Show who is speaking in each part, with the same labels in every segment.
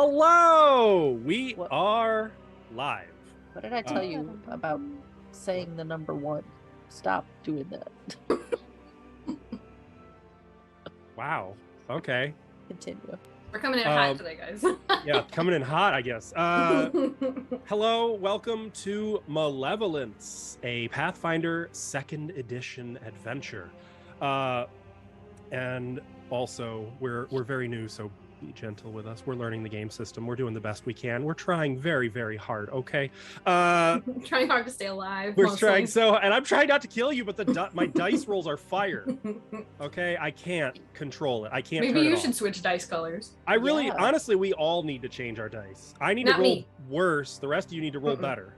Speaker 1: Hello! We
Speaker 2: What?
Speaker 1: are live.
Speaker 2: What did I tell you about saying the number one? Stop doing that.
Speaker 1: Wow. Okay.
Speaker 2: Continue.
Speaker 3: We're coming in hot today, guys.
Speaker 1: Yeah, coming in hot, I guess. Hello, welcome to Malevolence, a Pathfinder 2nd edition adventure. And also, we're very new, so be gentle with us. We're learning the game system. We're doing the best we can. We're trying very, very hard, okay?
Speaker 3: Trying hard to stay alive.
Speaker 1: We're trying so, and I'm trying not to kill you, but my dice rolls are fire. Okay, I can't control it. I can't.
Speaker 3: Maybe
Speaker 1: turn
Speaker 3: you
Speaker 1: it
Speaker 3: should
Speaker 1: off.
Speaker 3: switch dice colors.
Speaker 1: I really,
Speaker 2: Yeah.
Speaker 1: honestly, we all need to change our dice. I need
Speaker 3: Not
Speaker 1: to roll
Speaker 3: me.
Speaker 1: worse. The rest of you need to roll better.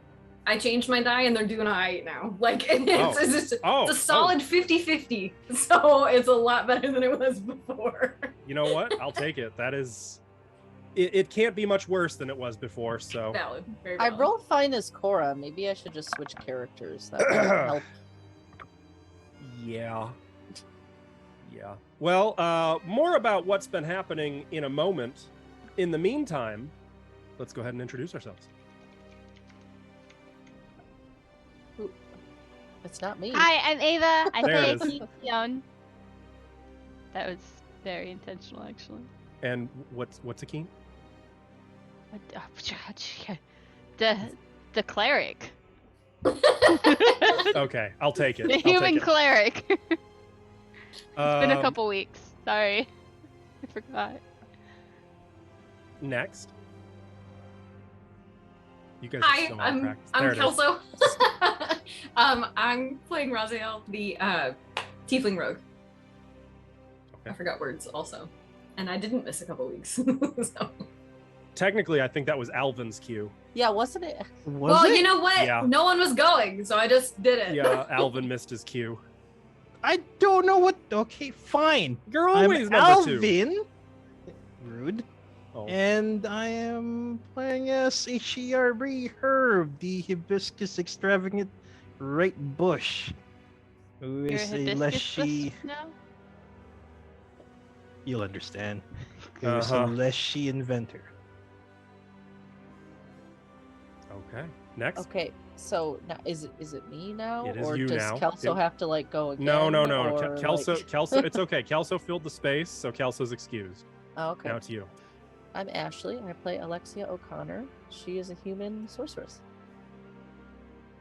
Speaker 3: I changed my die and they're doing alright now. Like, it's a solid 50-50. So it's a lot better than it was before.
Speaker 1: You know what? I'll take it. That is, it can't be much worse than it was before. So
Speaker 3: Valid. Very
Speaker 2: I
Speaker 3: valid.
Speaker 2: rolled fine as Cora. Maybe I should just switch characters. That would help.
Speaker 1: yeah. Well, more about what's been happening in a moment. In the meantime, let's go ahead and introduce ourselves.
Speaker 2: It's not me.
Speaker 4: Hi, I'm Ava. I
Speaker 1: There
Speaker 4: play
Speaker 1: it is.
Speaker 4: Keon. That was very intentional, actually.
Speaker 1: And what's a keen?
Speaker 4: The cleric.
Speaker 1: Okay, I'll take it.
Speaker 4: The
Speaker 1: I'll
Speaker 4: human
Speaker 1: take it.
Speaker 4: cleric. It's been a
Speaker 1: Um,
Speaker 4: couple weeks. Sorry. I forgot.
Speaker 1: Next. You guys
Speaker 3: Hi,
Speaker 1: are so
Speaker 3: I'm
Speaker 1: practice. There it is.
Speaker 3: Kelso. I'm playing Raziel, the Tiefling Rogue.
Speaker 1: Okay.
Speaker 3: I forgot words also. And I didn't miss a couple weeks. So.
Speaker 1: Technically, I think that was Alvin's cue.
Speaker 2: Yeah, wasn't it?
Speaker 3: Well, you know what?
Speaker 1: Yeah.
Speaker 3: No one was going, so I just did it.
Speaker 1: Yeah, Alvin missed his cue.
Speaker 5: I don't know what. Okay, fine.
Speaker 1: You're
Speaker 5: I'm
Speaker 1: always number two.
Speaker 5: Alvin. Rude.
Speaker 1: Oh.
Speaker 5: And I am playing as HERB Herb, the hibiscus extravagant right bush. Who
Speaker 4: You're
Speaker 5: is
Speaker 4: a
Speaker 5: a
Speaker 4: hibiscus
Speaker 5: leshy.
Speaker 4: bush now?
Speaker 5: You'll understand. Who's a
Speaker 1: Uh-huh.
Speaker 5: leshy inventor.
Speaker 1: Okay. Next.
Speaker 2: Okay, so now is it me now,
Speaker 1: It is
Speaker 2: or
Speaker 1: you
Speaker 2: does
Speaker 1: now.
Speaker 2: Kelso
Speaker 1: It-
Speaker 2: have to like go again?
Speaker 1: No.
Speaker 2: or,
Speaker 1: Kelso,
Speaker 2: like-
Speaker 1: Kelso, it's okay. Kelso filled the space, so Kelso's excused.
Speaker 2: Oh, okay.
Speaker 1: Now it's you.
Speaker 2: I'm Ashley. I play Alexia O'Connor. She is a human sorceress.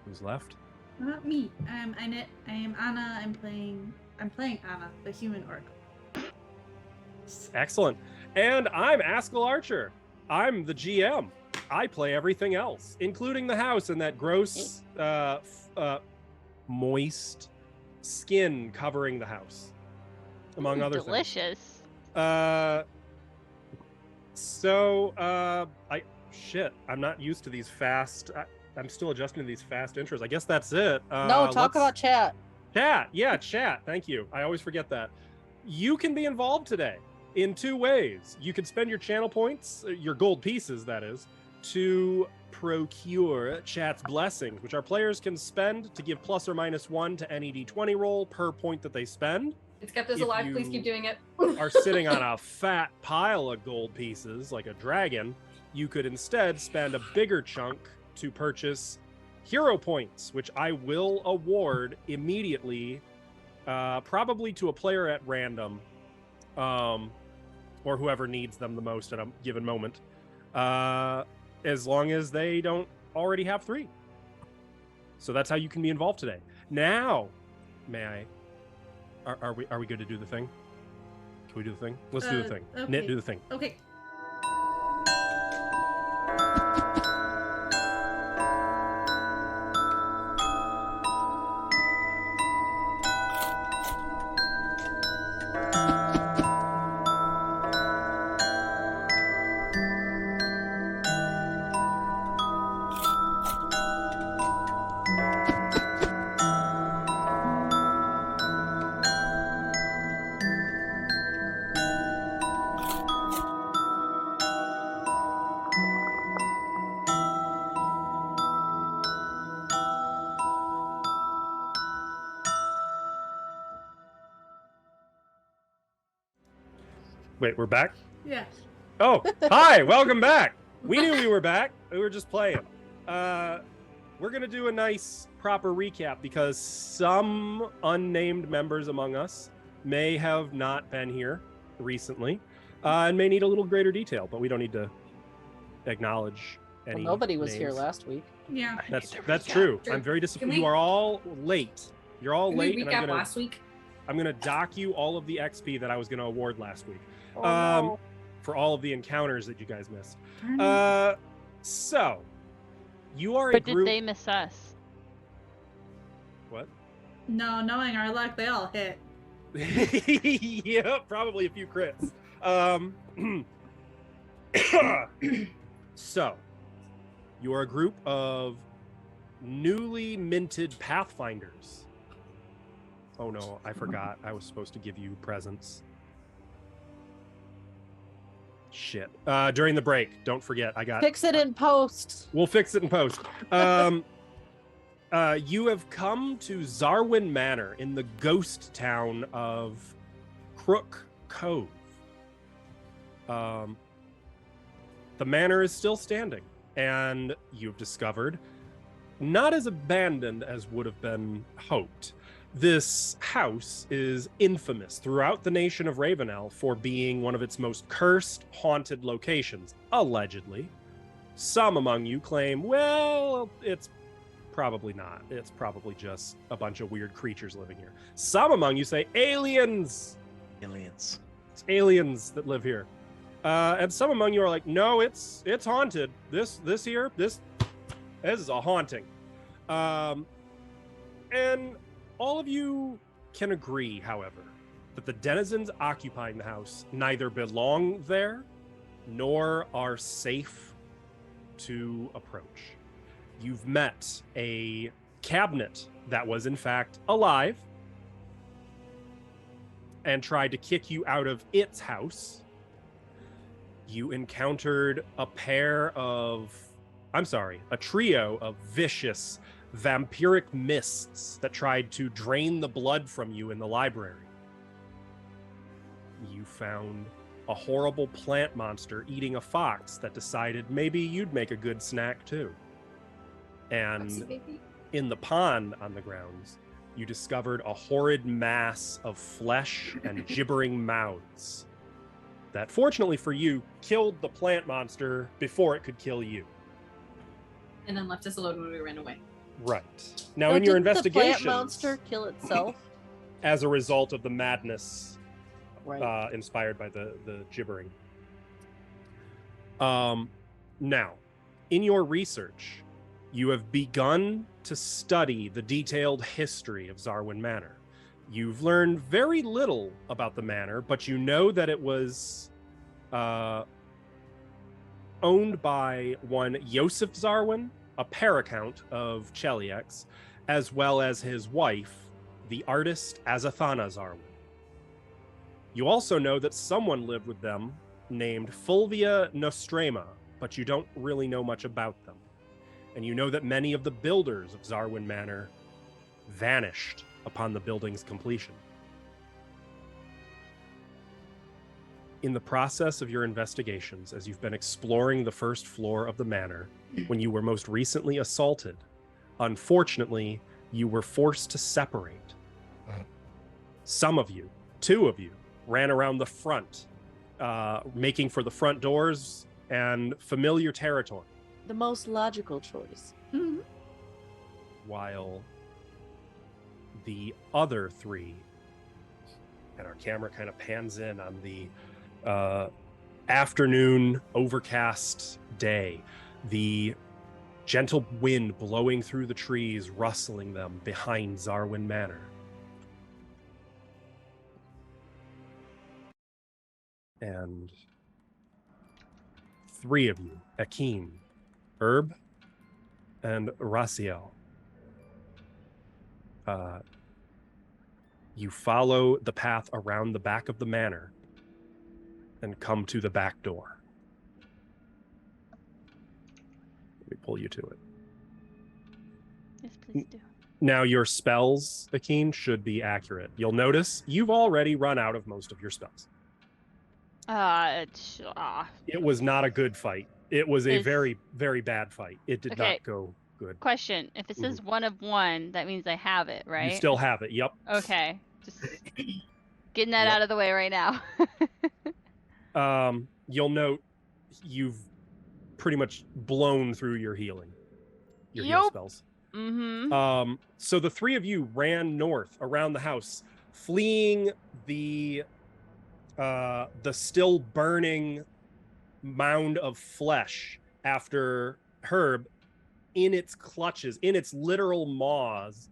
Speaker 1: Who's left?
Speaker 6: Not me. I'm Anna. I'm playing Anna, the human orc.
Speaker 1: Excellent. And I'm Askell Archer. I'm the GM. I play everything else, including the house and that gross, moist skin covering the house, among other things.
Speaker 4: Delicious.
Speaker 1: I'm not used to these fast. I'm still adjusting to these fast intros. I guess that's it.
Speaker 2: No, talk about chat.
Speaker 1: Chat. Yeah, chat. Thank you. I always forget that. You can be involved today in two ways. You can spend your channel points, your gold pieces, that is, to procure chat's blessings, which our players can spend to give plus or minus 1 to any d20 roll per point that they spend.
Speaker 3: It's kept us
Speaker 1: If
Speaker 3: alive. Please
Speaker 1: you
Speaker 3: keep doing it.
Speaker 1: Are sitting on a fat pile of gold pieces like a dragon, you could instead spend a bigger chunk to purchase hero points, which I will award immediately, probably to a player at random, or whoever needs them the most at a given moment, as long as they don't already have 3. So that's how you can be involved today. Now, may I? Are we good to do the thing? Can we do the thing? Let's do the thing.
Speaker 6: Okay.
Speaker 1: Knit, do the thing.
Speaker 6: Okay.
Speaker 1: Wait, we're back?
Speaker 6: Yeah.
Speaker 1: Oh, hi, welcome back. We knew we were back. We were just playing. We're going to do a nice, proper recap because some unnamed members among us may have not been here recently and may need a little greater detail, but we don't need to acknowledge any
Speaker 2: nobody was
Speaker 1: names.
Speaker 2: here last week.
Speaker 6: Yeah.
Speaker 1: That's true. I'm very disappointed. You are all late. You're all late.
Speaker 3: Can we recap last week?
Speaker 1: I'm going to dock you all of the XP that I was going to award last week.
Speaker 2: Oh, no.
Speaker 1: For all of the encounters that you guys missed. So, you are a
Speaker 4: But
Speaker 1: group...
Speaker 4: did they miss us?
Speaker 1: What?
Speaker 6: No, knowing our luck, they all hit.
Speaker 1: Yeah, probably a few crits. So, you are a group of newly minted Pathfinders. Oh no, I forgot. I was supposed to give you presents. Shit. During the break, don't forget.
Speaker 2: Fix it in post.
Speaker 1: We'll fix it in post. You have come to Zarwin Manor in the ghost town of Crook Cove. The manor is still standing, and you've discovered, not as abandoned as would have been hoped, this house is infamous throughout the nation of Ravenel for being one of its most cursed, haunted locations, allegedly. Some among you claim, well, it's probably not. It's probably just a bunch of weird creatures living here. Some among you say, aliens!
Speaker 5: Aliens.
Speaker 1: It's aliens that live here. And some among you are like, no, it's haunted. This is a haunting. And all of you can agree, however, that the denizens occupying the house neither belong there nor are safe to approach. You've met a cabinet that was in fact alive and tried to kick you out of its house. You encountered a trio of vicious vampiric mists that tried to drain the blood from you in the library. You found a horrible plant monster eating a fox that decided maybe you'd make a good snack too. And in the pond on the grounds, you discovered a horrid mass of flesh and gibbering mouths that, fortunately for you, killed the plant monster before it could kill you.
Speaker 3: And then left us alone when we ran away.
Speaker 1: Right. Now, in your investigations,
Speaker 2: the plant monster kill itself?
Speaker 1: As a result of the madness
Speaker 2: Right.
Speaker 1: inspired by the gibbering. Now, in your research, you have begun to study the detailed history of Zarwin Manor. You've learned very little about the manor, but you know that it was owned by one Yosef Zarwin, a paramount of Cheliax, as well as his wife, the artist Azathana Zarwin. You also know that someone lived with them named Fulvia Nostrema, but you don't really know much about them. And you know that many of the builders of Zarwin Manor vanished upon the building's completion. In the process of your investigations, as you've been exploring the first floor of the manor, when you were most recently assaulted, unfortunately, you were forced to separate. Some of you, 2 of you, ran around the front, making for the front doors and familiar territory.
Speaker 2: The most logical choice.
Speaker 6: Mm-hmm.
Speaker 1: While the other 3, and our camera kind of pans in on the afternoon overcast day, the gentle wind blowing through the trees, rustling them behind Zarwin Manor. And 3 of you, Akeem, Herb, and Raciel, you follow the path around the back of the manor and come to the back door. Let me pull you to it.
Speaker 4: Yes, please do.
Speaker 1: Now, your spells, Akeem, should be accurate. You'll notice you've already run out of most of your spells. It was not a good fight. It was a
Speaker 4: Is-
Speaker 1: very, very bad fight. It did
Speaker 4: Okay.
Speaker 1: not go good.
Speaker 4: Question: if it says 1 of 1, that means I have it, right?
Speaker 1: You still have it. Yep.
Speaker 4: Okay. Just getting that
Speaker 1: Yep.
Speaker 4: out of the way right now.
Speaker 1: You'll note you've pretty much blown through your healing, your heal
Speaker 4: Yup.
Speaker 1: spells.
Speaker 4: Mm-hmm.
Speaker 1: So the three of you ran north around the house, fleeing the still burning mound of flesh after Herb, in its clutches, in its literal maws,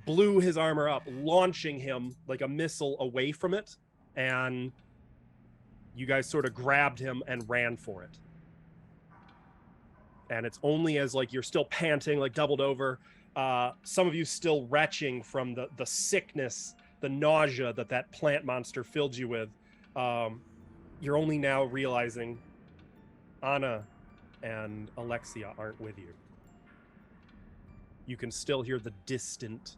Speaker 1: blew his armor up, launching him like a missile away from it, and you guys sort of grabbed him and ran for it. And it's only as like you're still panting, like doubled over, some of you still retching from the sickness, the nausea that plant monster filled you with. You're only now realizing Anna and Alexia aren't with you. You can still hear the distant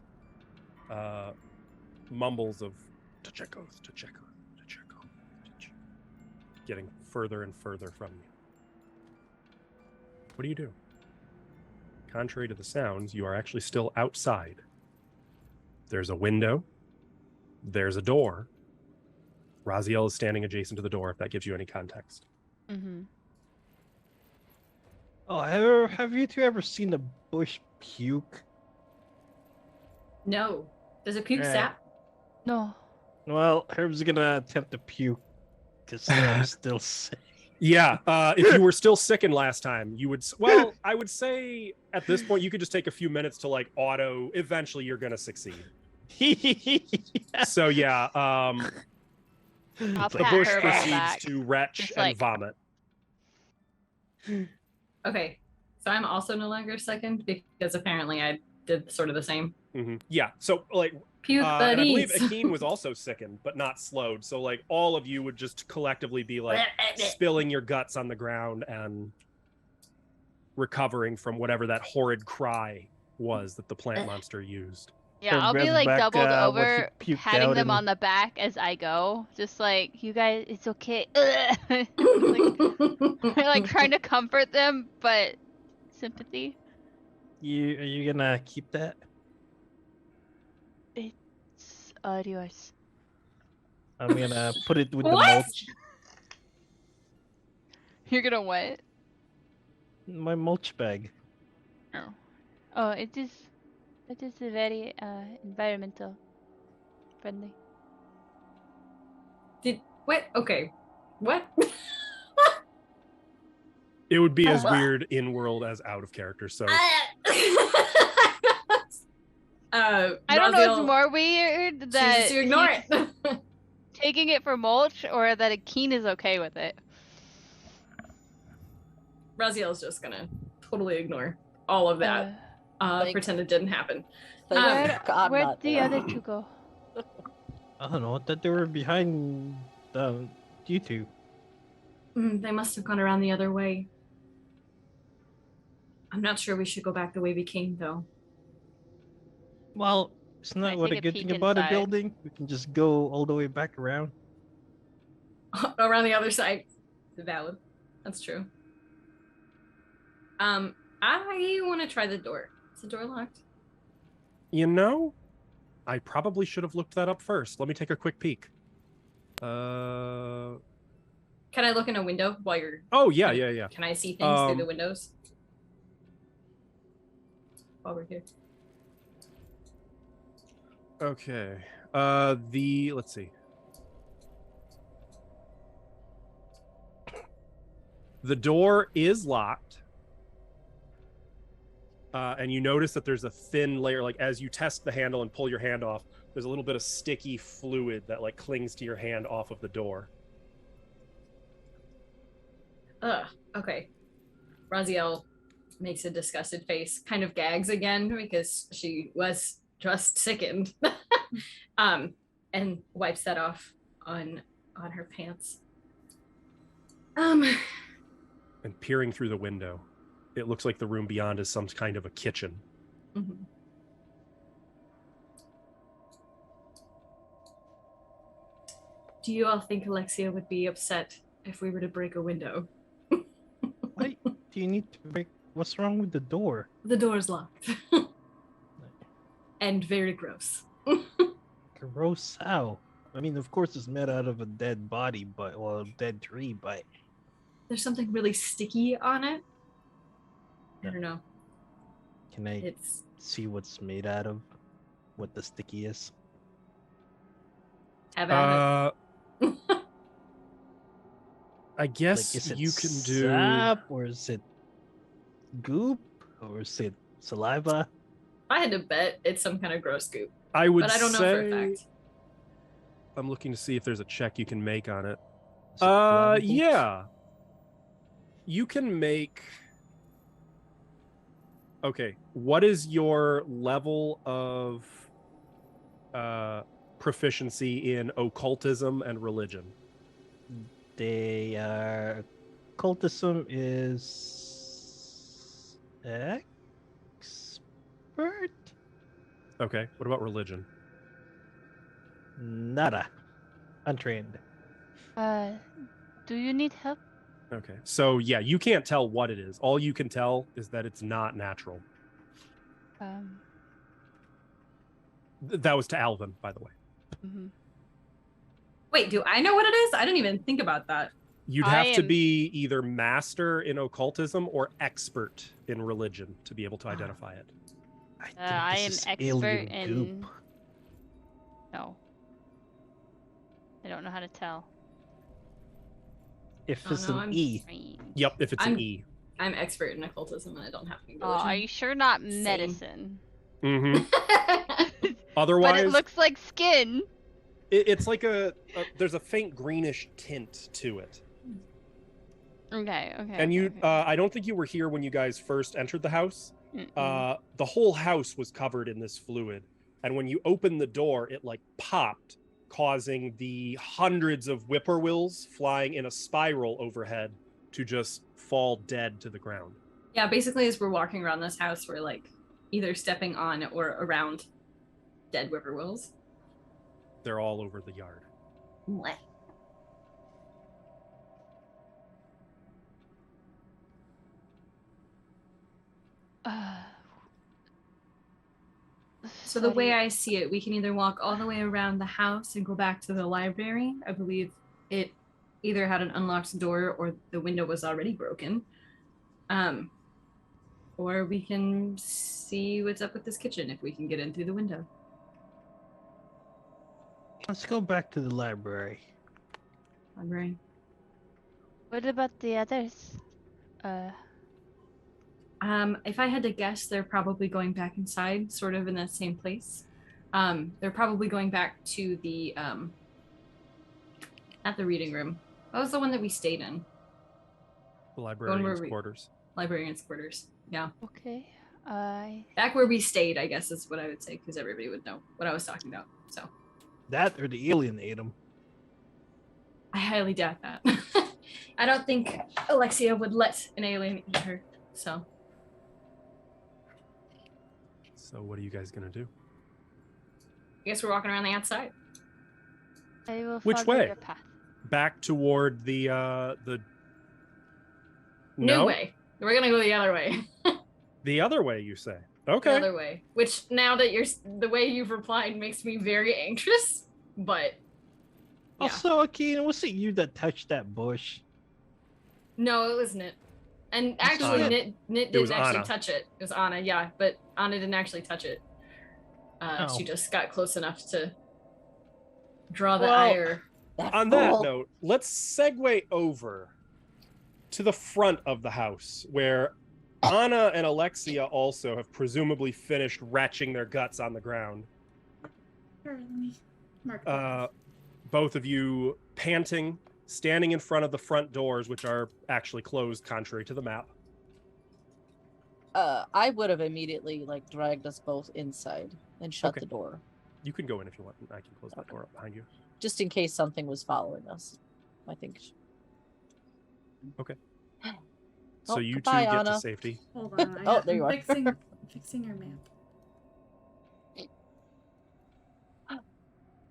Speaker 1: mumbles of Tacheko, getting further and further from you. What do you do? Contrary to the sounds, you are actually still outside. There's a window. There's a door. Raziel is standing adjacent to the door, if that gives you any context.
Speaker 4: Mm-hmm.
Speaker 5: Oh, have you two ever seen a bush puke?
Speaker 3: No. Does it puke sap?
Speaker 4: No.
Speaker 5: Well, Herb's gonna attempt to puke because I'm still sick.
Speaker 1: Yeah, if you were still sickened last time, you would... Well, I would say at this point, you could just take a few minutes to like auto... Eventually, you're going to succeed. So yeah,
Speaker 4: I'll
Speaker 1: the
Speaker 4: pat
Speaker 1: bush
Speaker 4: her on the
Speaker 1: proceeds
Speaker 4: back.
Speaker 1: to retch
Speaker 4: Just
Speaker 1: and
Speaker 4: like-
Speaker 1: vomit.
Speaker 3: Okay. So I'm also no longer second because apparently I did sort of the same.
Speaker 1: Yeah, so like...
Speaker 3: Puke
Speaker 1: and I believe
Speaker 3: buddies.
Speaker 1: Akeen was also sickened, but not slowed. So like all of you would just collectively be like spilling your guts on the ground and recovering from whatever that horrid cry was that the plant monster used.
Speaker 4: Yeah, I'll be
Speaker 5: grabs
Speaker 4: like
Speaker 5: back,
Speaker 4: doubled
Speaker 5: what
Speaker 4: over,
Speaker 5: he puked
Speaker 4: patting
Speaker 5: out
Speaker 4: them
Speaker 5: and-
Speaker 4: on the back as I go. Just like, you guys, it's okay. like, like trying to comfort them, but sympathy.
Speaker 5: Are you gonna keep that?
Speaker 4: It's all yours.
Speaker 5: I'm gonna put it with the
Speaker 3: What?
Speaker 5: mulch.
Speaker 4: You're gonna what?
Speaker 5: My mulch bag.
Speaker 4: Oh, it is very environmental friendly.
Speaker 3: What? Okay. What?
Speaker 1: It would be as weird in world as out of character. So
Speaker 4: I don't know. It's more weird that
Speaker 3: chooses to ignore
Speaker 4: he's
Speaker 3: it.
Speaker 4: taking it for mulch, or that Akeen is okay with it.
Speaker 3: Raziel's just gonna totally ignore all of that.
Speaker 2: Like-
Speaker 3: Pretend it didn't happen.
Speaker 2: Thank God
Speaker 4: Where'd
Speaker 2: not
Speaker 4: the
Speaker 2: there.
Speaker 4: other two go?
Speaker 5: I don't know. That they were behind you two.
Speaker 3: They must have gone around the other way. I'm not sure we should go back the way we came, though.
Speaker 5: Well, it's
Speaker 4: I
Speaker 5: not what a
Speaker 4: take a
Speaker 5: good
Speaker 4: peek
Speaker 5: thing about a
Speaker 4: inside?
Speaker 5: building. We can just go all the way back around.
Speaker 3: Around the other side. Valid. That's true. I want to try the door. Is the door locked?
Speaker 1: you know, I probably should have looked that up first. Let me take a quick peek.
Speaker 3: Can I look in a window while you're...
Speaker 1: Oh yeah, yeah, yeah.
Speaker 3: Can I see things through the windows? While we're here.
Speaker 1: Okay. Let's see. The door is locked. And you notice that there's a thin layer, like as you test the handle and pull your hand off, there's a little bit of sticky fluid that like clings to your hand off of the door.
Speaker 3: Okay. Raziel makes a disgusted face, kind of gags again because she was just sickened. And wipes that off on her pants.
Speaker 1: And peering through the window, it looks like the room beyond is some kind of a kitchen.
Speaker 3: Mm-hmm. Do you all think Alexia would be upset if we were to break a window?
Speaker 5: Why do you need to break? What's wrong with the door?
Speaker 3: The door's locked. And very gross.
Speaker 5: Gross how? I mean, of course it's made out of a dead body, a dead tree, but...
Speaker 3: There's something really sticky on it. I don't know.
Speaker 5: Can I see what's made out of? What the sticky is?
Speaker 3: Have at it.
Speaker 1: I guess
Speaker 5: Like, is it
Speaker 1: you can do...
Speaker 5: sap, or is it goop, or is it saliva?
Speaker 3: I had to bet it's some kind of gross goop.
Speaker 1: I would
Speaker 3: but I don't know for a fact.
Speaker 1: I'm looking to see if there's a check you can make on it.
Speaker 5: Is it flammable?
Speaker 1: Yeah. You can make... Okay, what is your level of proficiency in occultism and religion?
Speaker 5: They are... Occultism is... expert?
Speaker 1: Okay, what about religion?
Speaker 5: Nada. Untrained.
Speaker 4: Do you need help?
Speaker 1: Okay, so yeah, you can't tell what it is. All you can tell is that it's not natural. That was to Alvin, by the way.
Speaker 4: Mm-hmm.
Speaker 3: Wait, do I know what it is? I didn't even think about that.
Speaker 1: You'd have to be either master in occultism or expert in religion to be able to identify it.
Speaker 4: I am expert in...
Speaker 5: Goop.
Speaker 4: No. I don't know how to tell.
Speaker 5: If it's an E.
Speaker 1: Yep, if it's an E.
Speaker 3: I'm expert in occultism and I don't have any
Speaker 4: Oh,
Speaker 3: religion.
Speaker 4: are you sure not medicine?
Speaker 1: Mm-hmm. Otherwise...
Speaker 4: But it looks like skin.
Speaker 1: It's like there's a faint greenish tint to it.
Speaker 4: Okay.
Speaker 1: And you,
Speaker 4: okay.
Speaker 1: I don't think you were here when you guys first entered the house. The whole house was covered in this fluid. And when you opened the door, it like popped, causing the hundreds of whippoorwills flying in a spiral overhead to just fall dead to the ground.
Speaker 3: Yeah, basically as we're walking around this house, we're like either stepping on or around dead whippoorwills.
Speaker 1: They're all over the yard.
Speaker 3: What? So the way I see it, we can either walk all the way around the house and go back to the library. I believe it either had an unlocked door or the window was already broken. Or we can see what's up with this kitchen if we can get in through the window.
Speaker 5: Let's go back to the library.
Speaker 3: Library.
Speaker 4: What about the others?
Speaker 3: If I had to guess, they're probably going back inside, sort of in that same place. They're probably going back to the at the reading room. What was the one that we stayed in?
Speaker 1: The librarian's quarters.
Speaker 3: Librarian's quarters. Yeah.
Speaker 4: Okay.
Speaker 3: Back where we stayed, I guess is what I would say, because everybody would know what I was talking about. So.
Speaker 5: That or the alien ate him.
Speaker 3: I highly doubt that. I don't think Alexia would let an alien eat her. So
Speaker 1: what are you guys gonna do?
Speaker 3: I guess we're walking around the outside.
Speaker 4: I will
Speaker 1: Which
Speaker 4: follow
Speaker 1: way?
Speaker 4: your path.
Speaker 1: Back toward the
Speaker 3: New way. We're gonna go the other way.
Speaker 1: The other way, you say? Okay.
Speaker 3: The other way. Which now that the way you've replied makes me very anxious, but yeah.
Speaker 5: Also, Akina, was it you that touched that bush?
Speaker 3: No, it was Nit. And actually, Nit didn't actually touch it. It was Anna, yeah, but Anna didn't actually touch it. She just got close enough to draw the ire.
Speaker 1: On that note, let's segue over to the front of the house, where Anna and Alexia also have presumably finished retching their guts on the ground.
Speaker 6: Here, let me mark
Speaker 1: Both of you panting, standing in front of the front doors, which are actually closed, contrary to the map.
Speaker 2: I would have immediately dragged us both inside and shut the door.
Speaker 1: You can go in if you want. I can close that door up behind you.
Speaker 2: Just in case something was following us, I think.
Speaker 1: Okay. So you two
Speaker 2: goodbye,
Speaker 1: get
Speaker 2: Anna.
Speaker 1: to safety.
Speaker 6: Hold on.
Speaker 2: There you are.
Speaker 6: Fixing your map.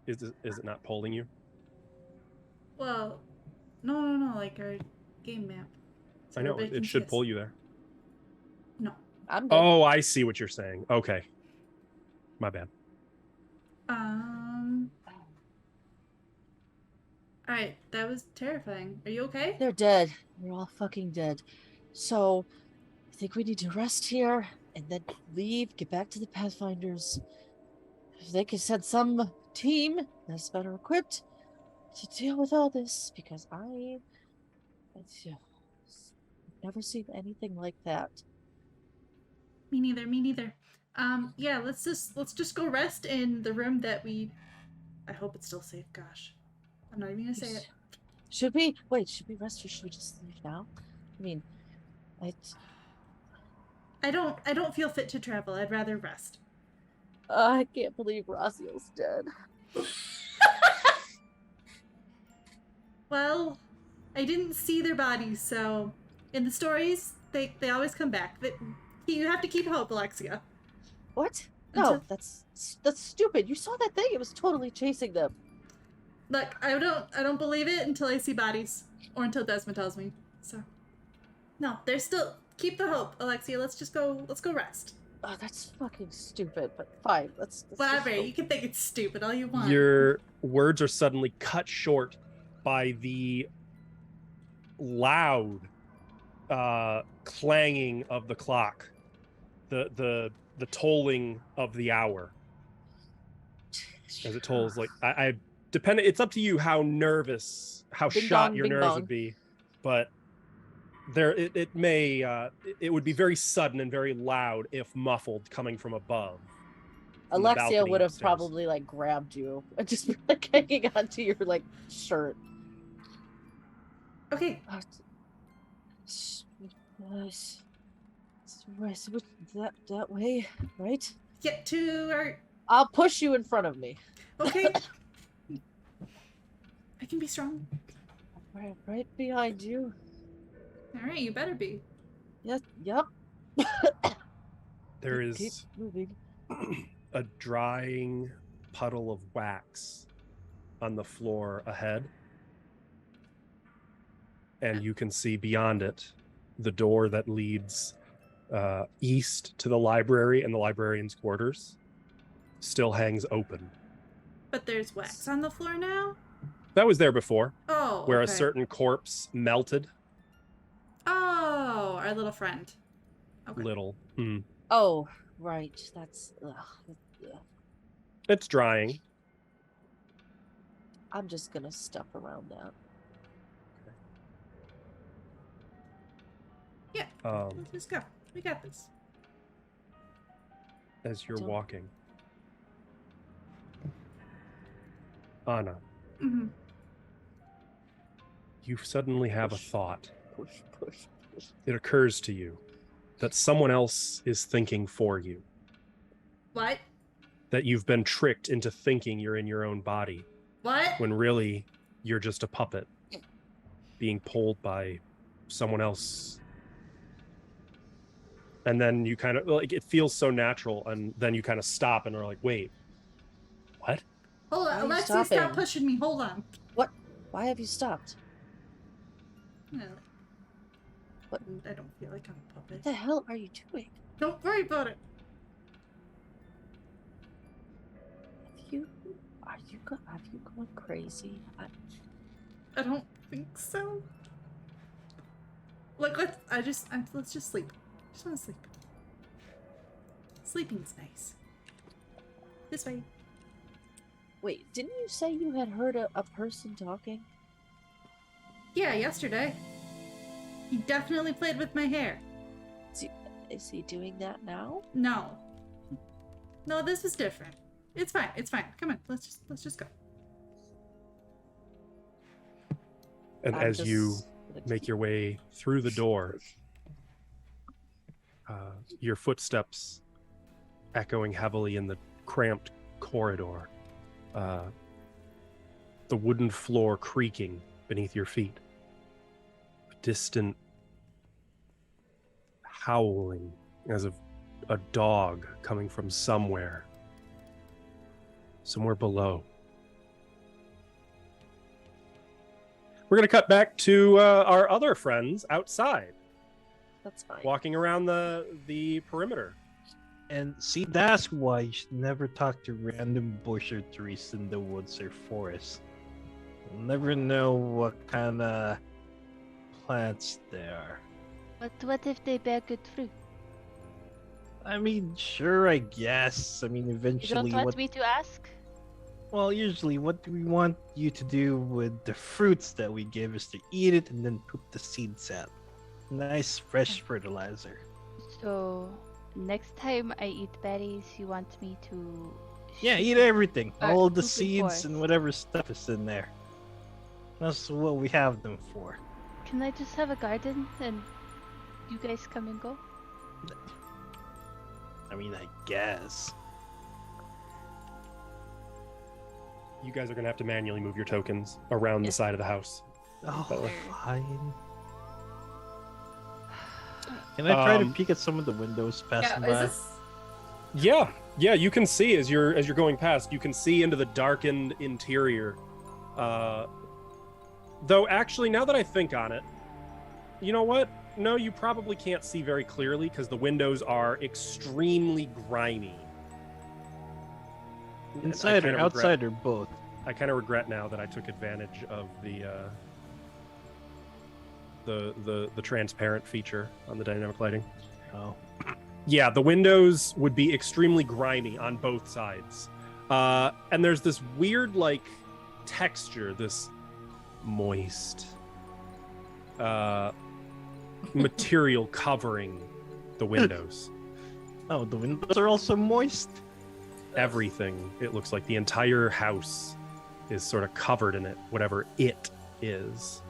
Speaker 1: Is it not polling you?
Speaker 6: Well, no, like our game map. So
Speaker 1: I know,
Speaker 6: everybody
Speaker 1: it
Speaker 6: can
Speaker 1: should
Speaker 6: see us.
Speaker 1: pull you there.
Speaker 6: No.
Speaker 2: I'm good.
Speaker 1: Oh, I see what you're saying. Okay. My bad.
Speaker 6: Alright, that was terrifying. Are you okay?
Speaker 2: They're dead. They're all fucking dead. So, I think we need to rest here and then leave, get back to the Pathfinders. If they could send some team that's better equipped to deal with all this, because I've never seen anything like that.
Speaker 6: Me neither. Yeah, let's just go rest in the room that we. I hope it's still safe. Gosh, I'm not even gonna say it.
Speaker 2: Should we wait? Should we rest or should we just leave now? I mean,
Speaker 6: I don't feel fit to travel. I'd rather rest.
Speaker 2: I can't believe Raziel's dead.
Speaker 6: Well, I didn't see their bodies, so in the stories they always come back. You have to keep hope, Alexia.
Speaker 2: What? No, that's stupid. You saw that thing? It was totally chasing them.
Speaker 6: Look, I don't believe it until I see bodies, or until Desmond tells me. So, no, there's still keep the hope, Alexia. Let's go rest.
Speaker 2: Oh, that's fucking stupid. But fine, let's
Speaker 6: whatever. You can think it's stupid all you want.
Speaker 1: Your words are suddenly cut short by the loud clanging of the clock, the tolling of the hour as it tolls. Like I depend. It's up to you how nervous, how
Speaker 2: Bing
Speaker 1: shot
Speaker 2: bong,
Speaker 1: your
Speaker 2: bing
Speaker 1: nerves
Speaker 2: bong.
Speaker 1: would be, but it would be very sudden and very loud if muffled coming from above. From the
Speaker 2: Alexia
Speaker 1: balcony
Speaker 2: would have
Speaker 1: upstairs.
Speaker 2: probably like grabbed you and just be like hanging onto your like shirt.
Speaker 6: Okay.
Speaker 2: That way, right?
Speaker 6: Get to our.
Speaker 2: I'll push you in front of me.
Speaker 6: Okay. I can be strong.
Speaker 2: Right behind you.
Speaker 6: All right, you better be.
Speaker 2: Yes. Yep.
Speaker 1: There
Speaker 2: Keep
Speaker 1: is
Speaker 2: moving.
Speaker 1: a drying puddle of wax on the floor ahead. And you can see beyond it the door that leads east to the library and the librarian's quarters still hangs open.
Speaker 6: But there's wax on the floor now?
Speaker 1: That was there before,
Speaker 6: Oh,
Speaker 1: where a
Speaker 6: okay.
Speaker 1: certain corpse melted.
Speaker 6: Oh, our little friend. Okay.
Speaker 1: Little.
Speaker 2: Oh, right. That's.
Speaker 1: It's drying.
Speaker 2: I'm just gonna stuff around that.
Speaker 6: Yeah. Let's just go. We got this.
Speaker 1: As you're walking, Anna,
Speaker 6: Mm-hmm.
Speaker 1: you suddenly have a thought.
Speaker 2: Push.
Speaker 1: It occurs to you that someone else is thinking for you.
Speaker 6: What?
Speaker 1: That you've been tricked into thinking you're in your own body,
Speaker 6: What?
Speaker 1: when really you're just a puppet being pulled by someone else. And then you kind of, like, it feels so natural, and then you kind of stop and are like, wait, what?
Speaker 6: Hold
Speaker 2: Why
Speaker 6: on,
Speaker 2: are you
Speaker 6: Alexia,
Speaker 2: stopping?
Speaker 6: stop pushing me. Hold on.
Speaker 2: What? Why have you stopped?
Speaker 6: No.
Speaker 2: What?
Speaker 6: I don't feel like I'm a puppet.
Speaker 2: What the hell are you doing?
Speaker 6: Don't worry about it.
Speaker 2: Have you gone crazy?
Speaker 6: I don't think so. Look, let's just sleep. I just want to sleep. Sleeping's nice. This way.
Speaker 2: Wait, didn't you say you had heard a person talking?
Speaker 6: Yeah, yesterday. He definitely played with my hair.
Speaker 2: Is he doing that now?
Speaker 6: No. No, this was different. It's fine. It's fine. Come on. Let's just go.
Speaker 1: And as you make your way through the door, your footsteps echoing heavily in the cramped corridor, the wooden floor creaking beneath your feet, distant howling as of a dog coming from somewhere below. We're gonna cut back to our other friends outside,
Speaker 2: That's fine.
Speaker 1: walking around the perimeter.
Speaker 5: And see, that's why you should never talk to random bush or trees in the woods or forest. You'll never know what kind of plants they are.
Speaker 4: But what if they bear good fruit?
Speaker 5: I mean, sure, I guess. I mean,
Speaker 4: You
Speaker 5: eventually,
Speaker 4: don't want me to ask?
Speaker 5: Well, usually, what we want you to do with the fruits that we give is to eat it and then poop the seeds out. Nice, fresh fertilizer.
Speaker 4: So, next time I eat berries, you want me to...
Speaker 5: Yeah, eat everything. All the
Speaker 4: poop in
Speaker 5: seeds
Speaker 4: forest.
Speaker 5: and whatever stuff is in there. That's what we have them for.
Speaker 4: Can I just have a garden and you guys come and go?
Speaker 5: I mean, I guess.
Speaker 1: You guys are gonna have to manually move your tokens around the side of the house.
Speaker 5: Oh,
Speaker 1: But-
Speaker 5: fine. Can I try to peek at some of the windows passing
Speaker 3: Yeah, is
Speaker 5: by?
Speaker 3: this...
Speaker 1: Yeah, you can see as you're going past. You can see into the darkened interior. Though, actually, now that I think on it, you know what? No, you probably can't see very clearly because the windows are extremely grimy.
Speaker 5: Inside or
Speaker 1: kinda
Speaker 5: outside or both?
Speaker 1: I kind of regret now that I took advantage of the transparent feature on the dynamic lighting.
Speaker 5: Oh.
Speaker 1: Yeah, the windows would be extremely grimy on both sides. And there's this weird, like, texture, this moist material covering the windows.
Speaker 5: Oh, the windows are also moist?
Speaker 1: Everything, it looks like the entire house is sort of covered in it, whatever it is.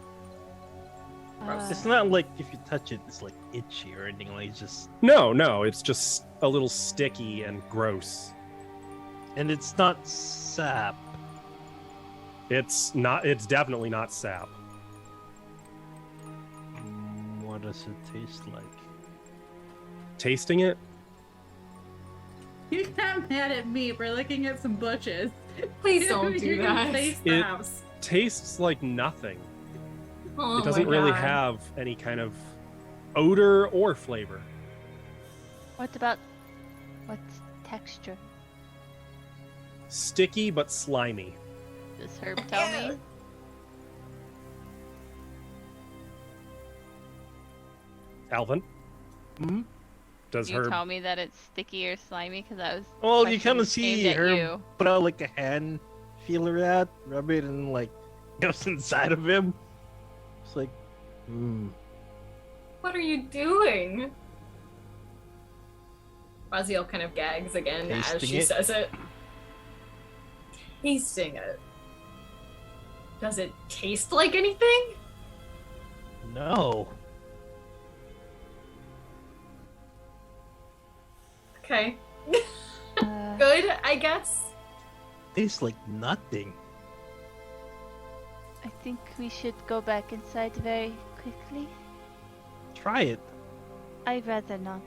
Speaker 5: It's not like if you touch it, it's like itchy or anything. Like it's just,
Speaker 1: No, it's just a little sticky and gross.
Speaker 5: and it's not sap.
Speaker 1: It's definitely not sap.
Speaker 5: What does it taste like?
Speaker 1: Tasting it,
Speaker 6: You got mad at me for looking at some bushes.
Speaker 3: Please don't do
Speaker 6: You're gonna
Speaker 3: that.
Speaker 6: face the
Speaker 1: It-
Speaker 6: house.
Speaker 1: tastes like nothing.
Speaker 3: Oh
Speaker 1: It doesn't
Speaker 3: my
Speaker 1: really
Speaker 3: God.
Speaker 1: have any kind of odor or flavor.
Speaker 4: What about... what's texture?
Speaker 1: Sticky but slimy.
Speaker 4: Does Herb tell me?
Speaker 1: Alvin,
Speaker 5: Hmm?
Speaker 1: does
Speaker 4: You
Speaker 1: Herb?
Speaker 4: tell me that it's sticky or slimy because I was...
Speaker 5: Well, you kind of
Speaker 4: questions aimed
Speaker 5: see
Speaker 4: at
Speaker 5: her
Speaker 4: you.
Speaker 5: put out like a hand feeler out, rub it, and like goes inside of him. It's like,
Speaker 3: What are you doing? Raziel kind of gags again as
Speaker 5: Tasting
Speaker 3: she
Speaker 5: it.
Speaker 3: says it. Tasting it. Does it taste like anything?
Speaker 5: no.
Speaker 3: Okay.
Speaker 4: Uh,
Speaker 3: Good, I guess.
Speaker 5: Tastes like nothing.
Speaker 4: I think we should go back inside very quickly.
Speaker 5: Try it.
Speaker 4: I'd rather not.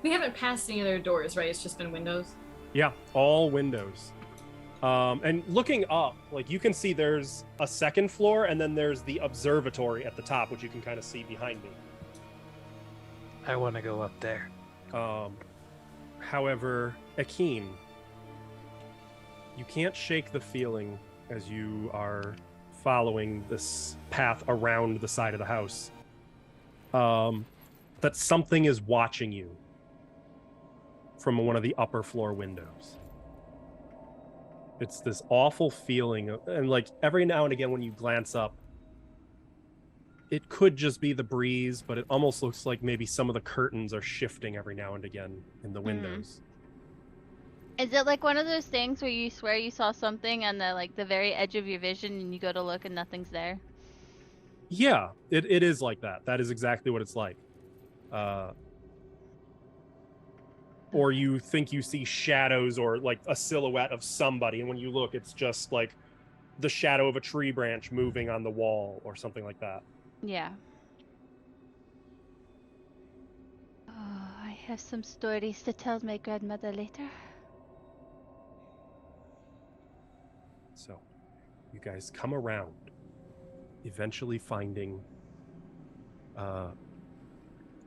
Speaker 3: We haven't passed any other doors, right? It's just been windows.
Speaker 1: Yeah, all windows. And looking up, like you can see there's a second floor, and then there's the observatory at the top, which you can kind of see behind me.
Speaker 5: I want to go up there.
Speaker 1: However, Akeem, you can't shake the feeling as you are following this path around the side of the house that something is watching you from one of the upper floor windows. It's this awful feeling, and like every now and again when you glance up, it could just be the breeze, but it almost looks like maybe some of the curtains are shifting every now and again in the windows.
Speaker 4: Is it like one of those things where you swear you saw something on the like the very edge of your vision and you go to look and nothing's there?
Speaker 1: Yeah, it is like that. That is exactly what it's like. Or you think you see shadows or like a silhouette of somebody, and when you look, it's just like the shadow of a tree branch moving on the wall or something like that.
Speaker 4: Yeah. Oh, I have some stories to tell my grandmother later.
Speaker 1: So, you guys come around eventually finding a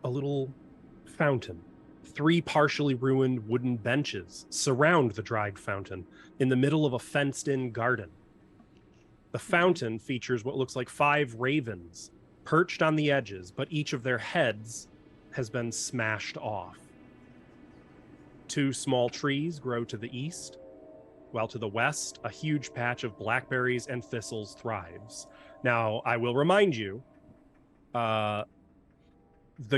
Speaker 1: little fountain. 3 partially ruined wooden benches surround the dried fountain in the middle of a fenced-in garden. The fountain features what looks like 5 ravens perched on the edges, but each of their heads has been smashed off. 2 small trees grow to the east, while to the west, a huge patch of blackberries and thistles thrives. Now, I will remind you, the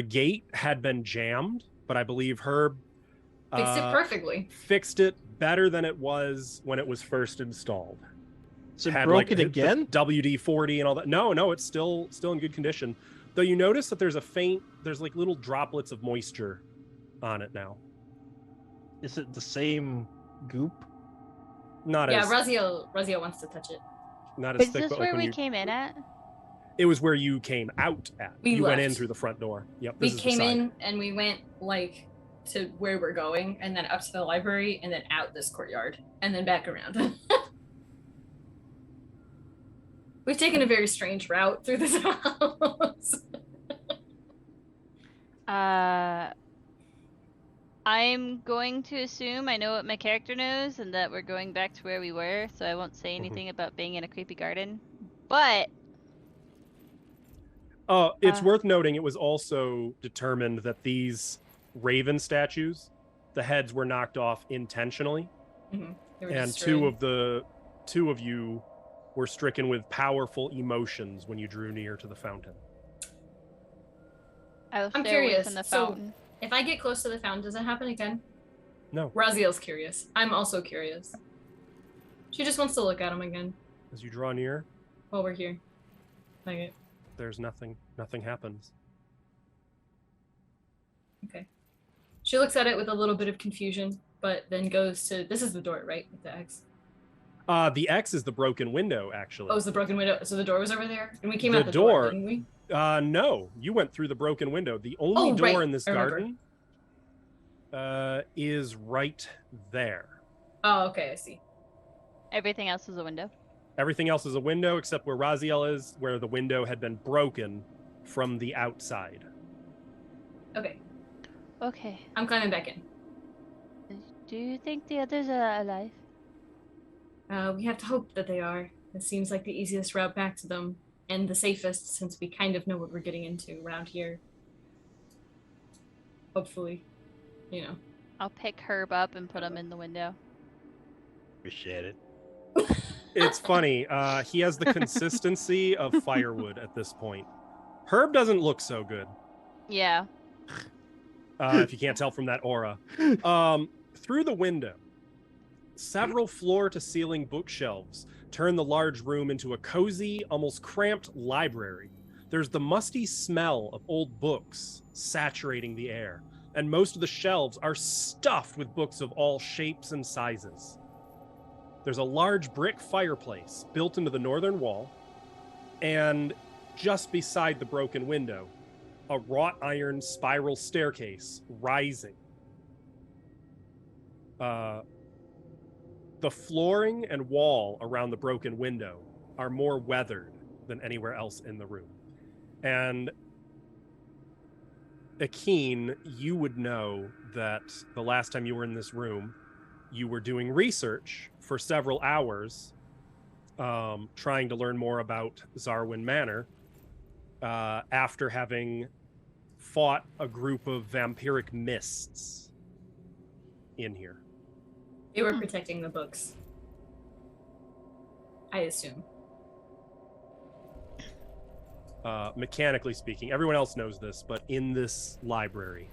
Speaker 1: gate had been jammed, but I believe Herb
Speaker 3: fixed it perfectly.
Speaker 1: Fixed it better than it was when it was first installed.
Speaker 5: So it broke it again?
Speaker 1: WD-40 and all that. No, it's still in good condition. Though you notice that there's like little droplets of moisture on it now.
Speaker 5: Is it the same goop?
Speaker 1: Not
Speaker 3: yeah,
Speaker 1: as.
Speaker 3: Raziel wants to touch it.
Speaker 1: Not as
Speaker 4: Is
Speaker 1: thick.
Speaker 4: this
Speaker 1: but
Speaker 4: where
Speaker 1: like
Speaker 4: we came in at?
Speaker 1: It was where you came out at. You went in through the front door. Yep.
Speaker 3: We came in and we went like to where we're going, and then up to the library, and then out this courtyard, and then back around. We've taken a very strange route through this house.
Speaker 4: I'm going to assume I know what my character knows and that we're going back to where we were, so I won't say anything about being in a creepy garden. But
Speaker 1: it's worth noting it was also determined that these raven statues, the heads were knocked off intentionally.
Speaker 3: Mm-hmm.
Speaker 1: And two of you were stricken with powerful emotions when you drew near to the fountain.
Speaker 4: I will
Speaker 3: I'm
Speaker 4: stay away
Speaker 3: curious.
Speaker 4: from the
Speaker 3: So,
Speaker 4: fountain.
Speaker 3: if I get close to the fountain, does it happen again?
Speaker 1: No.
Speaker 3: Raziel's curious. I'm also curious. She just wants to look at him again.
Speaker 1: As you draw near,
Speaker 3: While we're here. Okay.
Speaker 1: there's nothing. Nothing happens.
Speaker 3: Okay. She looks at it with a little bit of confusion, but then goes to... This is the door, right? With the X.
Speaker 1: The X is the broken window, actually.
Speaker 3: Oh, it's the broken window. So the door was over there? And we came
Speaker 1: The
Speaker 3: out the door,
Speaker 1: door-
Speaker 3: didn't we?
Speaker 1: No, you went through the broken window. The only door
Speaker 3: right.
Speaker 1: in this
Speaker 3: I remember.
Speaker 1: garden is right there.
Speaker 3: Oh, okay, I see.
Speaker 4: Everything else is a window.
Speaker 1: Everything else is a window except where Raziel is, where the window had been broken from the outside.
Speaker 3: Okay,
Speaker 4: Okay.
Speaker 3: I'm climbing back in.
Speaker 4: Do you think the others are alive?
Speaker 3: We have to hope that they are. It seems like the easiest route back to them, and the safest since we kind of know what we're getting into around here. Hopefully, you know.
Speaker 4: I'll pick Herb up and put him in the window.
Speaker 5: Appreciate it.
Speaker 1: It's funny. He has the consistency of firewood at this point. Herb doesn't look so good.
Speaker 4: Yeah.
Speaker 1: If you can't tell from that aura. Through the window, several floor-to-ceiling bookshelves turn the large room into a cozy, almost cramped library. There's the musty smell of old books saturating the air, and most of the shelves are stuffed with books of all shapes and sizes. There's a large brick fireplace built into the northern wall, and just beside the broken window, a wrought iron spiral staircase rising. The flooring and wall around the broken window are more weathered than anywhere else in the room. And Akeen, you would know that the last time you were in this room, you were doing research for several hours, trying to learn more about Zarwin Manor, after having fought a group of vampiric mists in here.
Speaker 3: They were protecting the books. I assume.
Speaker 1: Mechanically speaking, everyone else knows this, but in this library,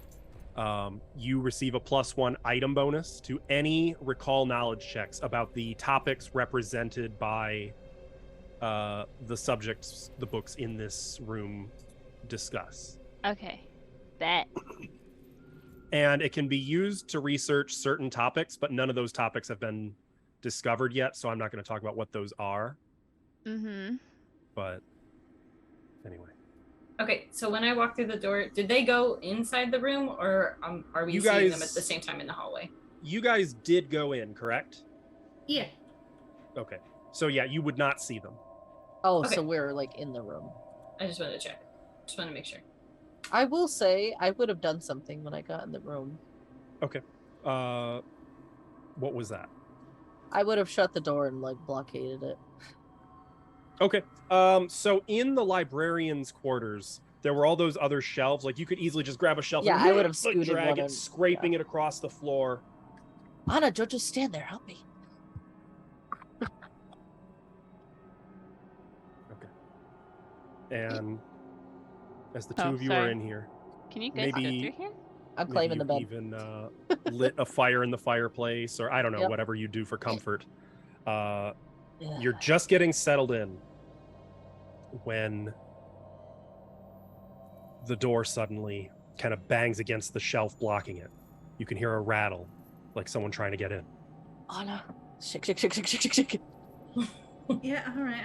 Speaker 1: you receive a +1 item bonus to any recall knowledge checks about the topics represented by the subjects the books in this room discuss.
Speaker 4: Okay. Bet.
Speaker 1: And it can be used to research certain topics, but none of those topics have been discovered yet, so I'm not going to talk about what those are.
Speaker 4: Mm-hmm.
Speaker 1: But anyway.
Speaker 3: Okay, so when I walked through the door, did they go inside the room, or are we seeing them at the same time in the hallway?
Speaker 1: You guys did go in, correct?
Speaker 6: Yeah.
Speaker 1: Okay. So yeah, you would not see them.
Speaker 2: Oh,
Speaker 3: Okay.
Speaker 2: so we're like in the room.
Speaker 3: I just wanted to check. Just want to make sure.
Speaker 2: I will say I would have done something when I got in the room.
Speaker 1: Okay. What was that?
Speaker 2: I would have shut the door and like blockaded it.
Speaker 1: Okay. So in the librarian's quarters, there were all those other shelves. Like you could easily just grab a shelf.
Speaker 2: Yeah,
Speaker 1: and
Speaker 2: I would have scooted
Speaker 1: drag
Speaker 2: one
Speaker 1: it,
Speaker 2: and-
Speaker 1: scraping it across the floor.
Speaker 2: Anna, don't just stand there. Help me.
Speaker 1: And as the two
Speaker 4: Oh,
Speaker 1: of you
Speaker 4: sorry.
Speaker 1: are in here,
Speaker 4: Can you guys
Speaker 1: Maybe-
Speaker 4: go through here?
Speaker 2: I'm
Speaker 1: maybe
Speaker 2: claiming the
Speaker 1: you've
Speaker 2: bed.
Speaker 1: even lit a fire in the fireplace, or I don't know,
Speaker 2: Yep.
Speaker 1: whatever you do for comfort.
Speaker 2: Yeah.
Speaker 1: You're just getting settled in when the door suddenly kind of bangs against the shelf blocking it. You can hear a rattle, like someone trying to get in.
Speaker 2: Anna, shake, shake, shake, shake, shake, shake, shake.
Speaker 6: Yeah, all right.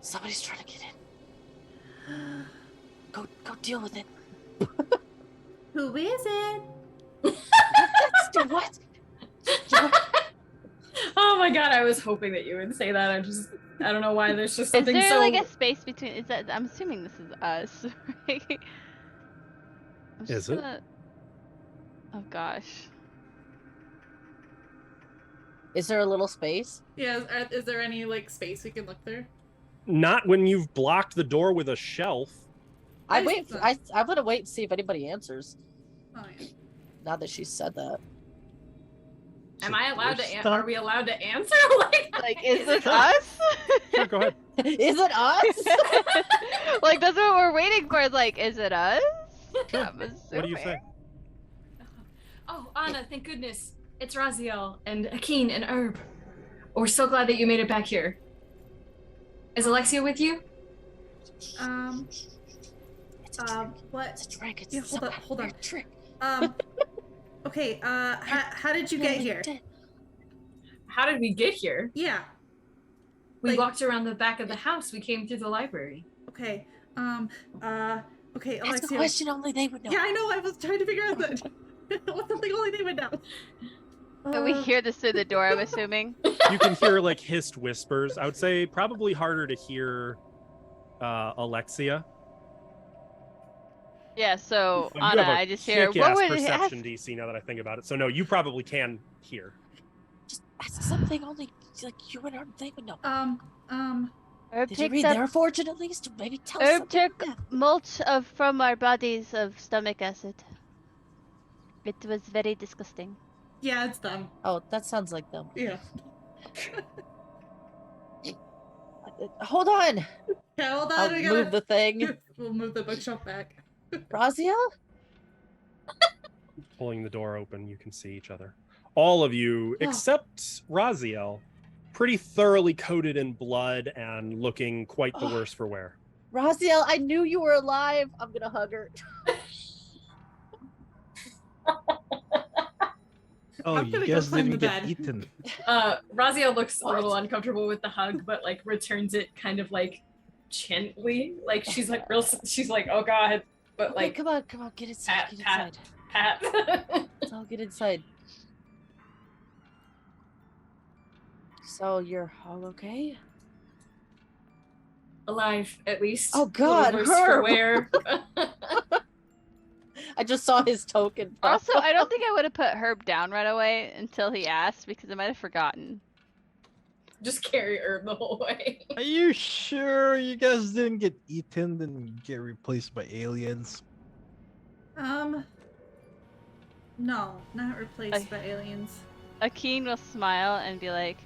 Speaker 2: Somebody's trying to get in. Go deal with it.
Speaker 6: Who is it?
Speaker 2: What?
Speaker 3: Oh my god, I was hoping that you would say that. I don't know why. There's just
Speaker 4: Is
Speaker 3: something
Speaker 4: there
Speaker 3: so.
Speaker 4: like a space between? Is that? I'm assuming this is us. Right? I'm
Speaker 1: Is
Speaker 4: just
Speaker 1: it?
Speaker 4: gonna- Oh gosh.
Speaker 2: Is there a little space?
Speaker 6: Yeah, is there any like space we can look through?
Speaker 1: Not when you've blocked the door with a shelf.
Speaker 2: I
Speaker 6: Nice.
Speaker 2: wait. I want to wait and see if anybody answers.
Speaker 6: Oh yeah.
Speaker 2: Now that she said that.
Speaker 3: Am I allowed to?
Speaker 5: Stuck.
Speaker 3: Are we allowed to answer?
Speaker 4: Like, is this us?
Speaker 1: Sure, go ahead.
Speaker 2: Is it us?
Speaker 4: Like, that's what we're waiting for. Is like, is it us?
Speaker 1: Sure.
Speaker 4: I'm
Speaker 1: What do you say?
Speaker 4: assuming.
Speaker 3: Oh, Anna, thank goodness. It's Raziel and Akeen and Herb. We're so glad that you made it back here. Is Alexia with you?
Speaker 6: What?
Speaker 2: It's a trick. It's
Speaker 6: Yeah, hold on.
Speaker 2: Trick.
Speaker 6: Okay, how did you get here?
Speaker 3: How did we get here?
Speaker 6: Yeah,
Speaker 3: We
Speaker 6: Like-
Speaker 3: walked around the back of the house. We came through the library.
Speaker 6: okay, okay,
Speaker 2: That's a
Speaker 6: Alexia.
Speaker 2: question only they would know.
Speaker 6: Yeah, I know, I was trying to figure out that. What's something only they would know?
Speaker 4: And we hear this through the door, I'm assuming.
Speaker 1: You can hear like hissed whispers. I would say probably harder to hear Alexia.
Speaker 4: Yeah, so
Speaker 1: You
Speaker 4: Anna,
Speaker 1: have a
Speaker 4: I just hear, what
Speaker 1: kick-ass
Speaker 4: would it
Speaker 1: perception
Speaker 4: have?
Speaker 1: DC now that I think about it. So no, you probably can hear.
Speaker 2: Just ask something only like you and Herb they would know.
Speaker 4: Herb
Speaker 2: Did you
Speaker 4: picked
Speaker 2: read
Speaker 4: up,
Speaker 2: their fortune at least? Maybe tell
Speaker 4: Herb
Speaker 2: something.
Speaker 4: took mulch from our bodies of stomach acid. It was very disgusting.
Speaker 6: Yeah, it's them.
Speaker 2: Oh, that sounds like them.
Speaker 6: Yeah.
Speaker 2: Hold on.
Speaker 6: Okay, hold on.
Speaker 2: I'll
Speaker 6: we
Speaker 2: move
Speaker 6: gotta.
Speaker 2: the thing.
Speaker 6: We'll move the bookshelf back.
Speaker 2: Raziel?
Speaker 1: Pulling the door open, you can see each other. All of you,
Speaker 6: Oh.
Speaker 1: except Raziel, pretty thoroughly coated in blood and looking quite the
Speaker 2: Oh.
Speaker 1: worse for wear.
Speaker 2: Raziel, I knew you were alive. I'm gonna hug her.
Speaker 5: Oh,
Speaker 6: I'm
Speaker 5: you
Speaker 6: gonna go
Speaker 5: guys
Speaker 6: climb
Speaker 5: didn't
Speaker 6: the
Speaker 5: get
Speaker 6: bed.
Speaker 5: eaten.
Speaker 3: Raziel looks
Speaker 2: What?
Speaker 3: a little uncomfortable with the hug, but like returns it kind of like gently. Like she's like real. She's like, oh god, but
Speaker 2: Okay,
Speaker 3: like
Speaker 2: come on, get inside, get inside.
Speaker 3: pat.
Speaker 2: Let's all get inside. So you're all okay?
Speaker 3: Alive, at least.
Speaker 2: Oh,
Speaker 3: A little
Speaker 2: God,
Speaker 3: worse for
Speaker 2: Herb.
Speaker 3: wear.
Speaker 2: I just saw his token. pop
Speaker 4: Also,
Speaker 2: up.
Speaker 4: I don't think I would have put Herb down right away until he asked because I might have forgotten.
Speaker 3: Just carry Herb the whole way.
Speaker 5: Are you sure you guys didn't get eaten and get replaced by aliens?
Speaker 6: No, not replaced by aliens.
Speaker 4: Akeen will smile and be like,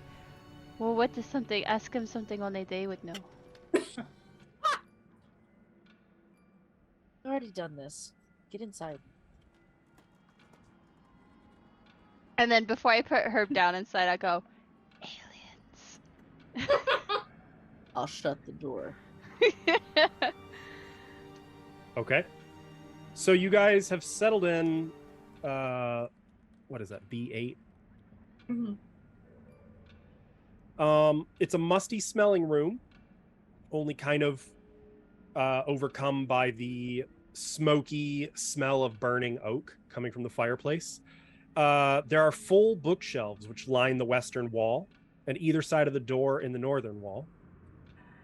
Speaker 4: well, what is something? Ask him something only they would know.
Speaker 2: I've already done this. Get inside.
Speaker 4: And then before I put Herb down inside, I go, aliens.
Speaker 2: I'll shut the door.
Speaker 1: Okay. So you guys have settled in, what is that, B8?
Speaker 3: Mhm.
Speaker 1: It's a musty smelling room, only kind of overcome by the smoky smell of burning oak coming from the fireplace. There are full bookshelves which line the western wall and either side of the door in the northern wall.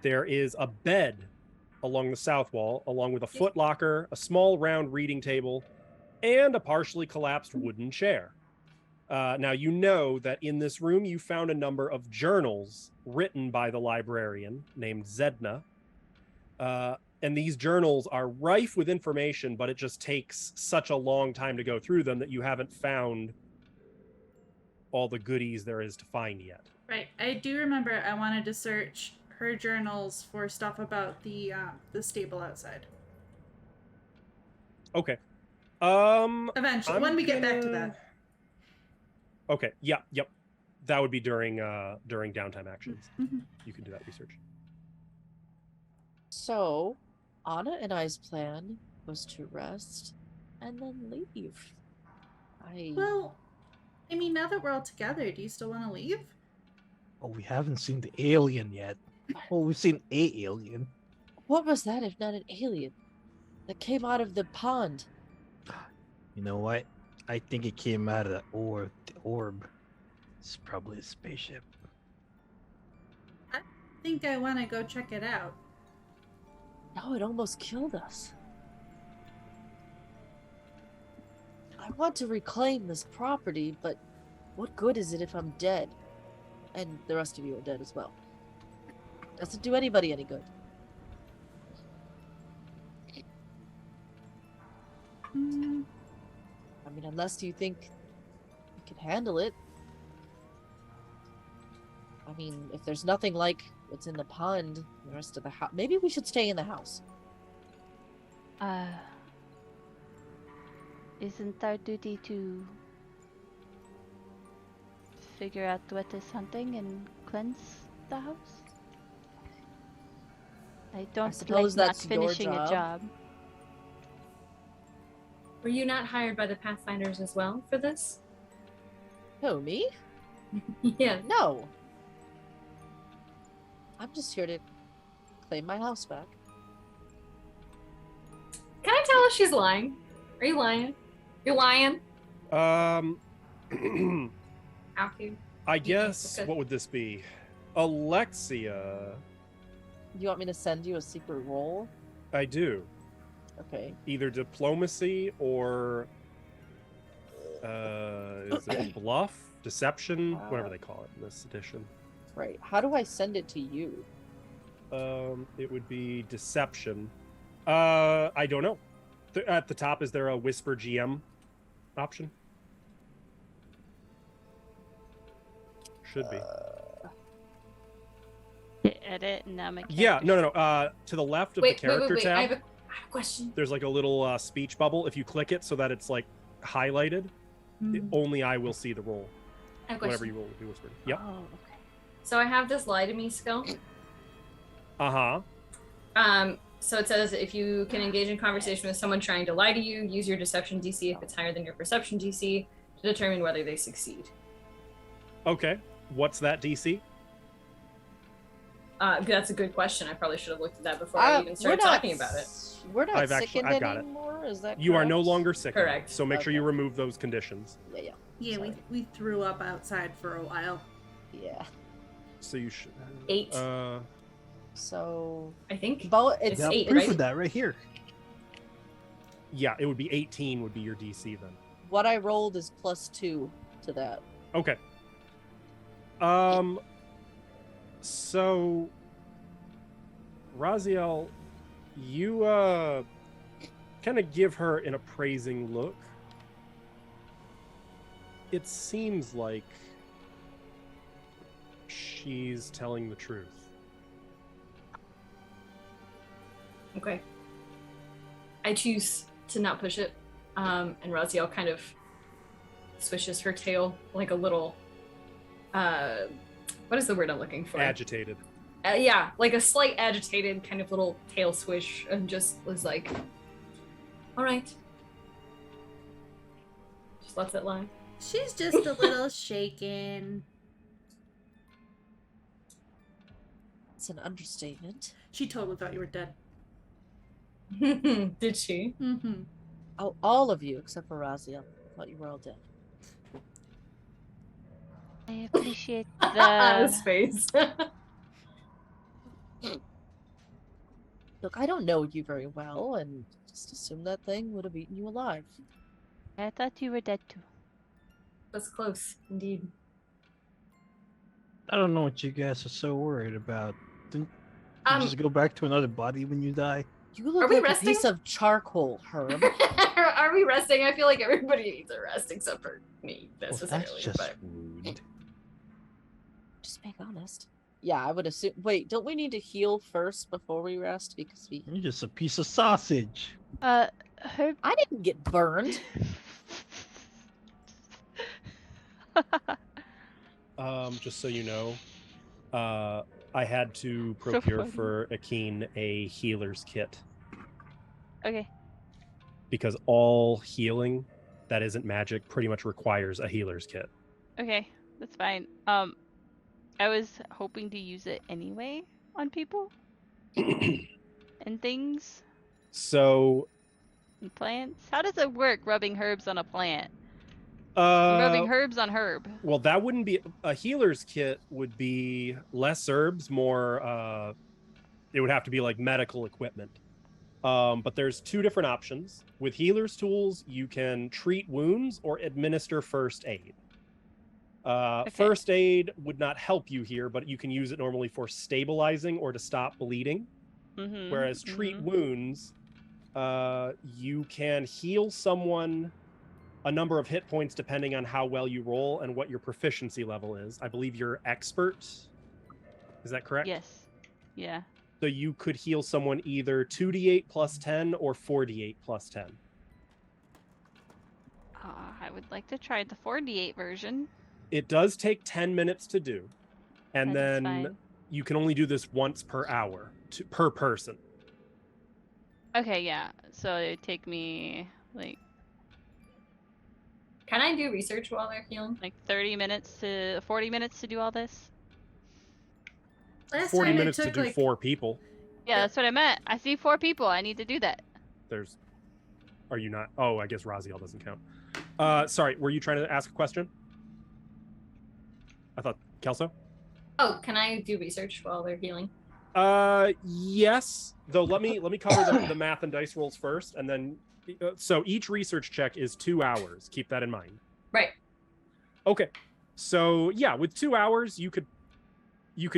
Speaker 1: There is a bed along the south wall, along with a footlocker, a small round reading table, and a partially collapsed wooden chair. Now, you know that in this room you found a number of journals written by the librarian named Zedna. And these journals are rife with information, but it just takes such a long time to go through them that you haven't found all the goodies there is to find yet.
Speaker 6: Right. I do remember I wanted to search her journals for stuff about the stable outside.
Speaker 1: Okay.
Speaker 6: Eventually, when we get back to that.
Speaker 1: Okay. Yep. That would be during downtime actions.
Speaker 6: Mm-hmm.
Speaker 1: You can do that research.
Speaker 2: So, Anna and I's plan was to rest and then leave.
Speaker 6: Well, I mean, now that we're all together, do you still want to leave?
Speaker 5: Oh, we haven't seen the alien yet. Oh, we've seen a alien.
Speaker 2: What was that if not an alien that came out of the pond?
Speaker 5: You know what? I think it came out of the orb. It's probably a spaceship.
Speaker 6: I think I want to go check it out.
Speaker 2: No, it almost killed us. I want to reclaim this property, but what good is it if I'm dead? And the rest of you are dead as well. Doesn't do anybody any good. I mean, unless you think you can handle it. I mean, if there's nothing like what's in the pond, the rest of the house, maybe we should stay in the house.
Speaker 4: Isn't our duty to figure out what is hunting and cleanse the house? I don't
Speaker 2: suppose
Speaker 4: like not
Speaker 2: that's your
Speaker 4: finishing a
Speaker 2: job.
Speaker 4: job.
Speaker 3: Were you not hired by the Pathfinders as well for this?
Speaker 2: Who, me?
Speaker 3: Yeah.
Speaker 2: No. I'm just here to claim my house back.
Speaker 3: Can I tell if she's lying? Are you lying? You're lying? Okay.
Speaker 1: I guess,
Speaker 3: Okay.
Speaker 1: what would this be? Alexia.
Speaker 2: Do you want me to send you a secret roll?
Speaker 1: I do.
Speaker 2: Okay.
Speaker 1: Either diplomacy or is it bluff, deception, whatever they call it in this edition.
Speaker 2: Right. How do I send it to you?
Speaker 1: It would be deception. I don't know. At the top, is there a whisper GM option? Should be.
Speaker 4: Edit and now my
Speaker 1: Yeah,
Speaker 4: character
Speaker 1: no. To the left of the character
Speaker 3: wait.
Speaker 1: tab,
Speaker 3: I have a question.
Speaker 1: there's like a little speech bubble. If you click it so that it's like highlighted, only I will see the roll.
Speaker 3: I have a
Speaker 1: Whatever
Speaker 3: question.
Speaker 1: you roll will be whispered. Yep.
Speaker 2: Oh, okay.
Speaker 3: So I have this lie to me skill. So it says if you can engage in conversation with someone trying to lie to you, use your deception DC if it's higher than your perception DC to determine whether they succeed.
Speaker 1: Okay. What's that DC?
Speaker 3: That's a good question. I probably should have looked at that before I even started talking about it.
Speaker 2: We're not
Speaker 1: I've
Speaker 2: sickened
Speaker 1: got it.
Speaker 2: anymore. Is that
Speaker 1: You are no
Speaker 2: correct?
Speaker 1: longer sick.
Speaker 3: Correct.
Speaker 1: So make sure you
Speaker 2: Okay.
Speaker 1: remove those conditions.
Speaker 2: Yeah.
Speaker 6: Yeah,
Speaker 2: Sorry.
Speaker 6: we threw up outside for a while.
Speaker 2: Yeah.
Speaker 1: So you should.
Speaker 3: 8.
Speaker 2: So,
Speaker 3: I think.
Speaker 2: it's
Speaker 5: Yeah,
Speaker 3: 8,
Speaker 5: proof
Speaker 3: right?
Speaker 5: of that right here.
Speaker 1: Yeah, it would be 18 would be your DC then.
Speaker 2: what I rolled is +2 to that.
Speaker 1: Okay. So Raziel, you kind of give her an appraising look. It seems like she's telling the truth.
Speaker 3: Okay. I choose to not push it. And Raziel kind of swishes her tail like a little what is the word I'm looking for?
Speaker 1: Agitated.
Speaker 3: Yeah, like a slight agitated kind of little tail swish, and just was like, all right. Just lets it lie.
Speaker 6: She's just a little shaken.
Speaker 2: It's an understatement.
Speaker 6: She totally thought you were dead.
Speaker 3: Did she?
Speaker 6: Mm-hmm.
Speaker 2: Oh, all of you except for Raziel thought you were all dead.
Speaker 4: I appreciate the
Speaker 3: Space.
Speaker 2: Look, I don't know you very well, and just assume that thing would have eaten you alive.
Speaker 4: I thought you were dead too.
Speaker 3: That's close, indeed.
Speaker 5: I don't know what you guys are so worried about. Didn't you just go back to another body when you die?
Speaker 2: You look
Speaker 3: Are we
Speaker 2: like
Speaker 3: resting?
Speaker 2: a piece of charcoal, Herb.
Speaker 3: Are we resting? I feel like everybody needs a rest except for me necessarily.
Speaker 5: Well, that's just
Speaker 3: but...
Speaker 5: rude.
Speaker 2: Just being honest. Yeah, I would assume. Wait, don't we need to heal first before we rest? Because we.
Speaker 5: You're just a piece of sausage.
Speaker 4: Herb.
Speaker 2: I didn't get burned.
Speaker 1: Just so you know, I had to procure for Akeen a healer's kit.
Speaker 4: Okay.
Speaker 1: Because all healing that isn't magic pretty much requires a healer's kit.
Speaker 4: Okay, that's fine. I was hoping to use it anyway on people and things.
Speaker 1: So.
Speaker 4: And plants. How does it work? Rubbing herbs on a plant. Rubbing herbs on herb.
Speaker 1: Well, that wouldn't be a healer's kit. Would be less herbs, more. It would have to be like medical equipment. But there's two different options. With healer's tools, you can treat wounds or administer first aid.
Speaker 4: Okay.
Speaker 1: First aid would not help you here, but you can use it normally for stabilizing or to stop bleeding.
Speaker 4: Mm-hmm.
Speaker 1: Whereas treat wounds, you can heal someone a number of hit points depending on how well you roll and what your proficiency level is. I believe you're expert. Is that correct?
Speaker 4: Yes. Yeah.
Speaker 1: So you could heal someone either 2d8 plus 10 or 4d8 plus 10.
Speaker 4: I would like to try the 4d8 version.
Speaker 1: It does take 10 minutes to do. And
Speaker 4: That is
Speaker 1: then
Speaker 4: fine.
Speaker 1: you can only do this once per hour, per person.
Speaker 4: Okay, yeah. So it'd take me like
Speaker 3: Can I do research while they're healing?
Speaker 4: 40 minutes to do all this?
Speaker 6: Last
Speaker 1: 40
Speaker 6: time
Speaker 1: minutes
Speaker 6: it
Speaker 1: to
Speaker 6: took
Speaker 1: do
Speaker 6: like
Speaker 1: 4 people.
Speaker 4: Yeah, that's what I meant. I see 4 people. I need to do that.
Speaker 1: Are you not? Oh, I guess Raziel doesn't count. Sorry, were you trying to ask a question? I thought, Kelso?
Speaker 3: Oh, can I do research while they're healing?
Speaker 1: Yes. Though let me cover the math and dice rolls first, and then so each research check is 2 hours. Keep that in mind.
Speaker 3: Right.
Speaker 1: Okay. So yeah, with 2 hours, you could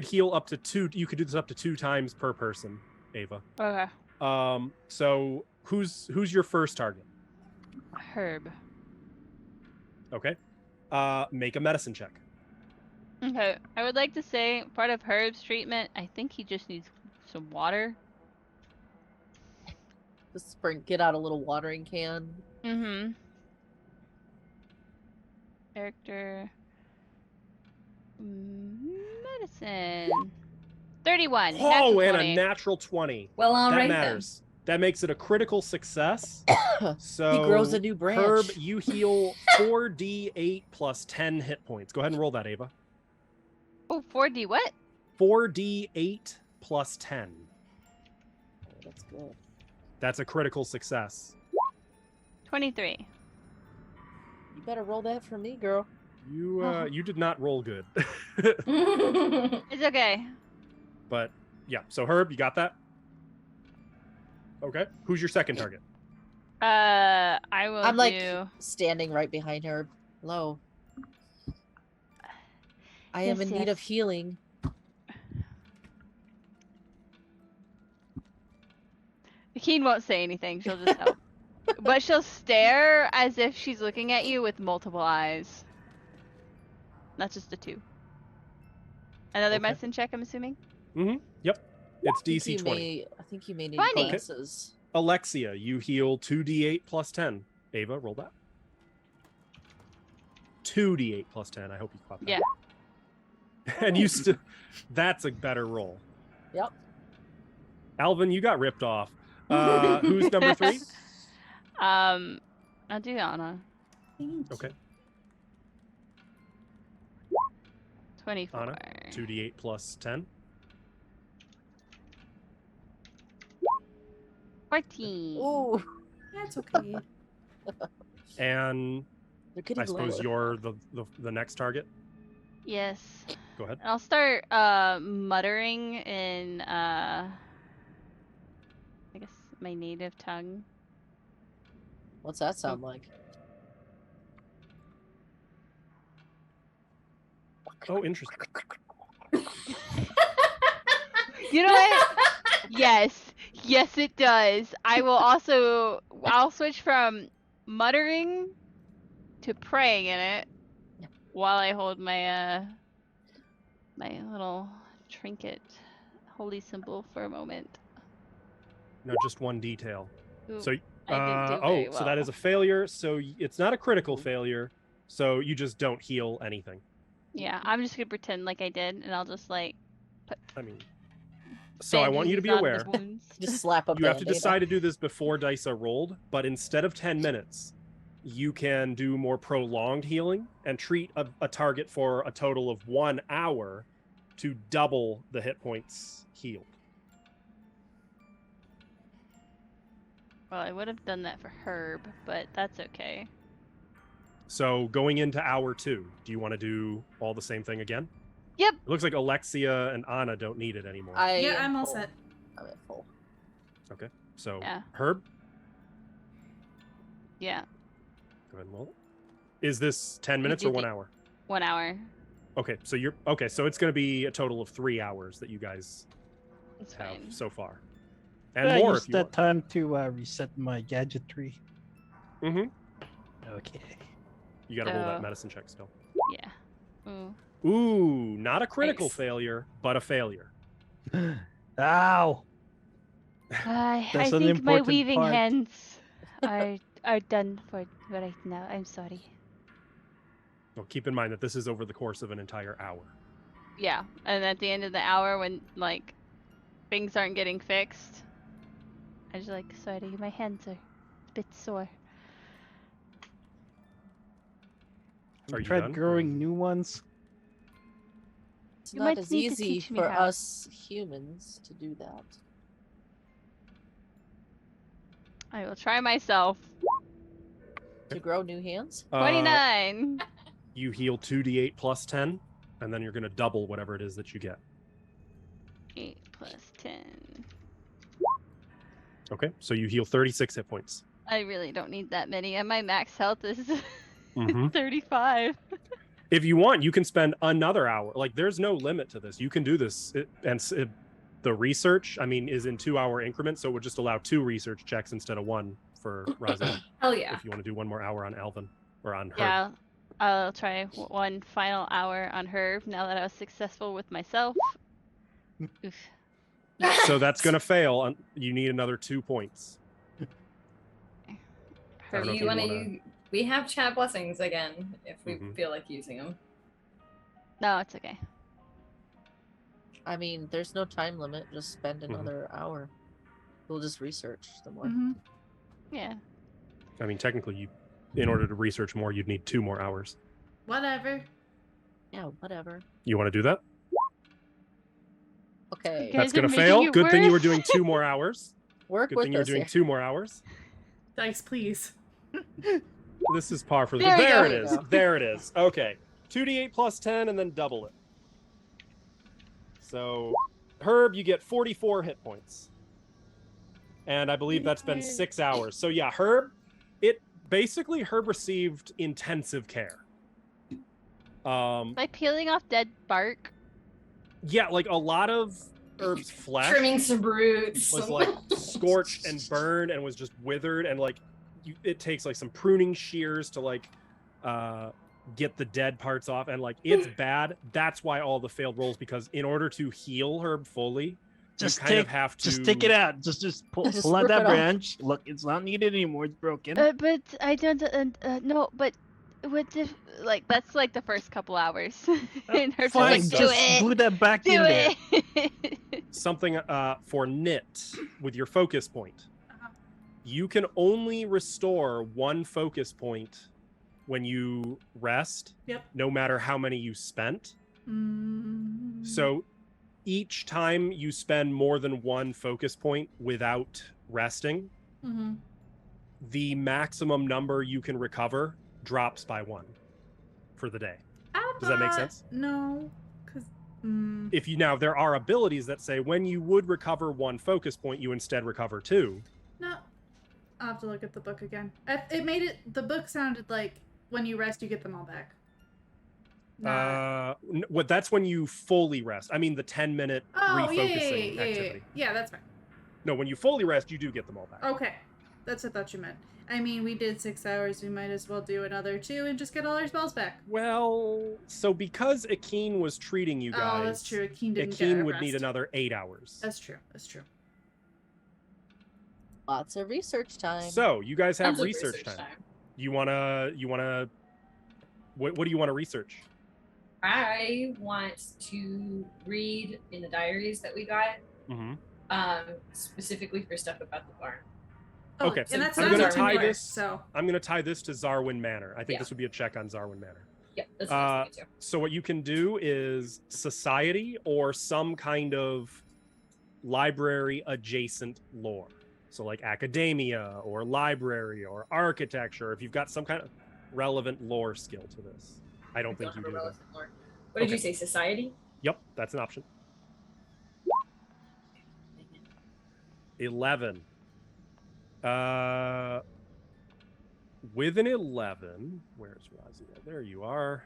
Speaker 1: heal up to 2. You could do this up to 2 times per person, Ava.
Speaker 4: Okay.
Speaker 1: So who's your first target?
Speaker 4: Herb.
Speaker 1: Okay. Make a medicine check.
Speaker 4: Okay. I would like to say part of Herb's treatment, I think he just needs some water.
Speaker 2: Just get out a little watering can.
Speaker 4: Mm-hmm. Character. Medicine. 31.
Speaker 1: Oh, and
Speaker 4: 20.
Speaker 1: a natural 20.
Speaker 3: Well, all
Speaker 1: that
Speaker 3: right
Speaker 1: matters. That makes it a critical success. So
Speaker 2: He grows a new branch.
Speaker 1: Herb, you heal 4d8 plus 10 hit points. Go ahead and roll that, Ava.
Speaker 4: Oh, 4D what?
Speaker 1: 4d8 plus 10.
Speaker 2: Oh, that's good.
Speaker 1: That's a critical success.
Speaker 4: 23.
Speaker 2: You better roll that for me, girl.
Speaker 1: You did not roll good.
Speaker 4: It's okay.
Speaker 1: But yeah, so Herb, you got that? Okay. Who's your second target?
Speaker 4: I will
Speaker 2: I'm like
Speaker 4: do...
Speaker 2: standing right behind her. Hello. I am in need of healing.
Speaker 4: Keen won't say anything. She'll just help. But she'll stare as if she's looking at you with multiple eyes. Not just the 2. Another medicine check, I'm assuming?
Speaker 1: Mm-hmm. Yep. It's DC 20.
Speaker 2: I think you may need
Speaker 4: Funny.
Speaker 2: glasses.
Speaker 1: Alexia, you heal 2d8 plus 10. Ava, roll that. 2d8 plus 10. I hope you caught that.
Speaker 4: Yeah.
Speaker 1: And you still... That's a better roll.
Speaker 2: Yep.
Speaker 1: Alvin, you got ripped off. Who's number 3?
Speaker 4: I'll do Anna.
Speaker 1: Okay.
Speaker 4: 24.
Speaker 1: Anna, 2d8 plus 10.
Speaker 4: 14.
Speaker 2: Ooh.
Speaker 6: That's okay.
Speaker 1: And
Speaker 2: They're getting
Speaker 1: I suppose
Speaker 2: lower.
Speaker 1: you're the next target.
Speaker 4: Yes.
Speaker 1: Go ahead.
Speaker 4: I'll start muttering in my native tongue.
Speaker 2: What's that sound like?
Speaker 1: Oh, interesting.
Speaker 4: You know what? Yes, it does. I'll switch from muttering to praying in it while I hold my my little trinket, holy symbol for a moment.
Speaker 1: No, just one detail.
Speaker 4: Ooh,
Speaker 1: So,
Speaker 4: I didn't do very
Speaker 1: so that is a failure. So it's not a critical failure. So you just don't heal anything.
Speaker 4: Yeah, I'm just gonna pretend like I did, and I'll just like put.
Speaker 1: I mean, so I want you to be aware.
Speaker 2: Just slap a
Speaker 1: You have to
Speaker 2: Band-Aid
Speaker 1: decide to do this before dice are rolled, but instead of 10 minutes, you can do more prolonged healing and treat a target for a total of 1 hour to double the hit points healed.
Speaker 4: Well, I would have done that for Herb, but that's okay.
Speaker 1: So going into hour 2, do you want to do all the same thing again?
Speaker 4: Yep.
Speaker 1: It looks like Alexia and Anna don't need it anymore.
Speaker 6: I'm all set.
Speaker 2: I'm at full.
Speaker 1: Okay. So
Speaker 4: Yeah.
Speaker 1: Herb,
Speaker 4: Yeah.
Speaker 1: go ahead and roll it. Is this 10 minutes or 1 hour?
Speaker 4: 1 hour.
Speaker 1: Okay, so so it's going to be a total of 3 hours that you guys
Speaker 4: That's
Speaker 1: have
Speaker 4: fine.
Speaker 1: so far, and
Speaker 5: I
Speaker 1: more
Speaker 5: used
Speaker 1: if you
Speaker 5: that
Speaker 1: want.
Speaker 5: time to reset my gadgetry.
Speaker 1: Mm-hmm.
Speaker 5: Okay.
Speaker 1: You got to roll that
Speaker 4: So-
Speaker 1: medicine check still.
Speaker 4: Yeah. Ooh.
Speaker 1: Ooh, not a critical
Speaker 3: Nice.
Speaker 1: failure, but a failure.
Speaker 5: Ow!
Speaker 4: I
Speaker 5: That's an
Speaker 4: think my
Speaker 5: important
Speaker 4: weaving
Speaker 5: part.
Speaker 4: hands are done for right now. I'm sorry.
Speaker 1: Well, keep in mind that this is over the course of an entire hour.
Speaker 4: Yeah, and at the end of the hour, when like things aren't getting fixed, I just like, sorry, my hands are a bit sore.
Speaker 1: Are you
Speaker 5: Tried
Speaker 1: done?
Speaker 5: growing new ones.
Speaker 2: It's
Speaker 4: You
Speaker 2: not
Speaker 4: might
Speaker 2: as
Speaker 4: need to
Speaker 2: easy
Speaker 4: teach me
Speaker 2: for
Speaker 4: how.
Speaker 2: us humans to do that.
Speaker 4: I will try myself.
Speaker 2: To grow new hands?
Speaker 4: 29.
Speaker 1: You heal 2d8 plus 10, and then you're going to double whatever it is that you get.
Speaker 4: 8 plus 10.
Speaker 1: Okay, so you heal 36 hit points.
Speaker 4: I really don't need that many, and my max health is
Speaker 1: Mhm.
Speaker 4: 35.
Speaker 1: If you want, you can spend another hour. Like, there's no limit to this. You can do this. The research, I mean, is in 2-hour increments, so it would just allow 2 research checks instead of 1 for Raza.
Speaker 3: Hell yeah.
Speaker 1: If you want to do 1 more hour on Alvin or on her.
Speaker 4: Yeah, I'll try one final hour on Herb now that I was successful with myself. Oof.
Speaker 1: So that's going to fail. You need another 2 points. I don't know if
Speaker 3: You want
Speaker 1: wanna-
Speaker 3: to? We have chat blessings again if we
Speaker 1: Mhm.
Speaker 3: feel like using them.
Speaker 4: No, it's okay.
Speaker 2: I mean, there's no time limit. Just spend
Speaker 1: Mm-hmm.
Speaker 2: another hour. We'll just research some more.
Speaker 6: Mm-hmm.
Speaker 4: Yeah.
Speaker 1: I mean, technically, in order to research more, you'd need 2 more hours.
Speaker 6: Whatever.
Speaker 2: Yeah, whatever.
Speaker 1: You want to do that?
Speaker 2: Okay.
Speaker 4: Guys
Speaker 1: That's going
Speaker 4: are
Speaker 1: to
Speaker 4: making
Speaker 1: fail.
Speaker 4: it
Speaker 1: Good thing you were
Speaker 4: worse.
Speaker 1: doing 2 more hours.
Speaker 2: Work
Speaker 1: Good
Speaker 2: with
Speaker 1: thing you were
Speaker 2: us
Speaker 1: doing
Speaker 2: here.
Speaker 1: 2 more hours.
Speaker 6: Dice, please.
Speaker 1: This is par for the
Speaker 4: There we
Speaker 1: There
Speaker 4: go.
Speaker 1: it
Speaker 2: There you
Speaker 1: is.
Speaker 2: go.
Speaker 1: There it is. Okay. 2d8 plus 10 and then double it. So, Herb, you get 44 hit points. And I believe that's been 6 hours. So yeah, Herb received intensive care.
Speaker 4: Like peeling off dead bark.
Speaker 1: Yeah, like a lot of Herb's flesh
Speaker 3: Trimming some roots.
Speaker 1: was like scorched and burned and was just withered, and like it takes like some pruning shears to like get the dead parts off, and like it's bad. That's why all the failed rolls, because in order to heal Herb fully,
Speaker 5: Just
Speaker 1: you kind of have to
Speaker 5: Just take it out. Just pull
Speaker 2: Just
Speaker 5: out
Speaker 2: rip
Speaker 5: that
Speaker 2: it off.
Speaker 5: branch. Look, it's not needed anymore. It's broken.
Speaker 4: But I don't. No, but what if like that's like the first couple hours, and her just
Speaker 5: Fine,
Speaker 4: like do
Speaker 5: just
Speaker 4: it,
Speaker 5: glue that back in
Speaker 4: do
Speaker 5: there.
Speaker 4: it.
Speaker 1: something for knit with your focus point.
Speaker 6: Uh-huh.
Speaker 1: You can only restore 1 focus point when you rest,
Speaker 6: Yep.
Speaker 1: no matter how many you spent.
Speaker 6: Mm.
Speaker 1: So each time you spend more than 1 focus point without resting,
Speaker 6: Mm-hmm.
Speaker 1: the maximum number you can recover drops by 1 for the day. Does that make sense?
Speaker 6: No, because
Speaker 1: If you now, there are abilities that say when you would recover 1 focus point, you instead recover 2.
Speaker 6: I'll have to look at the book again. The book sounded like when you rest, you get them all back.
Speaker 1: What? That's when you fully rest. I mean, the 10-minute refocusing activity.
Speaker 6: Yeah, that's fine.
Speaker 1: No, when you fully rest, you do get them all back.
Speaker 6: Okay, that's what I thought you meant. I mean, we did 6 hours. We might as well do another 2 and just get all our spells back.
Speaker 1: Well, so because Akeen was treating you guys,
Speaker 6: oh, that's true.
Speaker 1: Akeen would need another 8 hours.
Speaker 6: That's true. That's true.
Speaker 2: Lots of research time.
Speaker 1: So you guys have
Speaker 3: Tons of
Speaker 1: research time. You wanna what do you want to research?
Speaker 3: I want to read in the diaries that we got, specifically for stuff about the barn.
Speaker 6: Oh,
Speaker 1: okay,
Speaker 6: and that's
Speaker 1: I'm gonna tie this.
Speaker 6: So
Speaker 1: I'm gonna tie this to Zarwin Manor. I think this would be a check on Zarwin Manor.
Speaker 3: Yeah, that's what I was thinking too.
Speaker 1: So what you can do is society or some kind of library adjacent lore. So like academia or library or architecture. If you've got some kind of relevant lore skill to this, I don't think you do.
Speaker 3: What did you say? Society?
Speaker 1: Yep, that's an option. 11. With an 11, where's Razia? There you are.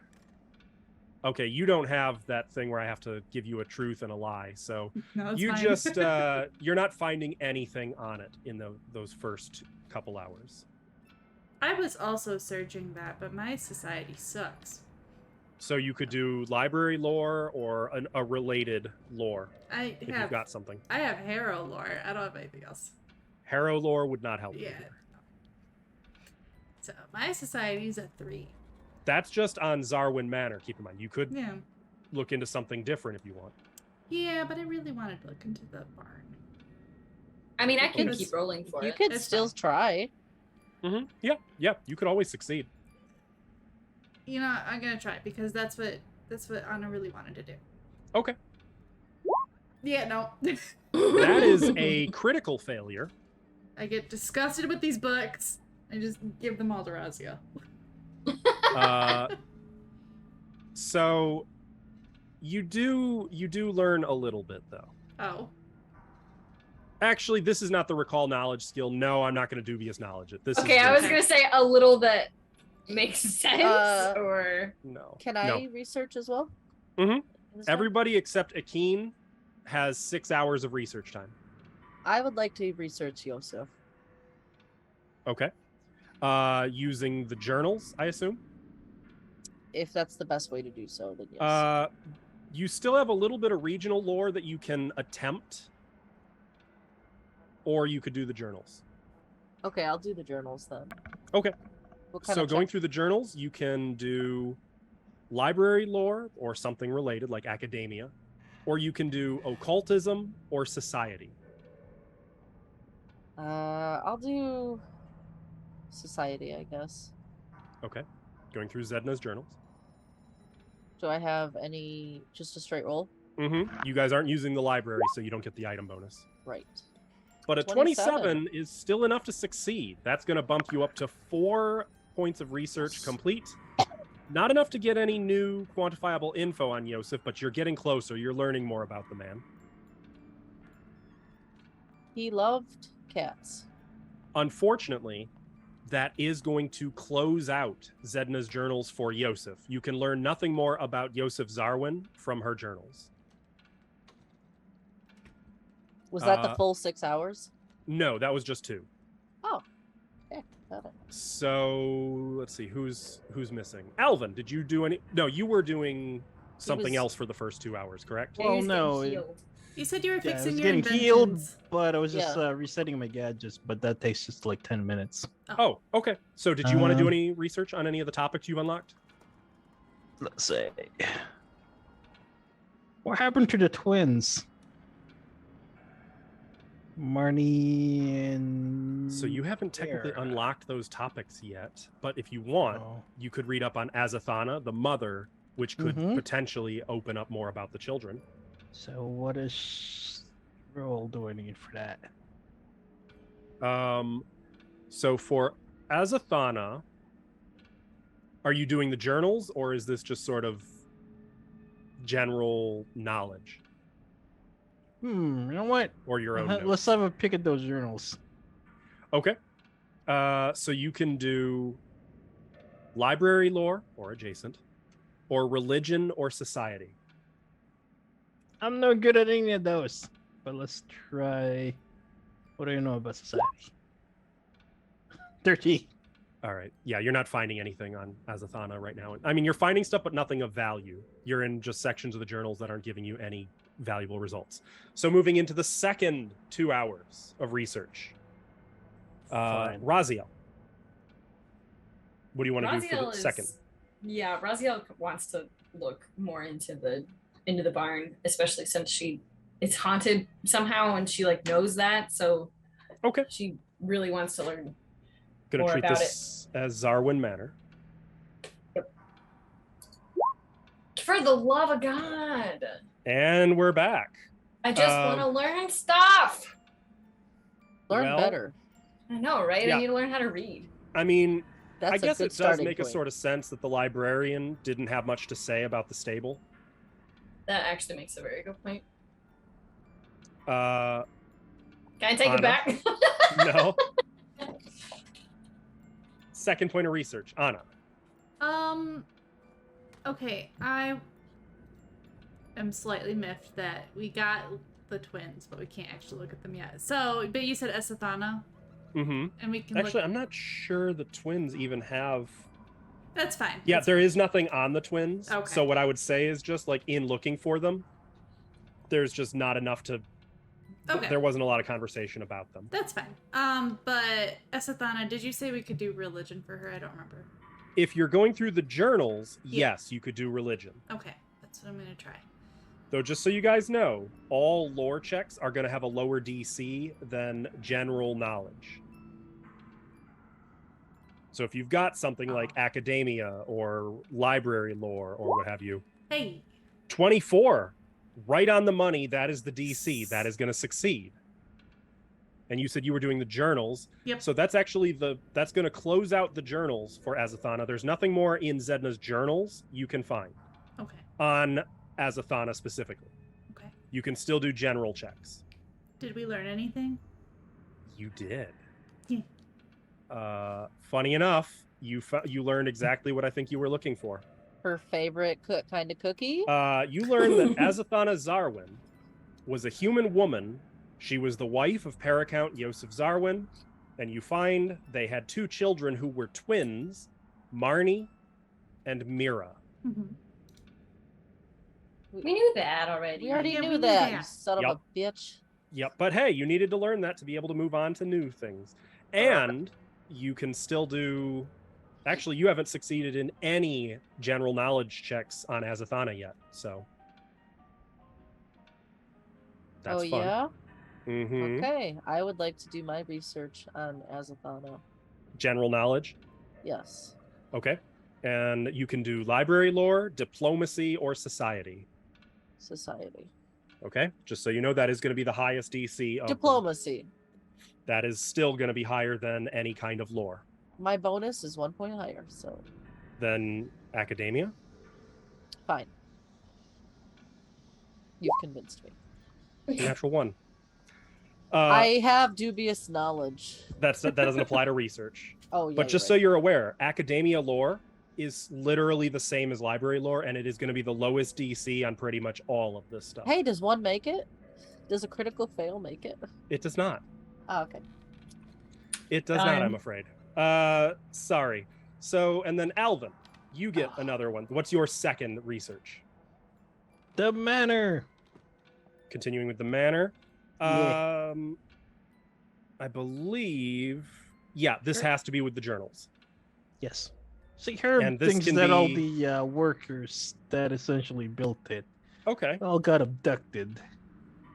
Speaker 1: Okay, you don't have that thing where I have to give you a truth and a lie. So
Speaker 6: no,
Speaker 1: you
Speaker 6: fine.
Speaker 1: just you're not finding anything on it in those first couple hours.
Speaker 6: I was also searching that, but my society sucks.
Speaker 1: So you could do library lore or a related lore. If you've got something.
Speaker 6: I have Harrow lore. I don't have anything else.
Speaker 1: Harrow lore would not help you here.
Speaker 6: So my society's a 3.
Speaker 1: That's just on Zarwin Manor. Keep in mind, you could
Speaker 6: Yeah.
Speaker 1: look into something different if you want.
Speaker 6: Yeah, but I really wanted to look into the barn.
Speaker 3: I mean, I can keep rolling for
Speaker 2: You
Speaker 3: it.
Speaker 2: could still try.
Speaker 1: Mm-hmm. Yeah. You could always succeed.
Speaker 6: You know, I'm gonna try because that's what Anna really wanted to do.
Speaker 1: Okay.
Speaker 6: Yeah, no.
Speaker 1: That is a critical failure.
Speaker 6: I get disgusted with these books. I just give them all to Razia.
Speaker 1: So you do learn a little bit though.
Speaker 6: Oh.
Speaker 1: Actually, this is not the recall knowledge skill. No, I'm not going to dubious knowledge it. This
Speaker 3: okay,
Speaker 1: is
Speaker 3: I was going to say a little that makes sense, or
Speaker 1: no.
Speaker 2: Can I research as well?
Speaker 1: Mm-hmm. Everybody except Akeen has 6 hours of research time.
Speaker 2: I would like to research Yosef.
Speaker 1: Okay. Using the journals, I assume?
Speaker 2: If that's the best way to do so, then yes.
Speaker 1: You still have a little bit of regional lore that you can attempt, or you could do the journals.
Speaker 2: Okay, I'll do the journals then.
Speaker 1: Okay.
Speaker 2: So
Speaker 1: going through the journals, you can do library lore or something related like academia, or you can do occultism or society.
Speaker 2: I'll do society, I guess.
Speaker 1: Okay. Going through Zedna's journals.
Speaker 2: Do I have any, just a straight roll?
Speaker 1: Mm-hmm. You guys aren't using the library, so you don't get the item bonus.
Speaker 2: Right.
Speaker 1: But a 27 is still enough to succeed. That's going to bump you up to 4 points of research complete. Not enough to get any new quantifiable info on Yosef, but you're getting closer. You're learning more about the man.
Speaker 2: He loved cats.
Speaker 1: Unfortunately, that is going to close out Zedna's journals for Yosef. You can learn nothing more about Yosef Zarwin from her journals.
Speaker 2: Was that the full 6 hours?
Speaker 1: No, that was just 2.
Speaker 2: Oh, okay, got it.
Speaker 1: So let's see, who's missing? Alvin, did you do any? No, you were doing something else for the first 2 hours, correct?
Speaker 5: Well, no.
Speaker 6: You said you were fixing your
Speaker 5: getting
Speaker 6: inventions.
Speaker 5: healed, but I was just resetting my gadgets, but that takes just like 10 minutes.
Speaker 1: Oh, okay. So did you want to do any research on any of the topics you've unlocked?
Speaker 5: Let's say. What happened to the twins? Marnie and...
Speaker 1: So you haven't technically unlocked those topics yet, but if you want, you could read up on Azathana, the mother, which could potentially open up more about the children.
Speaker 5: So what is roll do I need for that?
Speaker 1: So for Azathana, are you doing the journals, or is this just sort of general knowledge?
Speaker 5: You know what?
Speaker 1: Or your own
Speaker 5: Let's have a pick at those journals.
Speaker 1: Okay. So you can do library lore or adjacent, or religion or society.
Speaker 5: I'm no good at any of those, but let's try. What do you know about society? 30.
Speaker 1: All right. Yeah, you're not finding anything on Azathana right now. I mean, you're finding stuff, but nothing of value. You're in just sections of the journals that aren't giving you any valuable results. So moving into the second 2 hours of research. Raziel. What do you want to do for the second?
Speaker 3: Yeah, Raziel wants to look more into the barn, especially since it's haunted somehow and she like knows that, so
Speaker 1: okay.
Speaker 3: She really wants to learn
Speaker 1: Gonna
Speaker 3: more
Speaker 1: treat
Speaker 3: about
Speaker 1: this as Zarwin Manor.
Speaker 3: Yep. For the love of God.
Speaker 1: And we're back.
Speaker 3: I just want to learn stuff.
Speaker 2: Learn better.
Speaker 3: I know, right?
Speaker 1: Yeah.
Speaker 3: I need to learn how to read.
Speaker 1: I mean,
Speaker 2: That's
Speaker 1: I guess it does make
Speaker 2: point.
Speaker 1: a sort of sense that the librarian didn't have much to say about the stable.
Speaker 3: That actually makes a very good point.
Speaker 1: Can
Speaker 3: I take it back?
Speaker 1: No. Second point of research, Anna.
Speaker 6: Okay, I am slightly miffed that we got the twins, but we can't actually look at them yet. So, but you said Azathana.
Speaker 1: Mm-hmm.
Speaker 6: And we can
Speaker 1: actually, I'm not sure the twins even have.
Speaker 6: That's fine.
Speaker 1: Yeah,
Speaker 6: That's
Speaker 1: there
Speaker 6: fine.
Speaker 1: is nothing on the twins.
Speaker 6: Okay.
Speaker 1: So what I would say is just like in looking for them, there's just not enough to.
Speaker 6: Okay.
Speaker 1: There wasn't a lot of conversation about them.
Speaker 6: That's fine. But Azathana, did you say we could do religion for her? I don't remember.
Speaker 1: If you're going through the journals, yes, you could do religion.
Speaker 6: Okay, that's what I'm gonna try.
Speaker 1: Though, just so you guys know, all lore checks are going to have a lower DC than general knowledge. So if you've got something like academia or library lore or what have you,
Speaker 6: hey,
Speaker 1: 24, right on the money, that is the DC. That is going to succeed. And you said you were doing the journals.
Speaker 6: Yep.
Speaker 1: So that's actually that's going to close out the journals for Azathana. There's nothing more in Zedna's journals you can find.
Speaker 6: Okay.
Speaker 1: On Azathana specifically.
Speaker 6: Okay.
Speaker 1: You can still do general checks.
Speaker 6: Did we learn anything?
Speaker 1: You did.
Speaker 6: Yeah.
Speaker 1: Funny enough, you learned exactly what I think you were looking for.
Speaker 2: Her favorite kind of cookie?
Speaker 1: You learned that Azathana Zarwin was a human woman. She was the wife of Paracount Yosef Zarwin, and you find they had 2 children who were twins, Marnie and Mira.
Speaker 6: Mm-hmm.
Speaker 3: We knew that already.
Speaker 2: We already knew that, you son of a bitch.
Speaker 1: Yep, but hey, you needed to learn that to be able to move on to new things. And you can still do... Actually, you haven't succeeded in any general knowledge checks on Azathana yet, so... That's fun.
Speaker 2: Yeah?
Speaker 1: Mm-hmm.
Speaker 2: Okay, I would like to do my research on Azathana.
Speaker 1: General knowledge?
Speaker 2: Yes.
Speaker 1: Okay. And you can do library lore, diplomacy, or society.
Speaker 2: Society.
Speaker 1: Okay. Just so you know, that is going to be the highest DC.
Speaker 2: Diplomacy.
Speaker 1: That is still going to be higher than any kind of lore.
Speaker 2: My bonus is 1 point higher, so.
Speaker 1: Then academia?
Speaker 2: Fine. You've convinced me.
Speaker 1: Natural 1.
Speaker 2: I have dubious knowledge.
Speaker 1: That doesn't apply to research.
Speaker 2: Oh, yeah.
Speaker 1: But just so you're aware, academia lore is literally the same as library lore, and it is going to be the lowest DC on pretty much all of this stuff.
Speaker 2: Hey, does 1 make it? Does a critical fail make it?
Speaker 1: It does not.
Speaker 2: Oh, okay.
Speaker 1: It does not, I'm afraid. Sorry. So, and then Alvin, you get another one. What's your second research?
Speaker 5: The manor.
Speaker 1: Continuing with the manor.
Speaker 5: Yeah.
Speaker 1: I believe... Yeah, this has to be with the journals.
Speaker 5: Yes. See, her
Speaker 1: And this
Speaker 5: thinks
Speaker 1: can
Speaker 5: that all
Speaker 1: be-
Speaker 5: the workers that essentially built it
Speaker 1: Okay.
Speaker 5: all got abducted.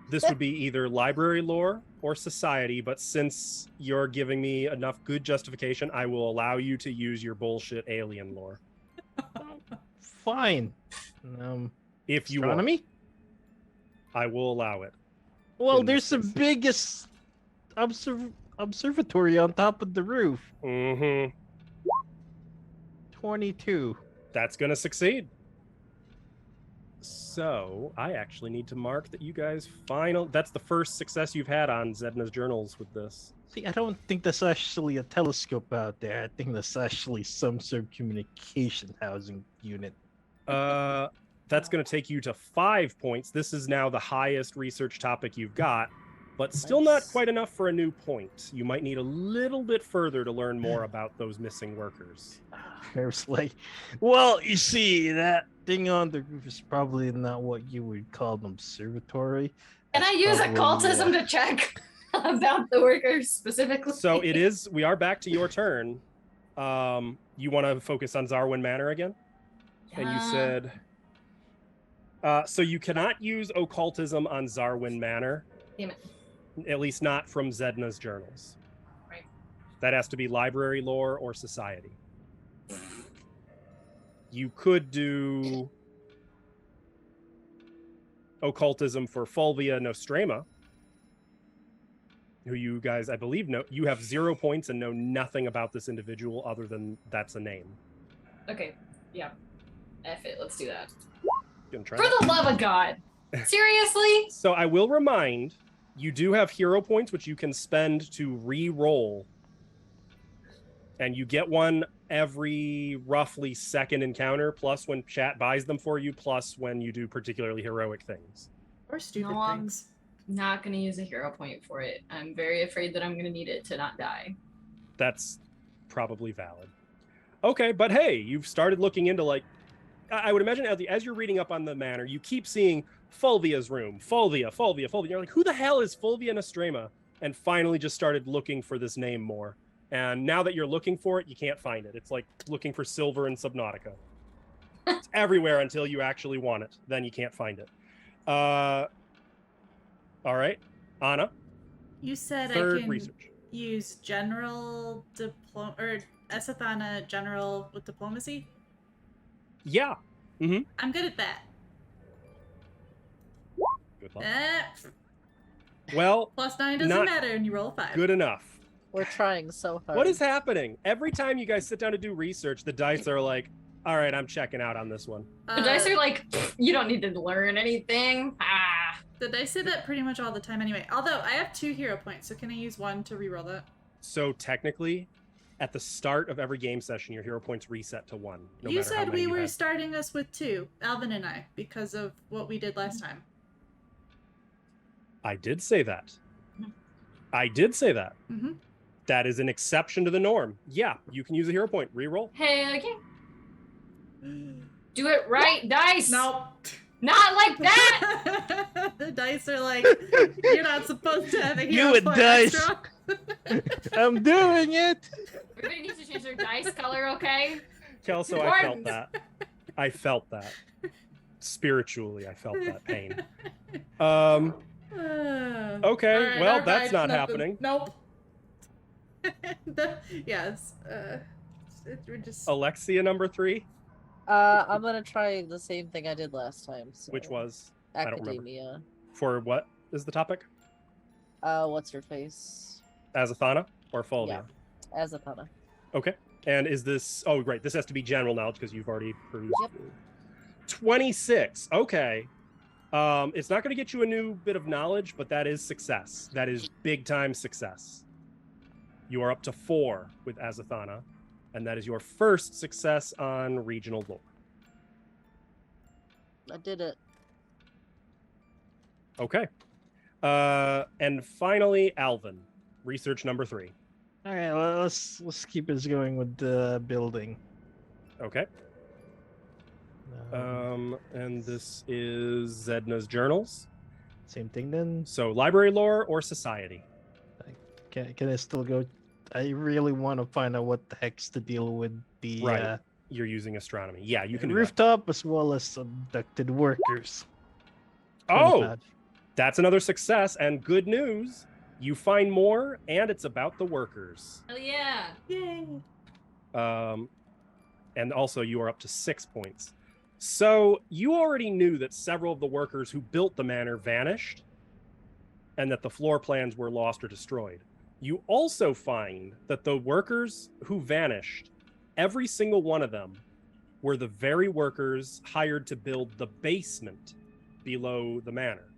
Speaker 1: This would be either library lore or society, but since you're giving me enough good justification, I will allow you to use your bullshit alien lore.
Speaker 5: Fine.
Speaker 1: If you want.
Speaker 5: Astronomy?
Speaker 1: I will allow it.
Speaker 5: Well,
Speaker 1: In
Speaker 5: there's
Speaker 1: this
Speaker 5: the
Speaker 1: case.
Speaker 5: biggest observatory on top of the roof.
Speaker 1: Mm-hmm.
Speaker 5: 22.
Speaker 1: That's going to succeed. So, I actually need to mark that you guys that's the first success you've had on Zedna's journals with this.
Speaker 5: See, I don't think that's actually a telescope out there. I think that's actually some sort of communication housing unit.
Speaker 1: That's going to take you to 5 points. This is now the highest research topic you've got, but still not quite enough for a new point. You might need a little bit further to learn more about those missing workers.
Speaker 5: I was like, well, you see, that thing on the roof is probably not what you would call an observatory.
Speaker 3: Can I use occultism to check about the workers specifically?
Speaker 1: So it is, we are back to your turn. You want to focus on Zarwin Manor again? And you said... so you cannot use occultism on Zarwin Manor.
Speaker 3: Damn it.
Speaker 1: At least not from Zedna's journals.
Speaker 3: Right.
Speaker 1: That has to be library lore or society. You could do occultism for Fulvia Nostrema, who you guys, I believe, know. You have 0 points and know nothing about this individual other than that's a name.
Speaker 3: Okay, yeah. F it, let's do that.
Speaker 1: For
Speaker 3: the love of God. Seriously?
Speaker 1: So I will remind, you do have hero points, which you can spend to re-roll. And you get one every roughly second encounter, plus when chat buys them for you, plus when you do particularly heroic things.
Speaker 6: Or stupid things.
Speaker 3: I'm not going to use a hero point for it. I'm very afraid that I'm going to need it to not die.
Speaker 1: That's probably valid. Okay, but hey, you've started looking into, like, I would imagine as you're reading up on the manor, you keep seeing Fulvia's room, Fulvia. You're like, who the hell is Fulvia Nostrema? And finally just started looking for this name more. And now that you're looking for it, you can't find it. It's like looking for silver in Subnautica. It's everywhere until you actually want it. Then you can't find it. All right, Anna.
Speaker 6: You said
Speaker 1: third
Speaker 6: I can
Speaker 1: research.
Speaker 6: Use general diploma or Esethana general with diplomacy.
Speaker 1: Yeah. Mm-hmm.
Speaker 6: I'm good at that.
Speaker 1: Good luck. Well,
Speaker 6: +9 doesn't matter, and you roll a 5.
Speaker 1: Good enough.
Speaker 2: We're trying so hard.
Speaker 1: What is happening? Every time you guys sit down to do research, the dice are like, all right, I'm checking out on this one.
Speaker 3: The dice are like, you don't need to learn anything.
Speaker 6: The dice say that pretty much all the time anyway. Although, I have 2 hero points, so can I use 1 to reroll that?
Speaker 1: So technically, at the start of every game session, your hero points reset to 1.
Speaker 6: You said we were starting us with 2, Alvin and I, because of what we did last time.
Speaker 1: I did say that. I did say that.
Speaker 6: Mm-hmm.
Speaker 1: That is an exception to the norm. Yeah, you can use a hero point. Reroll.
Speaker 3: Hey, okay. Do it right, dice.
Speaker 6: Nope.
Speaker 3: Not like that.
Speaker 6: The dice are like, you're not supposed to have a hero
Speaker 5: You and
Speaker 6: point
Speaker 5: dice.
Speaker 6: extra.
Speaker 5: I'm doing it.
Speaker 3: Everybody needs to change their dice color, okay?
Speaker 1: Kelso, I felt that. I felt that. Spiritually, I felt that pain. Okay,
Speaker 6: right,
Speaker 1: well,
Speaker 6: our
Speaker 1: that's
Speaker 6: vibe's
Speaker 1: not
Speaker 6: nothing.
Speaker 1: happening.
Speaker 6: Nope. Yes. We're just.
Speaker 1: Alexia, number 3.
Speaker 2: I'm gonna try the same thing I did last time. So.
Speaker 1: Which was? I don't remember.
Speaker 2: Academia.
Speaker 1: For what is the topic?
Speaker 2: What's her face?
Speaker 1: Azathana or Fulvia?
Speaker 2: Yeah, Azathana.
Speaker 1: Okay. And is this... Oh, right. This has to be general knowledge because you've already produced...
Speaker 2: Yep.
Speaker 1: 26. Okay. It's not going to get you a new bit of knowledge, but that is success. That is big-time success. You are up to 4 with Azathana, and that is your first success on regional lore.
Speaker 2: I did it.
Speaker 1: Okay. And finally, Alvin. Research number 3.
Speaker 5: All right, well, let's keep us going with the building.
Speaker 1: Okay. And this is Zedna's journals.
Speaker 5: Same thing then.
Speaker 1: So library lore or society?
Speaker 5: Can I still go? I really want to find out what the heck's the deal with the
Speaker 1: Right. You're using astronomy. Yeah, you can do
Speaker 5: rooftop as well as abducted workers.
Speaker 1: that. Oh, that's another success and good news. You find more, and it's about the workers.
Speaker 3: Hell yeah!
Speaker 6: Yay!
Speaker 1: And also you are up to 6 points. So you already knew that several of the workers who built the manor vanished, and that the floor plans were lost or destroyed. You also find that the workers who vanished, every single one of them were the very workers hired to build the basement below the manor.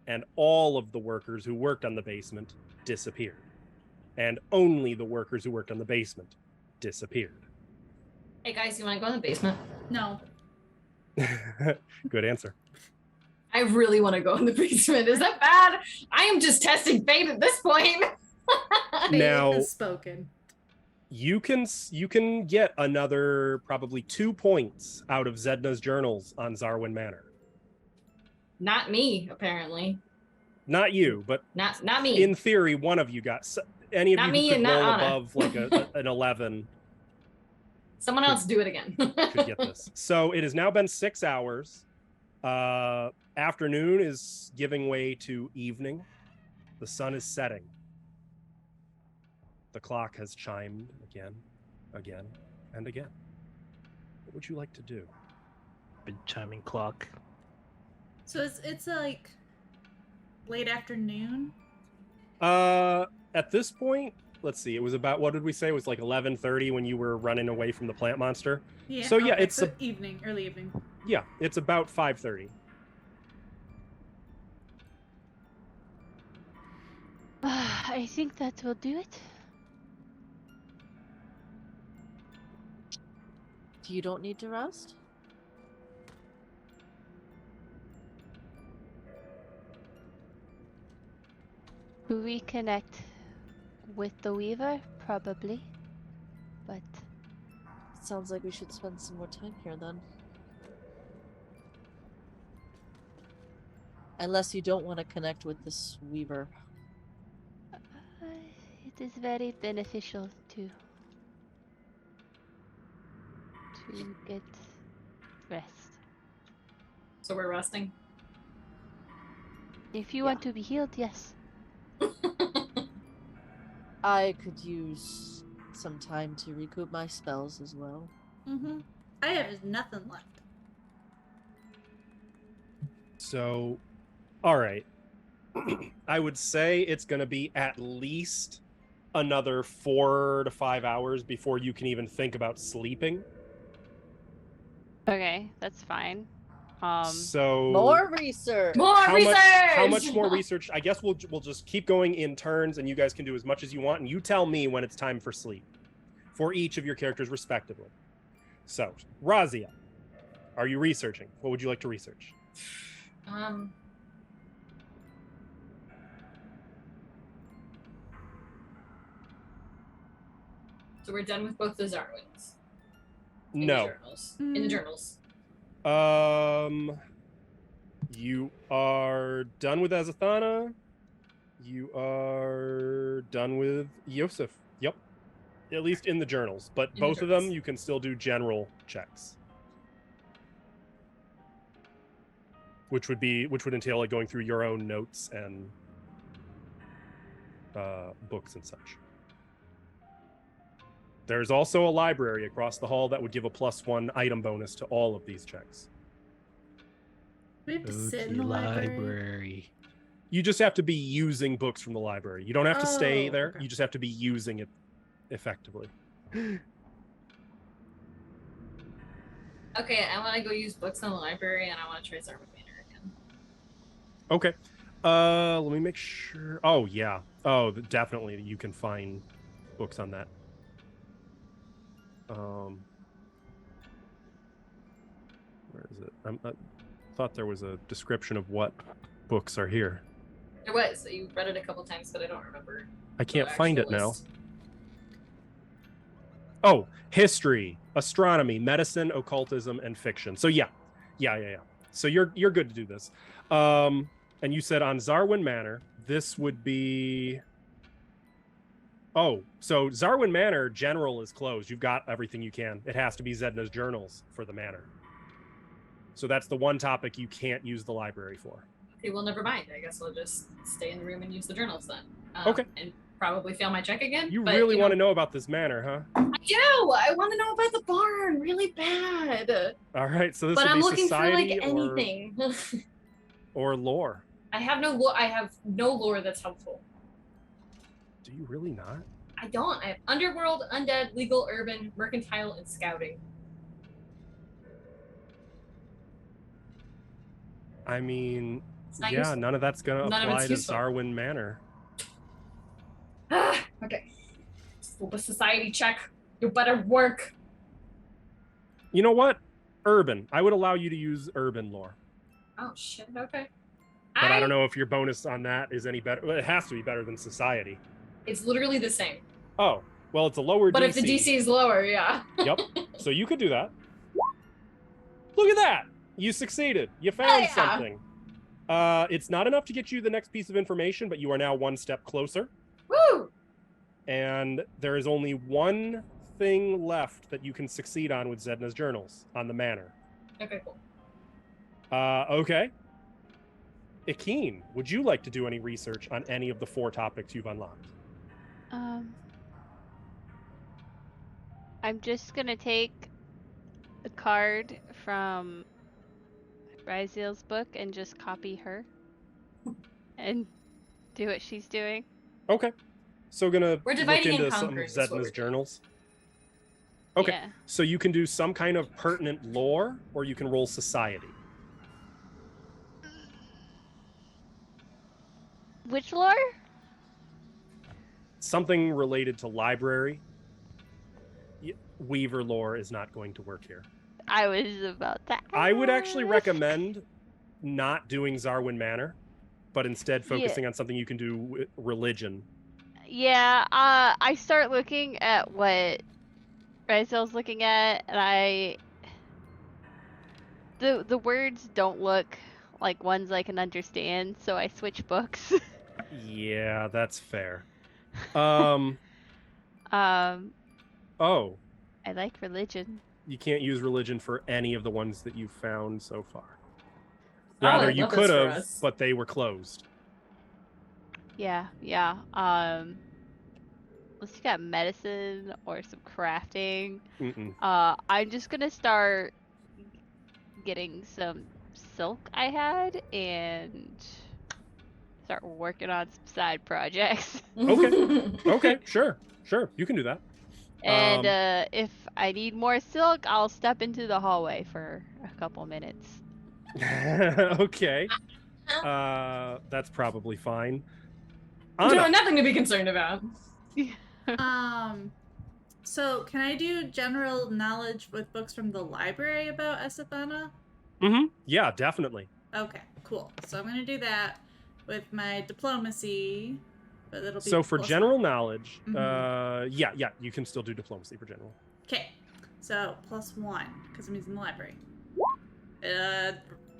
Speaker 1: And all of the workers who worked on the basement disappeared. and only the workers who worked on the basement disappeared.
Speaker 3: Hey guys, you want to go in the basement?
Speaker 6: No.
Speaker 1: Good answer.
Speaker 3: I really want to go in the basement. Is that bad? I am just testing fate at this point.
Speaker 1: Now,
Speaker 6: has spoken.
Speaker 1: You can get another probably 2 points out of Zedna's journals on Zarwin Manor.
Speaker 3: Not me, apparently.
Speaker 1: Not you, but
Speaker 3: not me.
Speaker 1: In theory, one of you got. Any of
Speaker 3: not
Speaker 1: you
Speaker 3: me
Speaker 1: who could
Speaker 3: and
Speaker 1: roll
Speaker 3: not Anna.
Speaker 1: above like an 11.
Speaker 3: Someone else do it again.
Speaker 1: Could get this. So it has now been 6 hours. Afternoon is giving way to evening. The sun is setting. The clock has chimed again, and again. What would you like to do?
Speaker 5: Big chiming clock.
Speaker 6: So it's like late afternoon?
Speaker 1: At this point, let's see. It was about, what did we say? It was like 11:30 when you were running away from the plant monster.
Speaker 6: Yeah.
Speaker 1: So yeah,
Speaker 6: okay,
Speaker 1: it's
Speaker 6: evening, early evening.
Speaker 1: Yeah, it's about 5:30.
Speaker 4: I think that will do it.
Speaker 2: You don't need to rest?
Speaker 4: Reconnect with the Weaver, probably. But
Speaker 2: Sounds like we should spend some more time here then. Unless you don't want to connect with this Weaver.
Speaker 4: it is very beneficial to get rest.
Speaker 3: So we're resting?
Speaker 4: If you want to be healed, yes.
Speaker 2: I could use some time to recoup my spells as well.
Speaker 6: Mm-hmm. I have nothing left.
Speaker 1: So, all right. I would say it's going to be at least another 4 to 5 hours before you can even think about sleeping.
Speaker 4: Okay, that's fine.
Speaker 1: So
Speaker 2: More research.
Speaker 1: How much more research? I guess we'll just keep going in turns, and you guys can do as much as you want, and you tell me when it's time for sleep for each of your characters respectively. So, Razia, are you researching? What would you like to research?
Speaker 3: So we're done with both the Zarwins.
Speaker 1: No.
Speaker 3: In the journals.
Speaker 1: You are done with Azathana. You are done with Yosef. Yep. At least in the journals. But both of them, you can still do general checks. Which would entail like going through your own notes and books and such. There's also a library across the hall that would give a +1 item bonus to all of these checks.
Speaker 6: We have to sit in the library.
Speaker 1: You just have to be using books from the library. You don't have to stay there.
Speaker 6: Okay.
Speaker 1: You just have to be using it effectively.
Speaker 3: Okay, I want to go use books in the library, and I want to try Zarwin Manor again.
Speaker 1: Okay. Let me make sure. Oh, yeah. Oh, definitely. You can find books on that. Where is it? I thought there was a description of what books are here.
Speaker 3: There was. You read it a couple times, but I don't remember.
Speaker 1: I can't find it now. Oh, history, astronomy, medicine, occultism, and fiction. So yeah. So you're good to do this. And you said on Zarwin Manor, this would be. Oh, so Zarwin Manor general is closed. You've got everything you can. It has to be Zedna's journals for the manor. So that's the one topic you can't use the library for.
Speaker 3: Okay, well, never mind. I guess I'll just stay in the room and use the journals then.
Speaker 1: Okay.
Speaker 3: And probably fail my check again.
Speaker 1: You really want to know about this manor, huh?
Speaker 3: I do. I want to know about the barn really bad.
Speaker 1: All right, so this
Speaker 3: but
Speaker 1: would
Speaker 3: I'm
Speaker 1: be
Speaker 3: looking
Speaker 1: society
Speaker 3: for like anything.
Speaker 1: or lore.
Speaker 3: I have no lore that's helpful.
Speaker 1: Do you really not?
Speaker 3: I don't. I have underworld, undead, legal, urban, mercantile, and scouting.
Speaker 1: I mean,
Speaker 3: yeah,
Speaker 1: useful. None of that's gonna apply to
Speaker 3: useful.
Speaker 1: Zarwin Manor.
Speaker 3: Okay. Scoop a society check. You better work.
Speaker 1: You know what? Urban. I would allow you to use urban lore.
Speaker 3: Oh shit. Okay.
Speaker 1: But I don't know if your bonus on that is any better. Well, it has to be better than society.
Speaker 3: It's literally the same.
Speaker 1: Oh, well, it's a lower DC.
Speaker 3: But if the DC is lower, yeah.
Speaker 1: Yep. So you could do that. Look at that. You succeeded. You found something. It's not enough to get you the next piece of information, but you are now one step closer.
Speaker 3: Woo!
Speaker 1: And there is only one thing left that you can succeed on with Zedna's journals on the manor.
Speaker 3: Okay, cool.
Speaker 1: Okay. Ikeen, would you like to do any research on any of the 4 topics you've unlocked?
Speaker 4: I'm just gonna take a card from Brazil's book and just copy her and do what she's doing.
Speaker 1: Okay. So we're
Speaker 3: We're
Speaker 1: look
Speaker 3: dividing
Speaker 1: into
Speaker 3: and
Speaker 1: some of
Speaker 3: conquering is what we're
Speaker 1: Zedna's
Speaker 3: doing.
Speaker 1: journals. Okay.
Speaker 4: Yeah.
Speaker 1: So you can do some kind of pertinent lore, or you can roll society.
Speaker 4: Which lore?
Speaker 1: Something related to library. Weaver lore is not going to work here.
Speaker 4: I was about to
Speaker 1: I would actually
Speaker 4: ask.
Speaker 1: recommend not doing Zarwin Manor, but instead focusing on something you can do with religion.
Speaker 4: Yeah, I start looking at what Brazil's looking at, and the words don't look like ones I can understand, so I switch books.
Speaker 1: Yeah, that's fair.
Speaker 4: Oh,
Speaker 1: I
Speaker 4: like religion.
Speaker 1: You can't use religion for any of the ones that you've found so far.
Speaker 3: Oh,
Speaker 1: Rather,
Speaker 3: I
Speaker 1: you
Speaker 3: love this
Speaker 1: could
Speaker 3: for
Speaker 1: have,
Speaker 3: us.
Speaker 1: but they were closed.
Speaker 4: Yeah. Unless you got medicine or some crafting.
Speaker 1: Mm-mm.
Speaker 4: I'm just gonna start getting some silk I had and start working on some side projects.
Speaker 1: Okay, sure. You can do that.
Speaker 4: And if I need more silk, I'll step into the hallway for a couple minutes.
Speaker 1: Okay. That's probably fine.
Speaker 3: No,
Speaker 1: Anna.
Speaker 3: nothing to be concerned about.
Speaker 6: So can I do general knowledge with books from the library about Esethana?
Speaker 1: Mm-hmm. Yeah, definitely.
Speaker 6: Okay, cool. So I'm gonna do that with my diplomacy, but it'll be
Speaker 1: So for
Speaker 6: plus
Speaker 1: general
Speaker 6: 1.
Speaker 1: knowledge, yeah, you can still do diplomacy for general.
Speaker 6: Okay, so plus 1 because I'm using the library.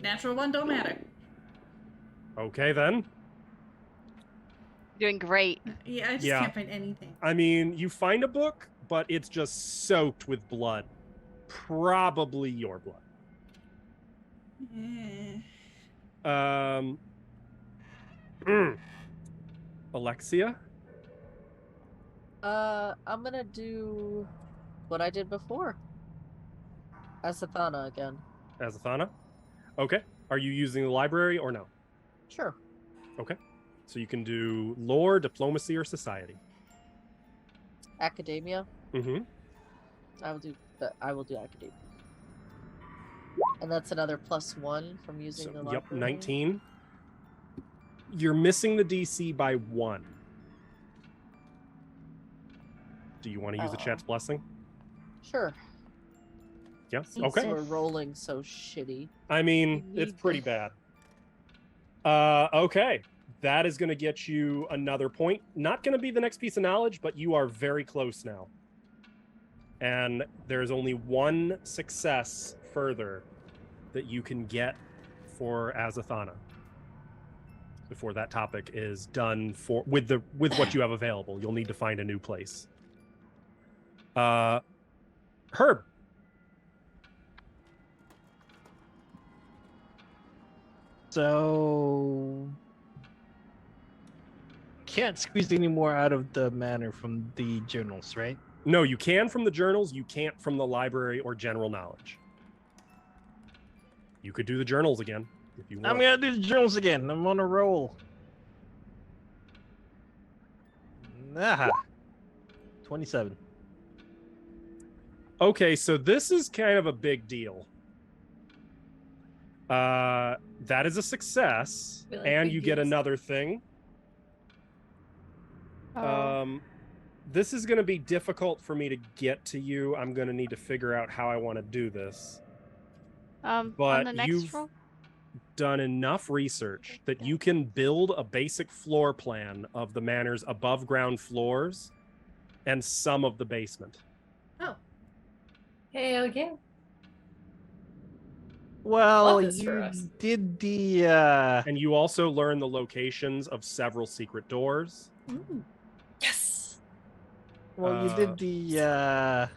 Speaker 6: Natural 1 don't matter.
Speaker 1: Okay then.
Speaker 4: Doing great.
Speaker 6: Yeah, I just
Speaker 1: Yeah.
Speaker 6: can't find anything.
Speaker 1: I mean, you find a book, but it's just soaked with blood. Probably your blood. Alexia?
Speaker 2: I'm gonna do what I did before. Esethana again.
Speaker 1: Azathana? Okay. Are you using the library or no?
Speaker 2: Sure.
Speaker 1: Okay. So you can do lore, diplomacy, or society.
Speaker 2: Academia.
Speaker 1: Mm-hmm.
Speaker 2: I will do academia. And that's another plus 1 from using the library.
Speaker 1: Yep, 19. You're missing the DC by 1. Do you want to use the chat's blessing?
Speaker 2: Sure.
Speaker 1: Yes.
Speaker 2: Since
Speaker 1: Okay.
Speaker 2: we're rolling so shitty.
Speaker 1: I mean,
Speaker 2: You
Speaker 1: it's
Speaker 2: need
Speaker 1: pretty
Speaker 2: the-
Speaker 1: bad. Okay. That is going to get you another point. Not going to be the next piece of knowledge, but you are very close now. And there's only one success further that you can get for Azathana before that topic is done for with what you have available. You'll need to find a new place. Herb.
Speaker 5: So can't squeeze any more out of the manor from the journals, right?
Speaker 1: No, you can from the journals. You can't from the library or general knowledge. You could do the journals again if you want.
Speaker 5: I'm gonna do the journals again. I'm on a roll. 27.
Speaker 1: Okay, so this is kind of a big deal. That is a success,
Speaker 3: We like
Speaker 1: and
Speaker 3: big
Speaker 1: you get
Speaker 3: deals.
Speaker 1: another thing. This is going to be difficult for me to get to you. I'm going to need to figure out how I want to do this.
Speaker 4: On
Speaker 1: But
Speaker 4: the next
Speaker 1: you've
Speaker 4: roll?
Speaker 1: done enough research that you can build a basic floor plan of the manor's above ground floors and some of the basement.
Speaker 6: Oh.
Speaker 3: Hell yeah.
Speaker 5: Well,
Speaker 3: Love this for
Speaker 5: you
Speaker 3: us.
Speaker 5: did the
Speaker 1: And you also learn the locations of several secret doors.
Speaker 3: Ooh. Yes.
Speaker 5: well, you did the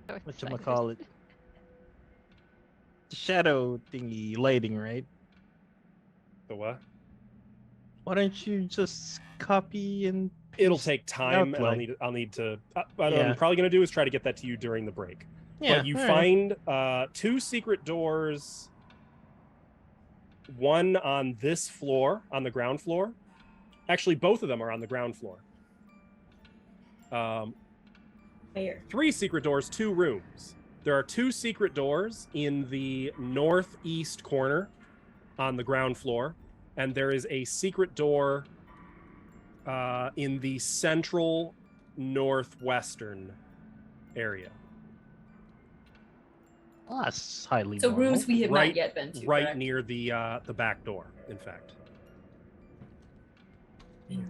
Speaker 4: So
Speaker 5: whatchamacallit? The shadow thingy lighting, right?
Speaker 1: The what?
Speaker 5: Why don't you just copy and
Speaker 1: It'll
Speaker 5: paste
Speaker 1: take
Speaker 5: the
Speaker 1: time, and
Speaker 5: outline?
Speaker 1: I'll need to. What
Speaker 5: Yeah.
Speaker 1: I'm probably going to do is try to get that to you during the break.
Speaker 5: Yeah,
Speaker 1: But you
Speaker 5: all right.
Speaker 1: find 2 secret doors. One on this floor, on the ground floor. Actually, both of them are on the ground floor.
Speaker 3: Here.
Speaker 1: 3 secret doors, 2 rooms. There are 2 secret doors in the northeast corner on the ground floor, and there is a secret door in the central northwestern area.
Speaker 5: Oh, that's highly
Speaker 3: So
Speaker 5: normal.
Speaker 3: rooms we have
Speaker 1: Right-
Speaker 3: not yet been to.
Speaker 1: Right
Speaker 3: correct?
Speaker 1: near the back door, in fact.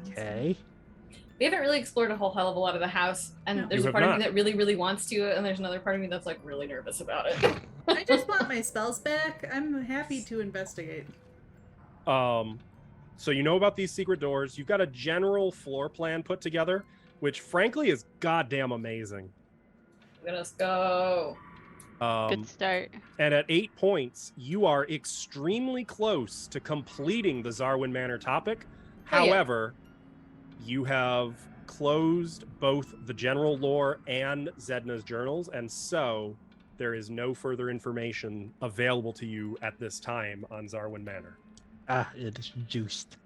Speaker 5: Okay.
Speaker 3: We haven't really explored a whole hell of a lot of the house, and
Speaker 6: No.
Speaker 3: there's
Speaker 1: You
Speaker 3: a
Speaker 1: have
Speaker 3: part of me
Speaker 1: not.
Speaker 3: that really, really wants to, and there's another part of me that's like really nervous about it.
Speaker 6: I just want my spells back. I'm happy to investigate.
Speaker 1: So you know about these secret doors. You've got a general floor plan put together, which frankly is goddamn amazing.
Speaker 3: Let us go.
Speaker 4: Good start.
Speaker 1: And at 8 points, you are extremely close to completing the Zarwin Manor topic.
Speaker 3: Oh, yeah.
Speaker 1: However, you have closed both the general lore and Zedna's journals, and so there is no further information available to you at this time on Zarwin Manor.
Speaker 5: Ah, it is juiced.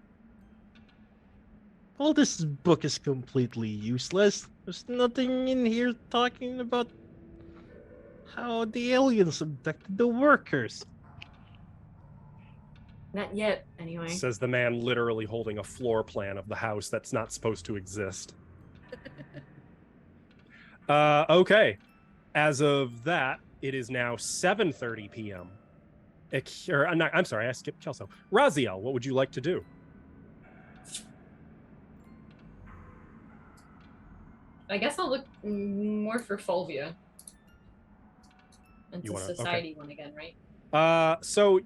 Speaker 5: Well, this book is completely useless. There's nothing in here talking about how the aliens abducted the workers.
Speaker 3: Not yet, anyway.
Speaker 1: Says the man literally holding a floor plan of the house that's not supposed to exist. Okay. As of that, it is now 7:30 p.m. I'm sorry, I skipped Kelso. Raziel, what would you like to do?
Speaker 3: I guess I'll look more for Fulvia. And
Speaker 1: You
Speaker 3: the
Speaker 1: wanna-
Speaker 3: society one again, right?
Speaker 1: So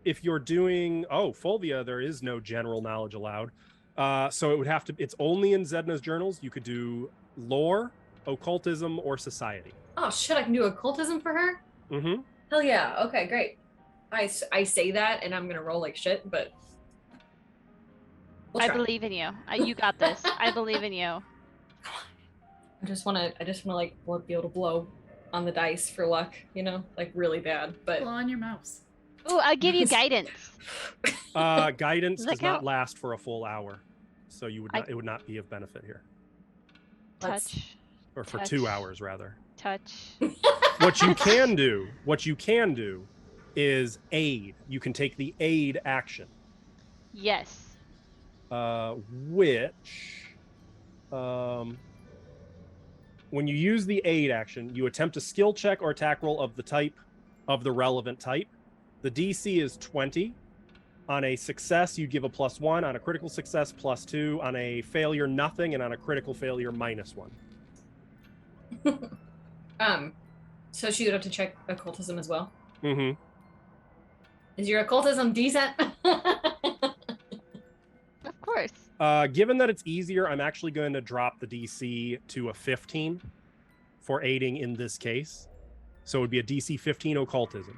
Speaker 1: if you're doing Fulvia, there is no general knowledge allowed. So it would have to. It's only in Zedna's journals. You could do lore, occultism, or society.
Speaker 3: Oh shit! I can do occultism for her.
Speaker 1: Mm-hmm.
Speaker 3: Hell yeah! Okay, great. I say that, and I'm gonna roll like shit, but we'll
Speaker 4: I
Speaker 3: try.
Speaker 4: believe in you. You got this. I believe in you.
Speaker 3: I just wanna like be able to blow on the dice for luck, you know, like really bad. But
Speaker 6: Blow on your mouse.
Speaker 4: Ooh, I'll give you guidance.
Speaker 1: Guidance
Speaker 4: Does that
Speaker 1: does not
Speaker 4: count?
Speaker 1: last for a full hour, so you would not, it would not be of benefit here,
Speaker 4: Touch.
Speaker 1: or for
Speaker 4: Touch.
Speaker 1: 2 hours rather.
Speaker 4: Touch.
Speaker 1: What you can do is aid. You can take the aid action,
Speaker 4: Yes.
Speaker 1: which when you use the aid action, you attempt a skill check or attack roll of the type of the relevant type. The DC is 20. On a success, you give a +1. On a critical success, +2. On a failure, nothing. And on a critical failure, -1.
Speaker 3: So she would have to check occultism as well.
Speaker 1: Mm-hmm.
Speaker 3: Is your occultism decent?
Speaker 4: Of course.
Speaker 1: Given that it's easier, I'm actually going to drop the DC to a 15 for aiding in this case. So it would be a DC 15 occultism.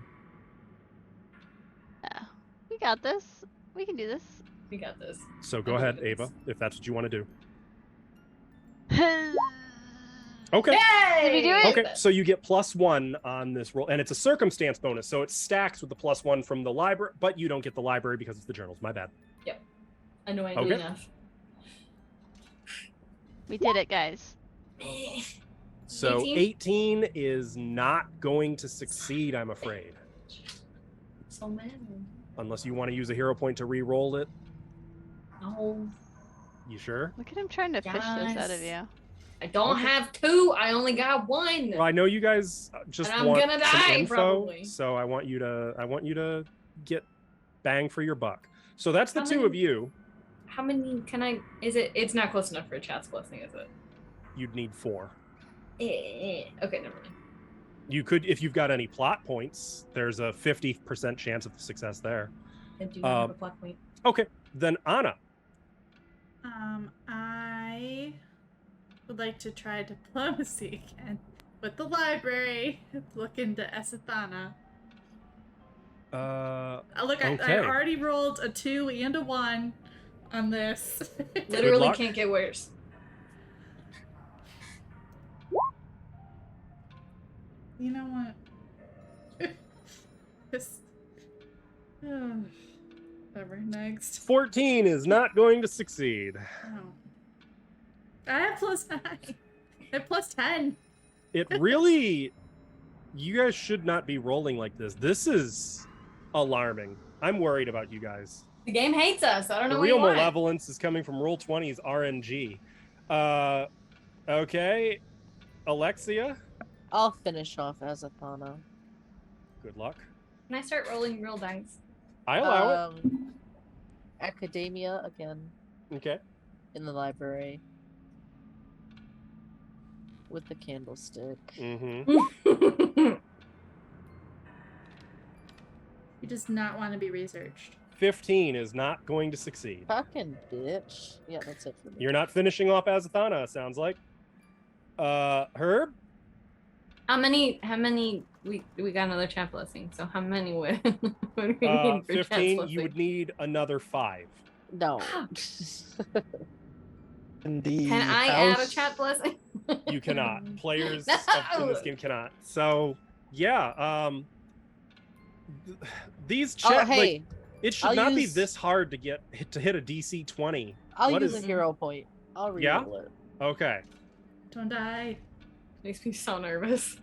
Speaker 4: We got this. We can do this.
Speaker 3: We got this.
Speaker 1: So go
Speaker 3: I
Speaker 1: ahead,
Speaker 3: believe in
Speaker 1: Ava,
Speaker 3: this.
Speaker 1: if that's what you want to do.
Speaker 4: Did
Speaker 1: Okay.
Speaker 3: Yay!
Speaker 4: we do it?
Speaker 1: Okay, so you get +1 on this roll, and it's a circumstance bonus, so it stacks with the +1 from the library, but you don't get the library because it's the journals. My bad.
Speaker 3: Annoyingly
Speaker 1: Okay.
Speaker 3: enough.
Speaker 4: We did it, guys.
Speaker 1: So 18 is not going to succeed, I'm afraid,
Speaker 3: So mad.
Speaker 1: unless you want to use a hero point to re-roll it.
Speaker 3: No.
Speaker 1: You sure?
Speaker 4: Look at him trying to fish this out of you.
Speaker 3: I don't have 2. I only got 1.
Speaker 1: Well, I know you guys just
Speaker 3: And I'm
Speaker 1: want
Speaker 3: gonna
Speaker 1: some
Speaker 3: die,
Speaker 1: info,
Speaker 3: probably.
Speaker 1: so I want you to get bang for your buck. So that's the 2 of you.
Speaker 3: How many can I? It's not close enough for a chat's blessing, is it?
Speaker 1: You'd need 4.
Speaker 3: Okay, never mind.
Speaker 1: You could, if you've got any plot points, there's a 50% chance of success there.
Speaker 3: I do not have a plot point.
Speaker 1: Okay, then Anna.
Speaker 6: I would like to try diplomacy again with the library. Look into Asathana. Look,
Speaker 1: okay.
Speaker 6: I already rolled a 2 and a 1 on this.
Speaker 3: Literally can't get worse.
Speaker 6: You know what? This. Whatever. Next.
Speaker 1: 14 is not going to succeed.
Speaker 6: Oh. I have +9. I have +10.
Speaker 1: It really, you guys should not be rolling like this. This is alarming. I'm worried about you guys.
Speaker 3: The game hates us. I don't know
Speaker 1: The
Speaker 3: what you
Speaker 1: real
Speaker 3: want.
Speaker 1: malevolence is coming from Roll20's RNG. Okay, Alexia.
Speaker 2: I'll finish off Asathana.
Speaker 1: Good luck.
Speaker 3: Can I start rolling real dice?
Speaker 1: I allow
Speaker 2: Academia again.
Speaker 1: it. Okay.
Speaker 2: In the library. With the candlestick.
Speaker 1: Mm-hmm.
Speaker 6: He does not want to be researched.
Speaker 1: 15 is not going to succeed.
Speaker 2: Fucking bitch. Yeah, that's it for me.
Speaker 1: You're not finishing off Azathana, sounds like. Herb?
Speaker 3: How many we got another chat blessing, so how many would we need for
Speaker 1: 15, you would need another 5.
Speaker 2: No.
Speaker 5: In the
Speaker 3: Can I
Speaker 5: house,
Speaker 3: add a chat blessing?
Speaker 1: You cannot. Players
Speaker 3: No!
Speaker 1: in this game cannot. So, yeah, these chat,
Speaker 2: hey.
Speaker 1: it should
Speaker 2: I'll
Speaker 1: not be
Speaker 2: use-
Speaker 1: this hard to hit a DC 20.
Speaker 2: I'll
Speaker 1: What
Speaker 2: use
Speaker 1: is-
Speaker 2: a hero point. I'll reroll
Speaker 1: Yeah?
Speaker 2: it.
Speaker 1: Okay.
Speaker 6: Don't die.
Speaker 3: Makes me so nervous.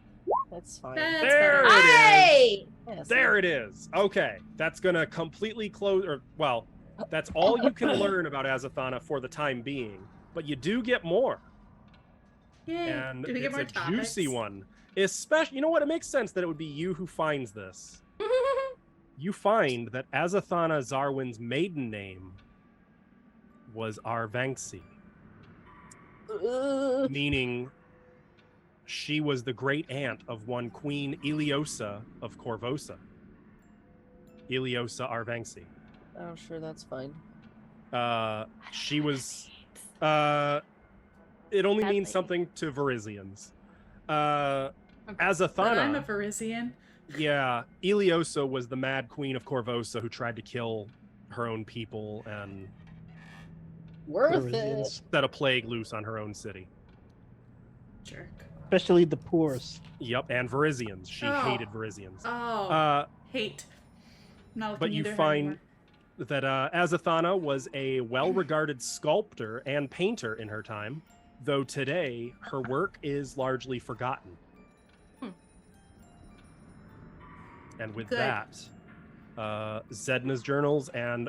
Speaker 2: That's fine.
Speaker 6: That's
Speaker 1: There
Speaker 6: better.
Speaker 1: it is.
Speaker 3: Hey!
Speaker 2: Yes,
Speaker 1: There it is. Okay. That's going to completely close, or, well, that's all you can learn about Azathana for the time being. But you do get more.
Speaker 6: Yay.
Speaker 1: And
Speaker 6: Do we get
Speaker 1: it's
Speaker 6: more
Speaker 1: a
Speaker 6: topics?
Speaker 1: juicy one. Especially, you know what? It makes sense that it would be you who finds this. You find that Azathana Zarwin's maiden name was Arvanxi, meaning she was the great aunt of one Queen Iliosa of Corvosa. Iliosa Arvanxi.
Speaker 2: Oh, sure, that's fine.
Speaker 1: She was. It only means
Speaker 4: Sadly.
Speaker 1: something to Verizians.
Speaker 6: But I'm a
Speaker 1: Azathana.
Speaker 6: Verizian.
Speaker 1: Yeah, Iliosa was the mad queen of Corvosa who tried to kill her own people and
Speaker 2: Worth it.
Speaker 5: Parisians,
Speaker 1: set a plague loose on her own city.
Speaker 6: Jerk.
Speaker 5: especially the poor's.
Speaker 1: Yep, and Verizians. She
Speaker 6: Oh.
Speaker 1: hated Verizians.
Speaker 6: Oh, hate. I'm not
Speaker 1: But
Speaker 6: looking
Speaker 1: you
Speaker 6: into her
Speaker 1: find
Speaker 6: anymore.
Speaker 1: that Azathana was a well-regarded sculptor and painter in her time, though today her work is largely forgotten. And with
Speaker 6: Good.
Speaker 1: that, Zedna's journals and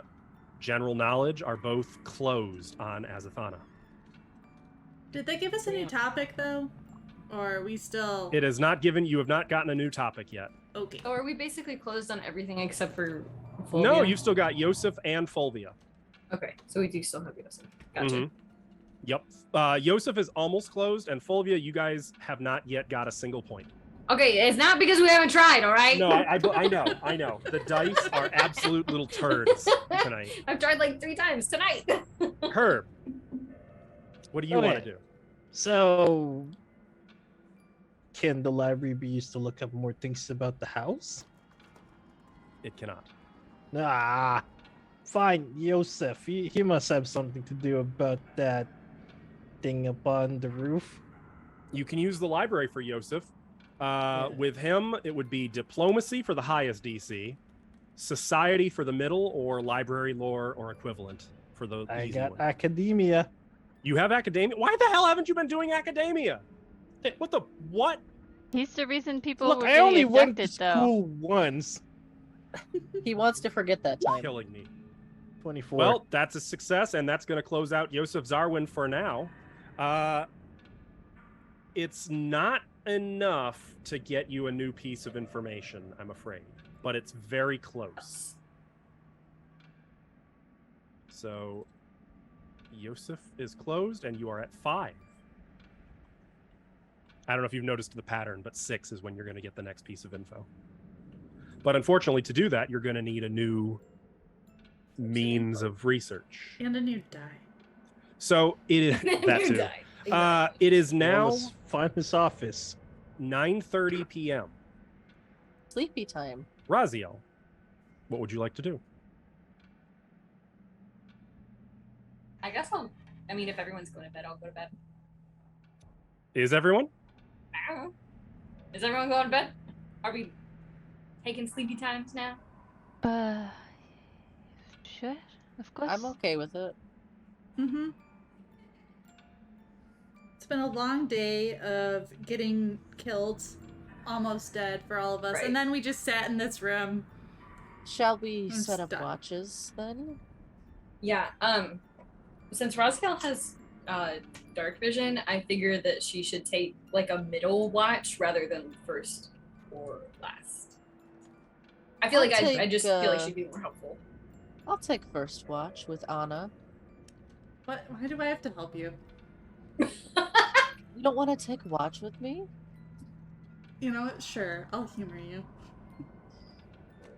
Speaker 1: general knowledge are both closed on Azathana.
Speaker 6: Did they give us a new topic though, or are we still?
Speaker 1: It is not given. You have not gotten a new topic yet.
Speaker 6: Okay.
Speaker 3: So are we basically closed on everything except for
Speaker 1: No,
Speaker 3: Fulvia?
Speaker 1: you've still got Yosef and Fulvia.
Speaker 3: Okay, so we do still have Yosef. Gotcha.
Speaker 1: Mhm. Yep. Yosef is almost closed, and Fulvia, you guys have not yet got a single point.
Speaker 3: Okay, it's not because we haven't tried, all right?
Speaker 1: No, I know. The dice are absolute little turds tonight.
Speaker 3: I've tried like 3 times tonight.
Speaker 1: Herb, what do you
Speaker 5: Okay.
Speaker 1: want to do?
Speaker 5: So, can the library be used to look up more things about the house?
Speaker 1: It cannot.
Speaker 5: Ah, fine, Yosef. He must have something to do about that thing up on the roof.
Speaker 1: You can use the library for Yosef. With him, it would be diplomacy for the highest DC, society for the middle, or library lore or equivalent for the
Speaker 5: I
Speaker 1: easy
Speaker 5: got
Speaker 1: one.
Speaker 5: academia.
Speaker 1: You have academia? Why the hell haven't you been doing academia? What?
Speaker 4: He's the reason people
Speaker 5: Look,
Speaker 4: were
Speaker 5: I
Speaker 4: getting
Speaker 5: only went to
Speaker 4: abducted, though.
Speaker 5: school once.
Speaker 2: He wants to forget that time.
Speaker 1: Killing me.
Speaker 5: 24.
Speaker 1: Well, that's a success, and that's going to close out Yosef Zarwin for now. It's not enough to get you a new piece of information, I'm afraid, but it's very close. So, Yosef is closed, and you are at 5. I don't know if you've noticed the pattern, but 6 is when you're going to get the next piece of info. But unfortunately, to do that, you're going to need a new means of research.
Speaker 6: And a new die.
Speaker 1: So it is that too. It is now
Speaker 5: find his office.
Speaker 1: 9:30 p.m.
Speaker 2: Sleepy time.
Speaker 1: Raziel, what would you like to do?
Speaker 3: I guess if everyone's going to bed, I'll go to bed.
Speaker 1: Is everyone?
Speaker 3: I don't know. Is everyone going to bed? Are we taking sleepy times now?
Speaker 4: Sure, of course.
Speaker 2: I'm okay with it.
Speaker 6: Mm-hmm. It's been a long day of getting killed, almost dead for all of us,
Speaker 3: Right.
Speaker 6: and then we just sat in this room.
Speaker 2: Shall we
Speaker 6: I'm
Speaker 2: set up
Speaker 6: stuck.
Speaker 2: watches then?
Speaker 3: Yeah. Since Raziel has dark vision, I figure that she should take like a middle watch rather than first or last. I feel I just feel like she'd be more helpful.
Speaker 2: I'll take first watch with Anna.
Speaker 6: What? Why do I have to help you?
Speaker 2: You don't want to take watch with me?
Speaker 6: You know what? Sure, I'll humor you.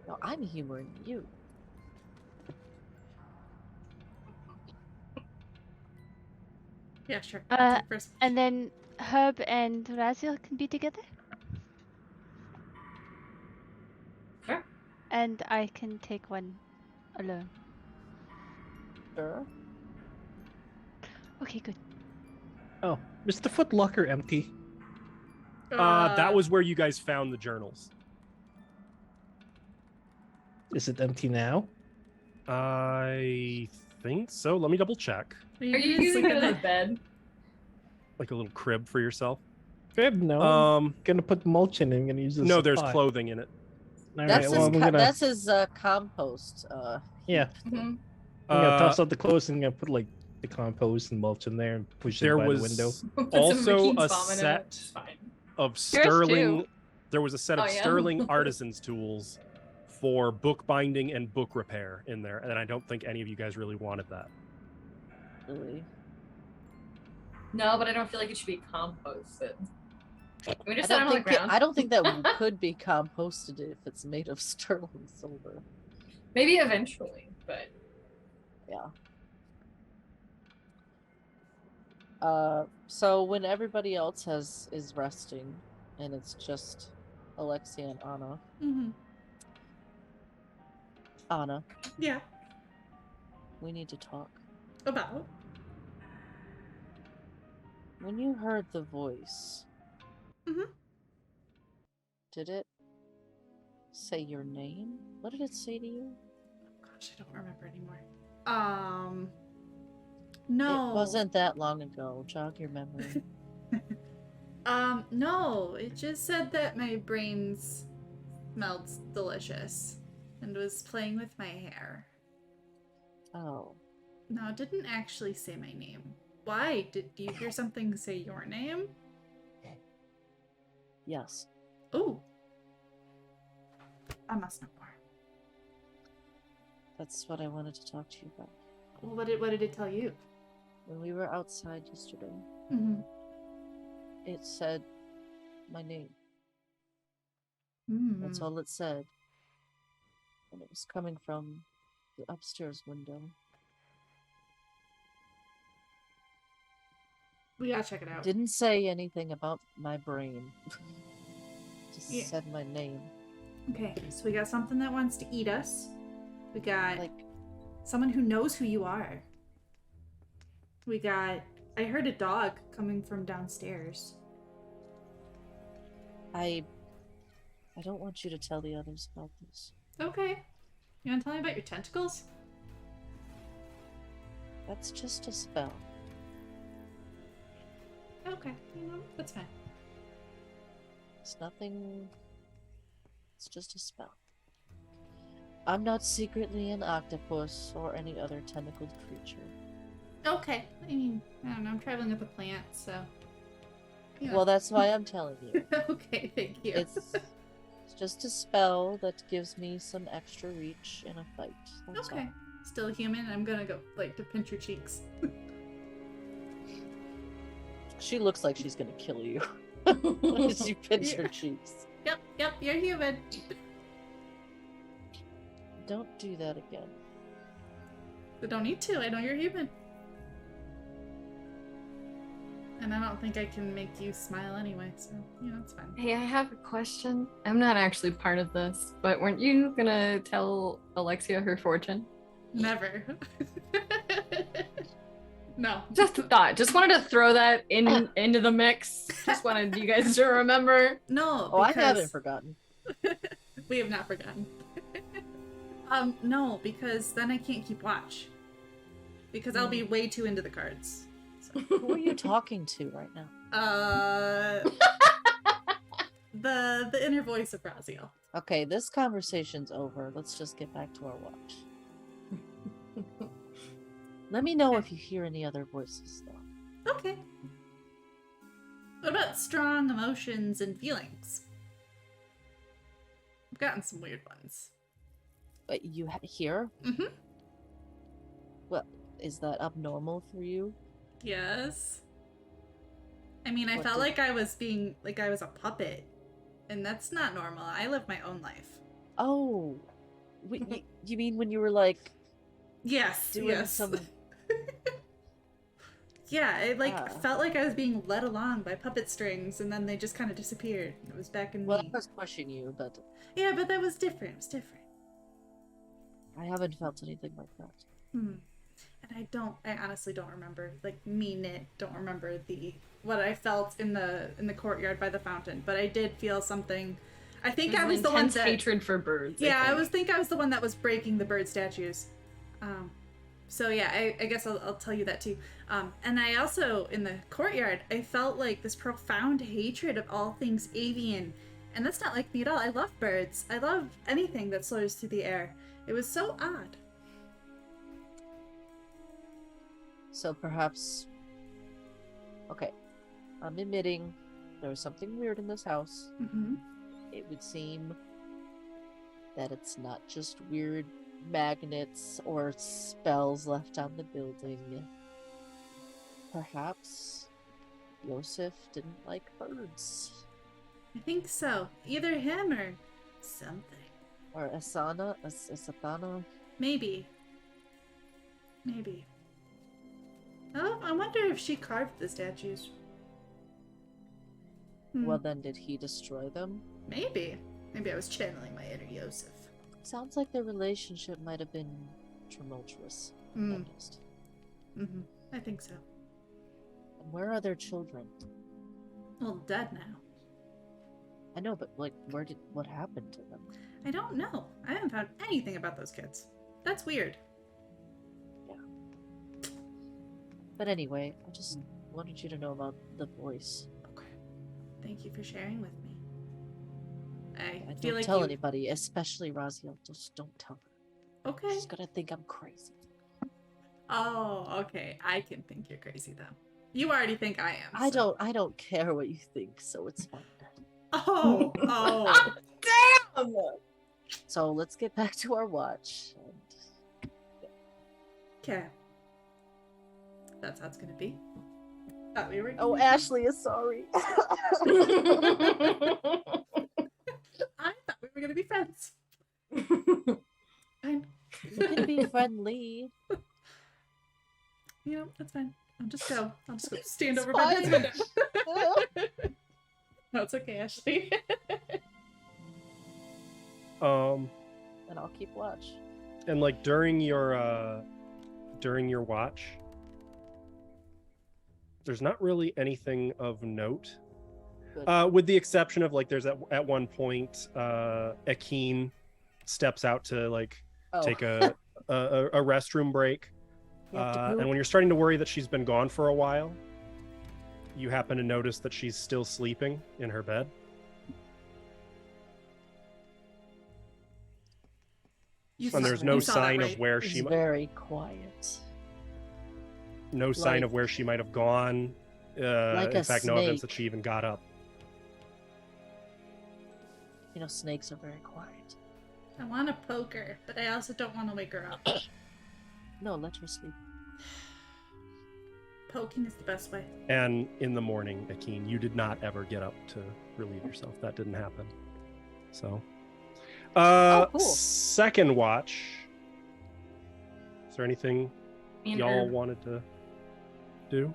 Speaker 2: No, I'm humoring you.
Speaker 6: Yeah, sure. I'll take first.
Speaker 4: And then Herb and Raziel can be together?
Speaker 3: Sure.
Speaker 4: And I can take one alone.
Speaker 2: Sure.
Speaker 4: Okay, good.
Speaker 5: Oh, is the footlocker empty?
Speaker 1: That was where you guys found the journals.
Speaker 5: Is it empty now?
Speaker 1: I think so. Let me double check.
Speaker 3: Are you using it as a bed?
Speaker 1: Like a little crib for yourself?
Speaker 5: Crib? No. I'm gonna put mulch in it. I'm gonna use this.
Speaker 1: No, there's clothing in it.
Speaker 2: That's
Speaker 5: Alright,
Speaker 2: his compost.
Speaker 5: Yeah.
Speaker 3: Mm-hmm.
Speaker 5: I'm gonna toss out the clothes and I'm gonna put like the compost and mulch in there and push it by the window.
Speaker 1: Also a set of sterling. There was a set of sterling artisans tools for bookbinding and book repair in there, and I don't think any of you guys really wanted that.
Speaker 2: Really?
Speaker 3: No, but I don't feel like it should be composted. Can we just set it on the ground?
Speaker 2: I don't think that could be composted if it's made of sterling silver.
Speaker 3: Maybe eventually, but
Speaker 2: yeah. So when everybody else is resting, and it's just Alexia and Anna.
Speaker 6: Mm-hmm.
Speaker 2: Anna.
Speaker 6: Yeah.
Speaker 2: We need to talk.
Speaker 6: About?
Speaker 2: When you heard the voice, did it say your name? What did it say to you?
Speaker 6: Oh gosh, I don't remember anymore. No.
Speaker 2: It wasn't that long ago. Jog your memory.
Speaker 6: No. It just said that my brains smelled delicious and was playing with my hair.
Speaker 2: Oh.
Speaker 6: No, it didn't actually say my name. Why? Do you hear something say your name?
Speaker 2: Yes.
Speaker 6: Oh. I must know more.
Speaker 2: That's what I wanted to talk to you about.
Speaker 6: Well, what did it tell you?
Speaker 2: When we were outside yesterday, it said my name. That's all it said. And it was coming from the upstairs window.
Speaker 6: We gotta check it out.
Speaker 2: Didn't say anything about my brain. Just said my name.
Speaker 6: Okay, so we got something that wants to eat us. We got someone who knows who you are. We got... I heard a dog coming from downstairs.
Speaker 2: I don't want you to tell the others about this.
Speaker 6: Okay. You want to tell me about your tentacles?
Speaker 2: That's just a spell.
Speaker 6: Okay, that's fine.
Speaker 2: It's nothing. It's just a spell. I'm not secretly an octopus or any other tentacled creature.
Speaker 6: Okay. I mean, I don't know. I'm traveling with a plant, so. You know.
Speaker 2: Well, that's why I'm telling you.
Speaker 6: Okay, thank you.
Speaker 2: It's just a spell that gives me some extra reach in a fight. That's
Speaker 6: okay.
Speaker 2: all.
Speaker 6: Still human. I'm gonna go like to pinch your cheeks.
Speaker 2: She looks like she's gonna kill you. As you pinch her cheeks.
Speaker 6: Yep, you're human.
Speaker 2: Don't do that again.
Speaker 6: I don't need to. I know you're human. And I don't think I can make you smile anyway, so, you know, it's fine.
Speaker 3: Hey, I have a question. I'm not actually part of this, but weren't you gonna tell Alexia her fortune?
Speaker 6: Never. No.
Speaker 3: Just a thought. Just wanted to throw that into the mix. Just wanted you guys to remember.
Speaker 6: No.
Speaker 2: Oh, I haven't forgotten.
Speaker 6: We have not forgotten. No, because then I can't keep watch. Because I'll be way too into the cards. So.
Speaker 2: Who are you talking to right now?
Speaker 6: The inner voice of Raziel.
Speaker 2: Okay, this conversation's over. Let's just get back to our watch. Let me know if you hear any other voices, though.
Speaker 6: Okay. What about strong emotions and feelings? I've gotten some weird ones.
Speaker 2: But you hear?
Speaker 6: Mm-hmm.
Speaker 2: Well, is that abnormal for you?
Speaker 6: Yes. I mean, I
Speaker 2: What
Speaker 6: felt
Speaker 2: did-
Speaker 6: like I was being, like I was a puppet. And that's not normal. I live my own life.
Speaker 2: Oh. You mean when you were, like,
Speaker 6: Yes,
Speaker 2: doing
Speaker 6: yes.
Speaker 2: some...
Speaker 6: Yeah, it felt like I was being led along by puppet strings, and then they just kind of disappeared. It was back in
Speaker 2: Well,
Speaker 6: me.
Speaker 2: I was pushing you, but...
Speaker 6: Yeah, but that was different. It was different.
Speaker 2: I haven't felt anything like that.
Speaker 6: And I honestly don't remember. Like, don't remember what I felt in the courtyard by the fountain, but I did feel something. I think I was the one that...
Speaker 3: hatred for birds.
Speaker 6: Yeah, I was the one that was breaking the bird statues. So yeah, I guess I'll tell you that too. And I also, in the courtyard, I felt like this profound hatred of all things avian. And that's not like me at all. I love birds. I love anything that soars through the air. It was so odd.
Speaker 2: So perhaps... Okay. I'm admitting there was something weird in this house.
Speaker 6: Mm-hmm.
Speaker 2: It would seem that it's not just weird magnets or spells left on the building. Perhaps Yosef didn't like birds.
Speaker 6: I think so. Either him or something.
Speaker 2: Or Asatana.
Speaker 6: Maybe. Oh, I wonder if she carved the statues.
Speaker 2: Well, then did he destroy them?
Speaker 6: Maybe. Maybe I was channeling my inner Yosef.
Speaker 2: Sounds like their relationship might have been tumultuous.
Speaker 6: I think so.
Speaker 2: And where are their children?
Speaker 6: Well, dead now.
Speaker 2: I know, but like, what happened to them?
Speaker 6: I don't know. I haven't found anything about those kids. That's weird.
Speaker 2: Yeah. But anyway, I just wanted you to know about the voice.
Speaker 6: Okay. Thank you for sharing with me. I
Speaker 2: Don't
Speaker 6: feel like
Speaker 2: tell anybody, especially Raziel. Just don't tell her.
Speaker 6: Okay.
Speaker 2: She's gonna think I'm crazy.
Speaker 6: Oh, okay. I can think you're crazy though. You already think I am.
Speaker 2: I don't care what you think, so it's fine.
Speaker 6: Oh.
Speaker 3: Damn!
Speaker 2: So let's get back to our watch.
Speaker 6: Okay. That's how it's gonna be. Thought we were.
Speaker 2: Oh, Ashley is sorry.
Speaker 6: I thought we were gonna be friends. Fine.
Speaker 2: We can be friendly.
Speaker 6: You know, that's fine. I'll just go stand over by the window. No, it's okay, Ashley.
Speaker 2: And I'll keep watch.
Speaker 1: And like during your watch, there's not really anything of note. With the exception of like there's at one point Akeen steps out to like take a restroom break. And when you're starting to worry that she's been gone for a while, you happen to notice that she's still sleeping in her bed. And there's no sign
Speaker 6: right?
Speaker 1: of where
Speaker 2: She's
Speaker 1: she might.
Speaker 2: very quiet.
Speaker 1: No sign of where she might have gone.
Speaker 2: Like
Speaker 1: in
Speaker 2: a
Speaker 1: fact, no evidence
Speaker 2: snake.
Speaker 1: that she even got up.
Speaker 2: You know, snakes are very quiet.
Speaker 6: I want to poke her, but I also don't want to wake her up.
Speaker 2: No, let her sleep.
Speaker 6: Poking is the best way.
Speaker 1: And in the morning, Akeen, you did not ever get up to relieve yourself. That didn't happen. So,
Speaker 2: cool.
Speaker 1: Second watch. Is there anything y'all wanted to do?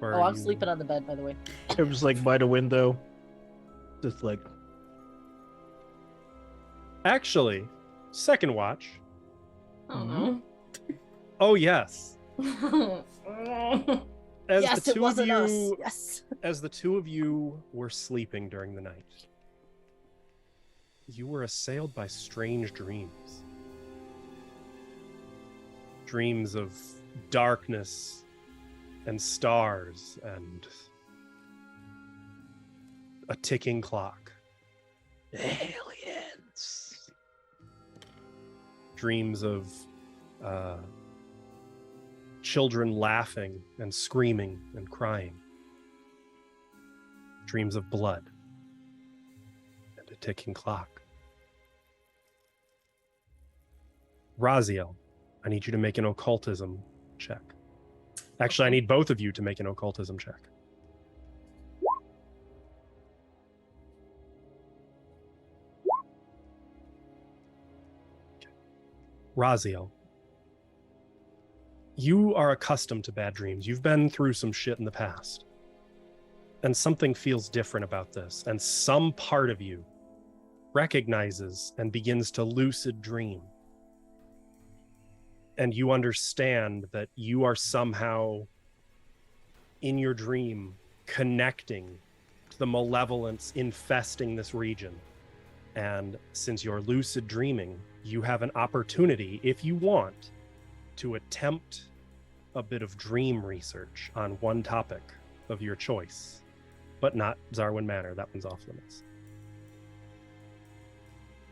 Speaker 1: Or
Speaker 2: I'm sleeping on the bed, by the way.
Speaker 5: It was like by the window. Just like.
Speaker 1: Actually, second watch.
Speaker 3: Oh no.
Speaker 1: Oh yes. As
Speaker 2: Yes,
Speaker 1: the
Speaker 2: it
Speaker 1: two of
Speaker 2: wasn't us.
Speaker 1: you,
Speaker 2: Yes.
Speaker 1: as the two of you were sleeping during the night, you were assailed by strange dreams. Dreams of darkness and stars and a ticking clock.
Speaker 5: Aliens.
Speaker 1: Dreams of children laughing and screaming and crying. Dreams of blood and a ticking clock. Raziel, I need you to make an occultism check. Actually, I need both of you to make an occultism check. Raziel, you are accustomed to bad dreams. You've been through some shit in the past. And something feels different about this. And some part of you recognizes and begins to lucid dream. And you understand that you are somehow in your dream connecting to the malevolence infesting this region. And since you're lucid dreaming, you have an opportunity, if you want, to attempt a bit of dream research on one topic of your choice, but not Zarwin Manor. That one's off limits.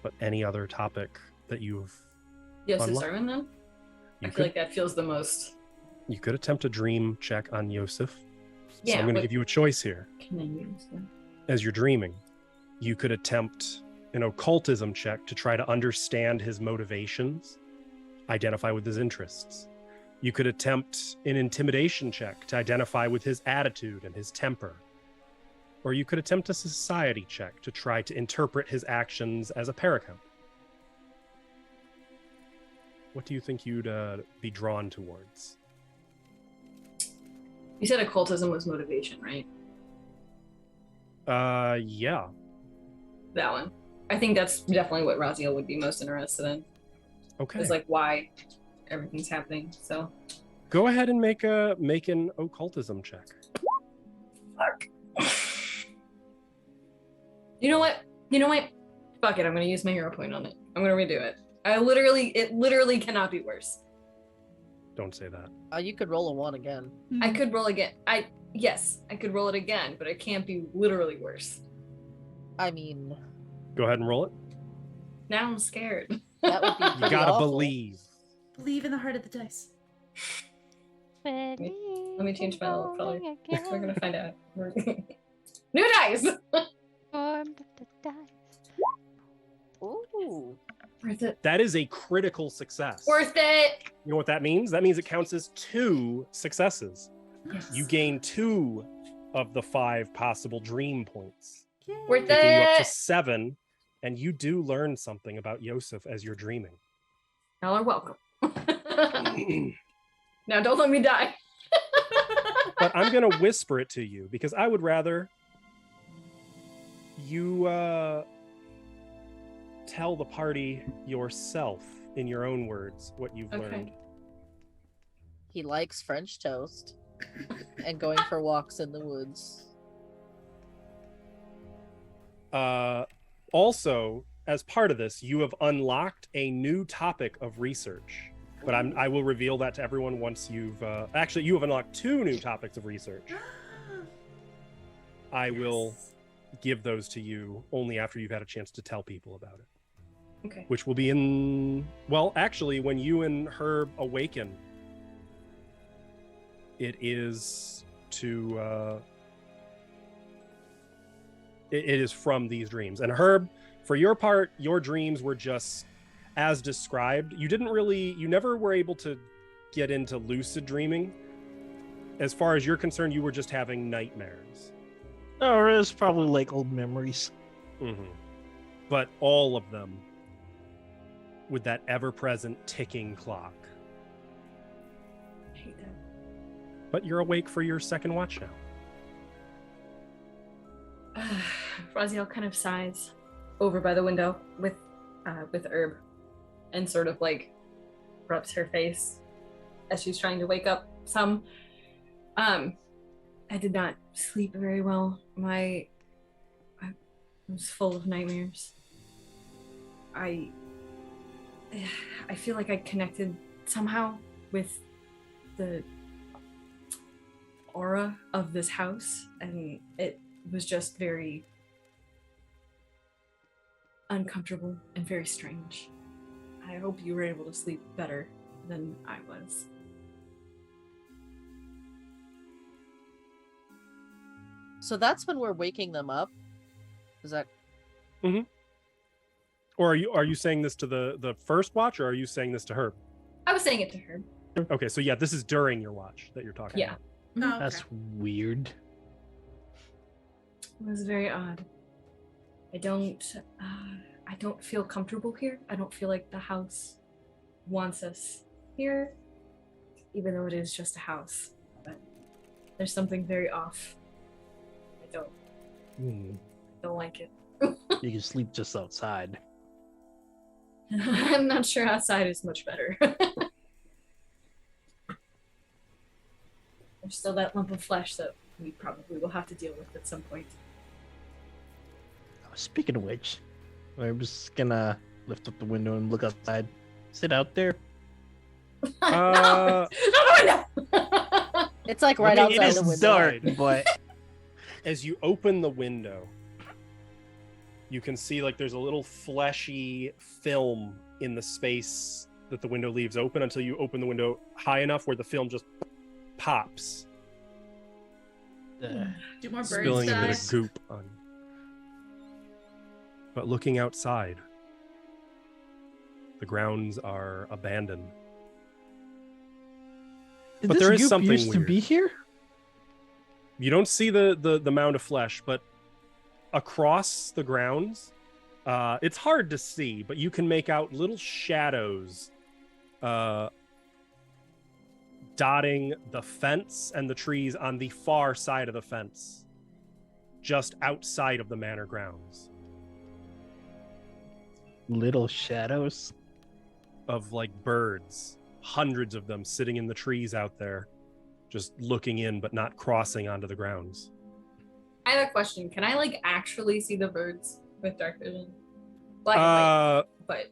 Speaker 1: But any other topic that you've
Speaker 3: Yes, it's
Speaker 1: unlocked.
Speaker 3: Zarwin then?
Speaker 1: You
Speaker 3: I feel like that feels the most.
Speaker 1: You could attempt a dream check on Yosef.
Speaker 3: Yeah,
Speaker 1: So I'm going to
Speaker 3: but-
Speaker 1: give you a choice here.
Speaker 3: Can I use them?
Speaker 1: As you're dreaming, you could attempt an occultism check to try to understand his motivations, identify with his interests. You could attempt an intimidation check to identify with his attitude and his temper. Or you could attempt a society check to try to interpret his actions as a paracount. What do you think you'd be drawn towards?
Speaker 3: You said occultism was motivation, right?
Speaker 1: Yeah.
Speaker 3: That one. I think that's definitely what Raziel would be most interested in.
Speaker 1: Okay.
Speaker 3: Is like why everything's happening. So
Speaker 1: Go ahead and make an occultism check.
Speaker 3: fuck. You know what? Fuck it, I'm gonna use my hero point on it. I'm gonna redo it. It literally cannot be worse.
Speaker 1: Don't say that.
Speaker 2: You could roll a 1 again.
Speaker 3: I could roll again. Yes, I could roll it again, but it can't be literally worse.
Speaker 2: I mean,
Speaker 1: Go ahead and roll it.
Speaker 3: Now I'm scared.
Speaker 2: that would be
Speaker 1: You
Speaker 2: pretty
Speaker 1: gotta
Speaker 2: awful.
Speaker 1: believe.
Speaker 6: Believe in the heart of the dice.
Speaker 3: Let me change my little color. We're gonna find out. New dice!
Speaker 2: Ooh.
Speaker 3: Worth it.
Speaker 1: That is a critical success.
Speaker 3: Worth it!
Speaker 1: You know what that means? That means it counts as 2 successes.
Speaker 3: Yes.
Speaker 1: You gain 2 of the 5 possible dream points,
Speaker 3: Worth
Speaker 1: taking you up to
Speaker 3: it!
Speaker 1: 7, and you do learn something about Yosef as you're dreaming.
Speaker 3: Y'all are welcome. Now don't let me die.
Speaker 1: But I'm going to whisper it to you because I would rather you tell the party yourself in your own words what you've
Speaker 3: Okay.
Speaker 1: learned.
Speaker 2: He likes French toast and going for walks in the woods.
Speaker 1: Also, as part of this, you have unlocked a new topic of research. But I will reveal that to everyone once you've... actually, you have unlocked 2 new topics of research. I will give those to you only after you've had a chance to tell people about it.
Speaker 3: Okay.
Speaker 1: Which will be in, well, actually, when you and Herb awaken, it is to, it is from these dreams. And Herb, for your part, your dreams were just as described. You never were able to get into lucid dreaming. As far as you're concerned, you were just having nightmares.
Speaker 5: Or it's probably like old memories.
Speaker 1: Mm-hmm. But all of them with that ever-present ticking clock.
Speaker 3: I hate that.
Speaker 1: But you're awake for your second watch now.
Speaker 3: Raziel kind of sighs over by the window with Herb and sort of like rubs her face as she's trying to wake up some. I did not sleep very well. I was full of nightmares. I feel like I connected somehow with the aura of this house, and it was just very uncomfortable and very strange. I hope you were able to sleep better than I was.
Speaker 2: So that's when we're waking them up. Is that?
Speaker 1: Mm-hmm. Or are you saying this to the first watch, or are you saying this to Herb?
Speaker 3: I was saying it to her.
Speaker 1: Okay, so yeah, this is during your watch that you're talking
Speaker 3: Yeah.
Speaker 1: about.
Speaker 6: Oh, okay.
Speaker 5: That's weird.
Speaker 3: It was very odd. I don't feel comfortable here. I don't feel like the house wants us here, even though it is just a house. But there's something very off. I don't like it.
Speaker 5: You can sleep just outside.
Speaker 3: I'm not sure outside is much better. There's still that lump of flesh that we probably will have to deal with at some point.
Speaker 5: Speaking of which, I'm just gonna lift up the window and look outside. Sit out there.
Speaker 3: No!
Speaker 2: It's like right
Speaker 5: I mean,
Speaker 2: outside
Speaker 5: it
Speaker 2: the
Speaker 5: is
Speaker 2: window.
Speaker 5: dark, but
Speaker 1: As you open the window, you can see like there's a little fleshy film in the space that the window leaves open until you open the window high enough where the film just pops,
Speaker 6: Do more birds
Speaker 1: spilling a
Speaker 6: die?
Speaker 1: bit of goop on you. But looking outside, the grounds are abandoned.
Speaker 5: Did
Speaker 1: But
Speaker 5: this
Speaker 1: there is
Speaker 5: goop
Speaker 1: something
Speaker 5: used to
Speaker 1: weird.
Speaker 5: be here?
Speaker 1: You don't see the mound of flesh, but across the grounds, it's hard to see, but you can make out little shadows dotting the fence and the trees on the far side of the fence, just outside of the manor grounds,
Speaker 5: Little shadows.
Speaker 1: of like birds, hundreds of them sitting in the trees out there, just looking in but not crossing onto the grounds.
Speaker 3: I have a question. Can I like actually see the birds with dark vision? Black and white, but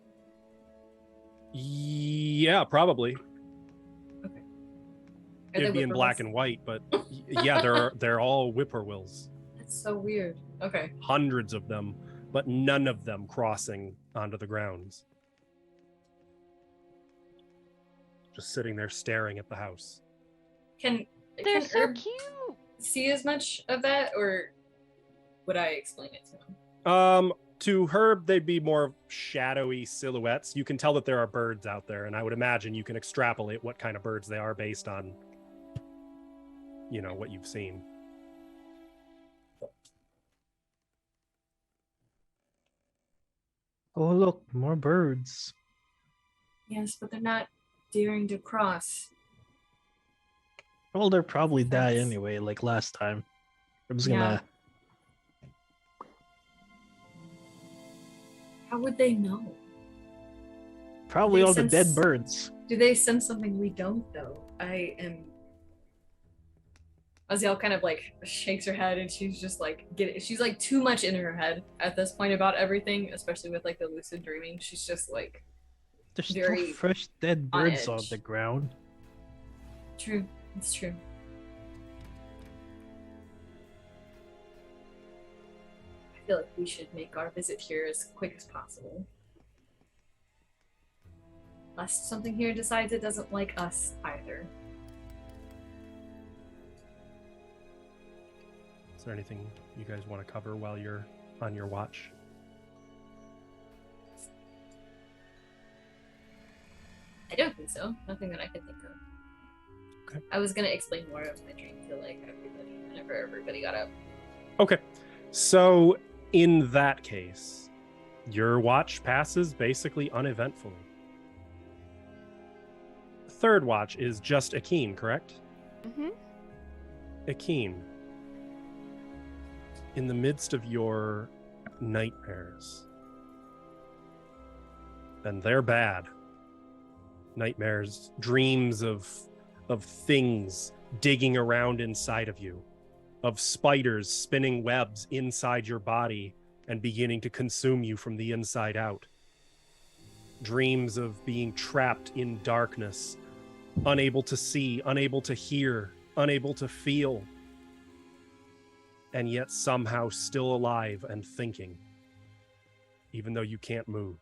Speaker 1: Yeah, probably.
Speaker 3: okay.
Speaker 1: It'd be in black and white, but yeah, they're all whippoorwills.
Speaker 3: That's so weird. Okay.
Speaker 1: Hundreds of them, but none of them crossing onto the grounds. Just sitting there staring at the house.
Speaker 4: They're
Speaker 3: can
Speaker 4: so
Speaker 3: Herb
Speaker 4: cute.
Speaker 3: see as much of that, or would I explain it to him?
Speaker 1: To Herb, they'd be more shadowy silhouettes. You can tell that there are birds out there, and I would imagine you can extrapolate what kind of birds they are based on, you know, what you've seen.
Speaker 5: Oh, look, more birds.
Speaker 3: Yes, but they're not daring to cross.
Speaker 5: Well, they'll probably die
Speaker 3: That's-
Speaker 5: anyway, like last time. I'm just
Speaker 3: Yeah.
Speaker 5: gonna.
Speaker 3: How would they know?
Speaker 5: Probably
Speaker 3: They
Speaker 5: all the dead
Speaker 3: sense-
Speaker 5: birds.
Speaker 3: Do they sense something we don't, though? Aziel kind of like shakes her head, and she's just like she's like too much in her head at this point about everything, especially with like the lucid dreaming. She's just like,
Speaker 5: There's
Speaker 3: very
Speaker 5: still fresh dead
Speaker 3: on
Speaker 5: birds on
Speaker 3: edge.
Speaker 5: the ground.
Speaker 3: true, it's true. I feel like we should make our visit here as quick as possible. Unless something here decides it doesn't like us either.
Speaker 1: Is there anything you guys want to cover while you're on your watch?
Speaker 3: I don't think so. Nothing that I could think of.
Speaker 1: Okay.
Speaker 3: I was gonna explain more of my dream to like everybody whenever everybody got up.
Speaker 1: Okay. So in that case, your watch passes basically uneventfully. Third watch is just Akeen, correct?
Speaker 4: Mm-hmm.
Speaker 1: Akeen, in the midst of your nightmares, and they're bad. Nightmares, dreams of things digging around inside of you, of spiders spinning webs inside your body and beginning to consume you from the inside out. Dreams of being trapped in darkness, unable to see, unable to hear, unable to feel, and yet somehow still alive and thinking, even though you can't move.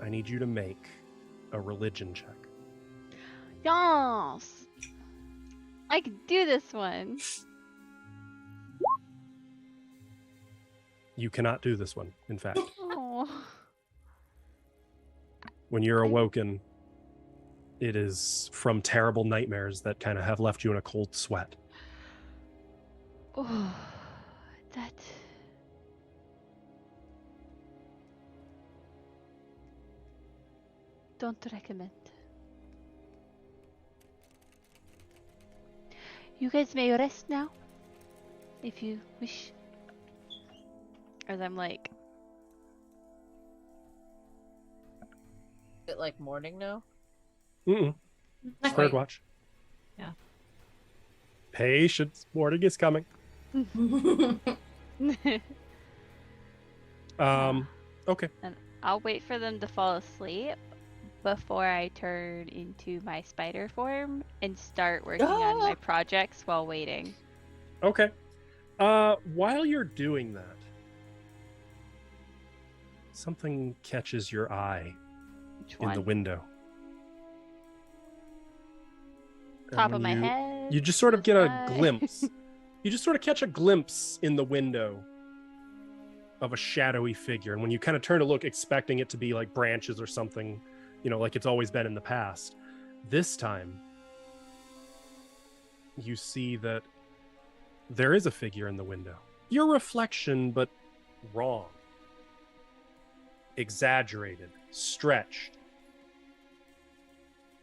Speaker 1: I need you to make a religion check.
Speaker 4: Yes! I can do this one.
Speaker 1: You cannot do this one, in fact.
Speaker 4: Oh.
Speaker 1: When you're awoken, it is from terrible nightmares that kind of have left you in a cold sweat.
Speaker 4: Oh, that... Don't recommend. You guys may rest now, if you wish. As I'm like...
Speaker 2: Is it like morning now?
Speaker 1: Mm-mm.
Speaker 3: Not
Speaker 1: Third
Speaker 3: quite.
Speaker 1: watch.
Speaker 3: Yeah.
Speaker 1: Patience. Morning is coming. Okay.
Speaker 4: And I'll wait for them to fall asleep before I turn into my spider form and start working on my projects while waiting.
Speaker 1: Okay. While you're doing that, something catches your eye
Speaker 4: Which
Speaker 1: in
Speaker 4: one?
Speaker 1: the window. And
Speaker 4: Top
Speaker 1: when
Speaker 4: of my head?
Speaker 1: You just sort of get a
Speaker 4: Side?
Speaker 1: glimpse. You just sort of catch a glimpse in the window of a shadowy figure. And when you kind of turn to look, expecting it to be like branches or something, you know, like it's always been in the past, this time you see that there is a figure in the window. Your reflection, but wrong. Exaggerated, stretched,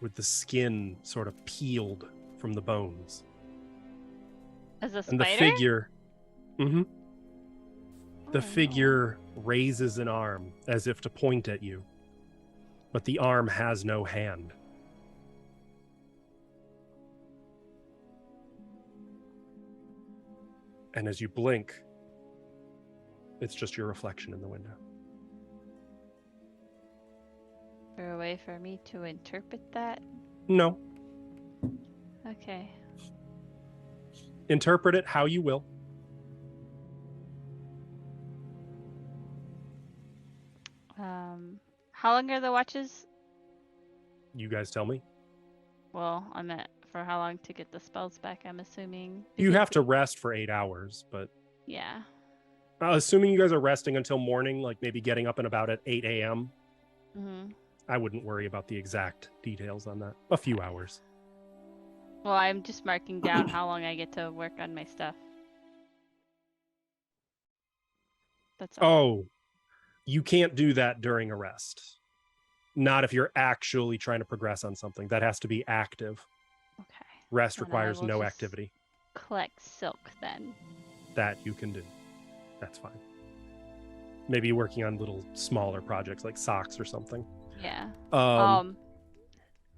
Speaker 1: with the skin sort of peeled from the bones.
Speaker 4: As a spider?
Speaker 1: And the figure,
Speaker 4: Oh,
Speaker 1: the figure raises an arm as if to point at you, but the arm has no hand. And as you blink, it's just your reflection in the window.
Speaker 4: Is there a way for me to interpret that?
Speaker 1: No.
Speaker 4: Okay.
Speaker 1: Interpret it how you will.
Speaker 4: How long are the watches?
Speaker 1: You guys tell me.
Speaker 4: Well, I meant for how long to get the spells back, I'm assuming.
Speaker 1: You
Speaker 4: Because-
Speaker 1: have to rest for 8 hours, but
Speaker 4: Yeah.
Speaker 1: assuming you guys are resting until morning, like maybe getting up and about at 8 a.m.,
Speaker 4: Mm-hmm.
Speaker 1: I wouldn't worry about the exact details on that. A few hours.
Speaker 4: Well, I'm just marking down how long I get to work on my stuff. That's all.
Speaker 1: Oh, you can't do that during a rest. Not if you're actually trying to progress on something. That has to be active.
Speaker 4: Okay.
Speaker 1: Rest
Speaker 4: Then I
Speaker 1: requires
Speaker 4: will
Speaker 1: no
Speaker 4: just
Speaker 1: activity.
Speaker 4: Collect silk then.
Speaker 1: That you can do. That's fine. Maybe working on little smaller projects like socks or something.
Speaker 4: Yeah.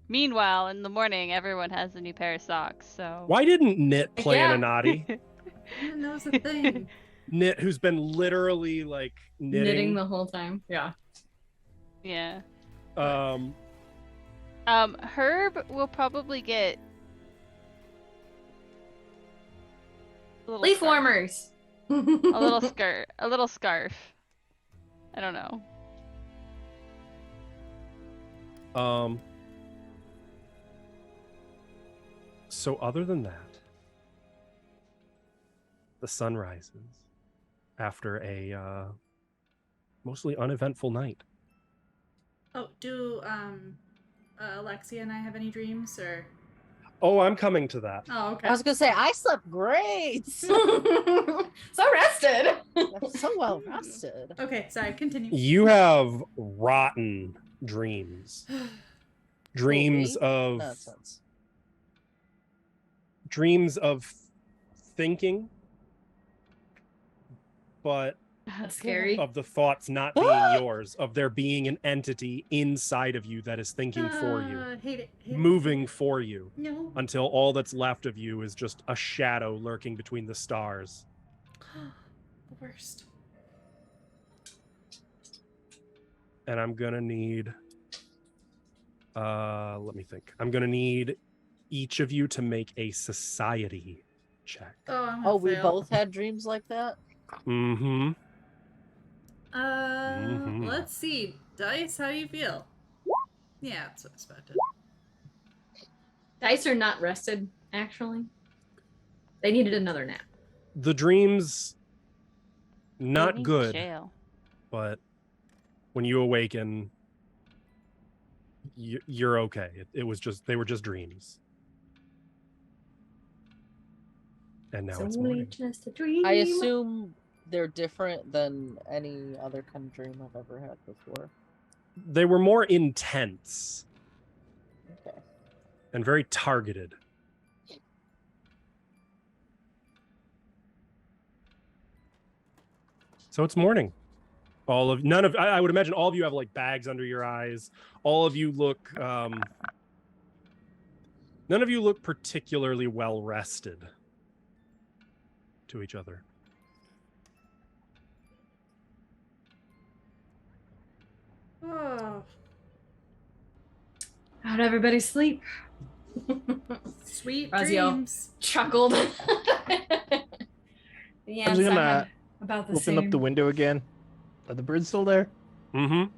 Speaker 4: Meanwhile, in the morning, everyone has a new pair of socks. So.
Speaker 1: Why didn't Knit play
Speaker 3: Yeah.
Speaker 1: an Anati?
Speaker 6: I didn't know it was a thing.
Speaker 1: Knit, who's been literally like
Speaker 3: Knitting the whole time. Yeah.
Speaker 4: Yeah.
Speaker 3: Herb
Speaker 4: will probably get a little
Speaker 3: leaf
Speaker 4: scarf.
Speaker 3: warmers.
Speaker 4: A little skirt, a little scarf. I don't know.
Speaker 1: So other than that, the sun rises after a mostly uneventful night.
Speaker 6: Oh, do Alexia and I have any dreams or?
Speaker 1: Oh, I'm coming to that.
Speaker 6: Oh, okay.
Speaker 2: I was gonna say I slept great.
Speaker 3: So rested.
Speaker 2: I'm so well rested.
Speaker 6: Okay, sorry, continue.
Speaker 1: You have rotten dreams. Dreams of
Speaker 2: Nonsense.
Speaker 1: dreams of thinking, but
Speaker 3: That's scary.
Speaker 1: of the thoughts not being yours, of there being an entity inside of you that is thinking for you,
Speaker 6: Hate it.
Speaker 1: moving for you,
Speaker 6: No.
Speaker 1: until all that's left of you is just a shadow lurking between the stars.
Speaker 6: The worst.
Speaker 1: And I'm gonna need let me think. I'm gonna need each of you to make a society check.
Speaker 6: Oh,
Speaker 2: we both had dreams like that?
Speaker 1: Mm-hmm.
Speaker 6: Let's see. Dice, how do you feel? Yeah, that's what I expected.
Speaker 3: Dice are not rested, actually. They needed another nap.
Speaker 1: The dreams, not good,
Speaker 4: Jail.
Speaker 1: but when you awaken, you're okay. They were just dreams. And now it's morning.
Speaker 3: Just a dream.
Speaker 2: I assume they're different than any other kind of dream I've ever had before.
Speaker 1: They were more intense.
Speaker 2: Okay.
Speaker 1: And very targeted. So it's morning. I would imagine all of you have like bags under your eyes. All of you look none of you look particularly well rested to each other.
Speaker 6: Oh.
Speaker 3: How'd everybody sleep?
Speaker 6: Sweet
Speaker 3: Raziel
Speaker 6: dreams.
Speaker 3: chuckled. Yeah,
Speaker 5: I'm just gonna
Speaker 3: about the
Speaker 5: open
Speaker 3: same.
Speaker 5: up the window again. Are the birds still there?
Speaker 1: Mm-hmm.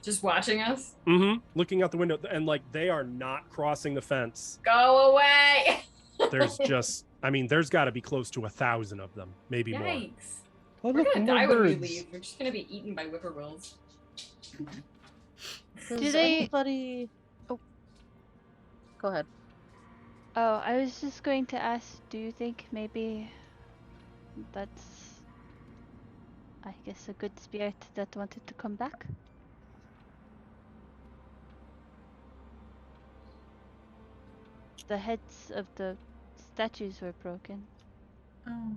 Speaker 3: Just watching us?
Speaker 1: Mm-hmm. Looking out the window, and like they are not crossing the fence.
Speaker 3: Go away!
Speaker 1: There's just, there's got to be close to 1,000 of them, maybe more.
Speaker 3: Yikes.
Speaker 5: What
Speaker 3: We're
Speaker 5: the
Speaker 3: gonna
Speaker 5: more
Speaker 3: die when we
Speaker 5: birds?
Speaker 3: leave. We're just gonna be eaten by whippoorwills.
Speaker 2: Does
Speaker 4: they-
Speaker 2: anybody... Oh. Go ahead.
Speaker 4: Oh, I was just going to ask, do you think maybe that's, I guess, a good spirit that wanted to come back? The heads of the statues were broken.
Speaker 6: Oh.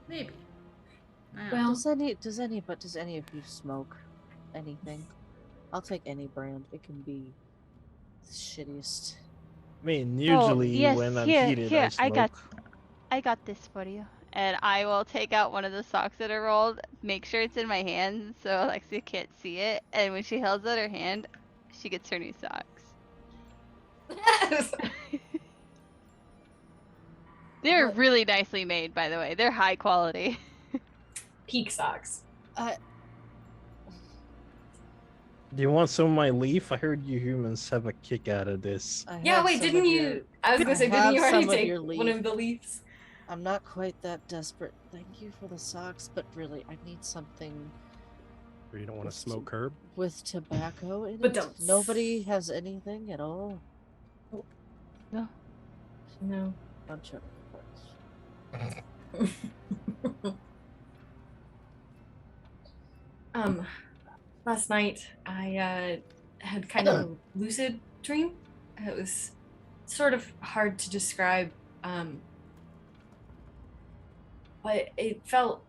Speaker 6: Maybe.
Speaker 3: Well-
Speaker 2: Does any of you smoke anything? I'll take any brand. It can be the shittiest.
Speaker 5: I mean, usually
Speaker 4: yes,
Speaker 5: when I'm
Speaker 4: here,
Speaker 5: heated,
Speaker 4: here,
Speaker 5: I smoke.
Speaker 4: I got this for you. And I will take out one of the socks that are rolled, make sure it's in my hand so Alexia can't see it, and when she holds out her hand, she gets her new socks. They're really nicely made, by the way. They're high quality.
Speaker 3: Peak socks.
Speaker 5: Do you want some of my leaf? I heard you humans have a kick out of this.
Speaker 3: Yeah, wait, didn't you? I was gonna say, didn't you already take one of the leaves?
Speaker 2: I'm not quite that desperate. Thank you for the socks, but really, I need something
Speaker 1: Or you don't want to smoke herb?
Speaker 2: with tobacco in
Speaker 3: But
Speaker 2: it.
Speaker 3: don't.
Speaker 2: Nobody has anything at all.
Speaker 4: No.
Speaker 3: No.
Speaker 2: I'm sure.
Speaker 3: Last night I had kind of a lucid dream. It was sort of hard to describe, but it felt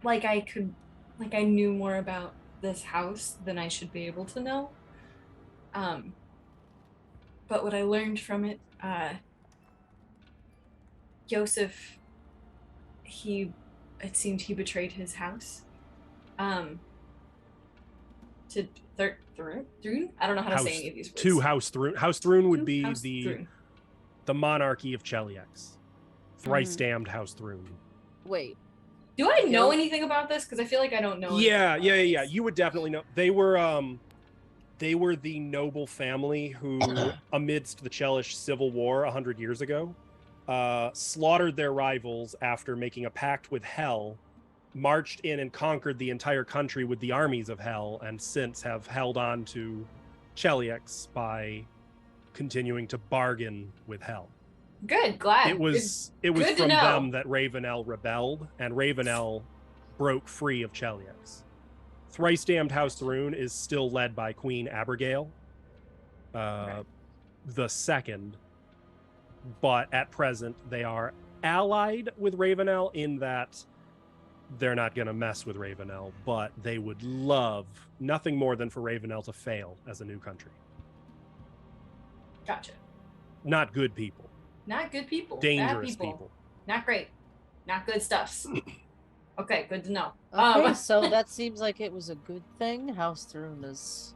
Speaker 3: like I knew more about this house than I should be able to know. But what I learned from it, Joseph, it seemed he betrayed his house. To Thrune? I don't know how to say any of these words.
Speaker 1: To House Thrune. House Thrune would be
Speaker 3: House
Speaker 1: the
Speaker 3: Thrune.
Speaker 1: monarchy of Cheliax. Thrice damned House Thrune.
Speaker 2: Wait.
Speaker 3: Do I know anything about this? Because I feel like I don't know.
Speaker 1: Yeah. You would definitely know. They were the noble family who, amidst the Chelish Civil War 100 years ago, slaughtered their rivals after making a pact with Hell, marched in and conquered the entire country with the armies of Hell, and since have held on to Cheliax by continuing to bargain with Hell.
Speaker 3: Good, glad.
Speaker 1: It was from them that Ravenel rebelled, and Ravenel broke free of Cheliax. Thrice Damned House Thrune is still led by Queen Abigail, the second, but at present they are allied with Ravenel in that they're not going to mess with Ravenel, but they would love nothing more than for Ravenel to fail as a new country.
Speaker 3: Gotcha.
Speaker 1: Not good people.
Speaker 3: Not good people.
Speaker 1: Dangerous
Speaker 3: Bad
Speaker 1: people.
Speaker 3: Not great. Not good stuffs. Okay, good to know.
Speaker 2: Okay, so that seems like it was a good thing. House Thrune is...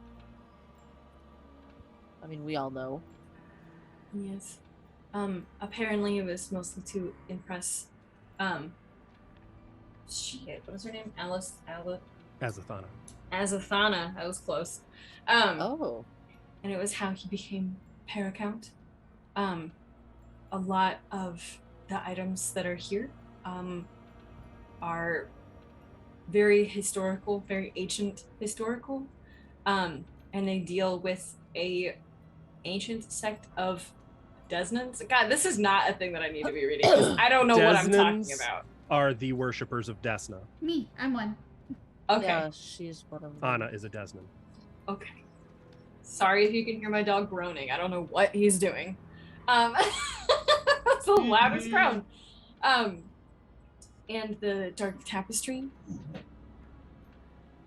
Speaker 2: I mean, we all know.
Speaker 3: Yes. Apparently it was mostly to impress, shit, what was her name?
Speaker 1: Azathana.
Speaker 3: Azathana, that was close.
Speaker 2: Oh.
Speaker 3: And it was how he became Paracount. A lot of the items that are here, are very historical, very ancient historical, and they deal with a ancient sect of Desnans. God, this is not a thing that I need to be reading. I don't know what I'm talking about.
Speaker 1: Are the worshippers of Desna.
Speaker 6: Me, I'm one.
Speaker 3: Okay.
Speaker 2: Yeah, she's one of them.
Speaker 1: Anna is a Desnan.
Speaker 3: Okay. Sorry if you can hear my dog groaning. I don't know what he's doing. That's the loudest groan. And the Dark Tapestry.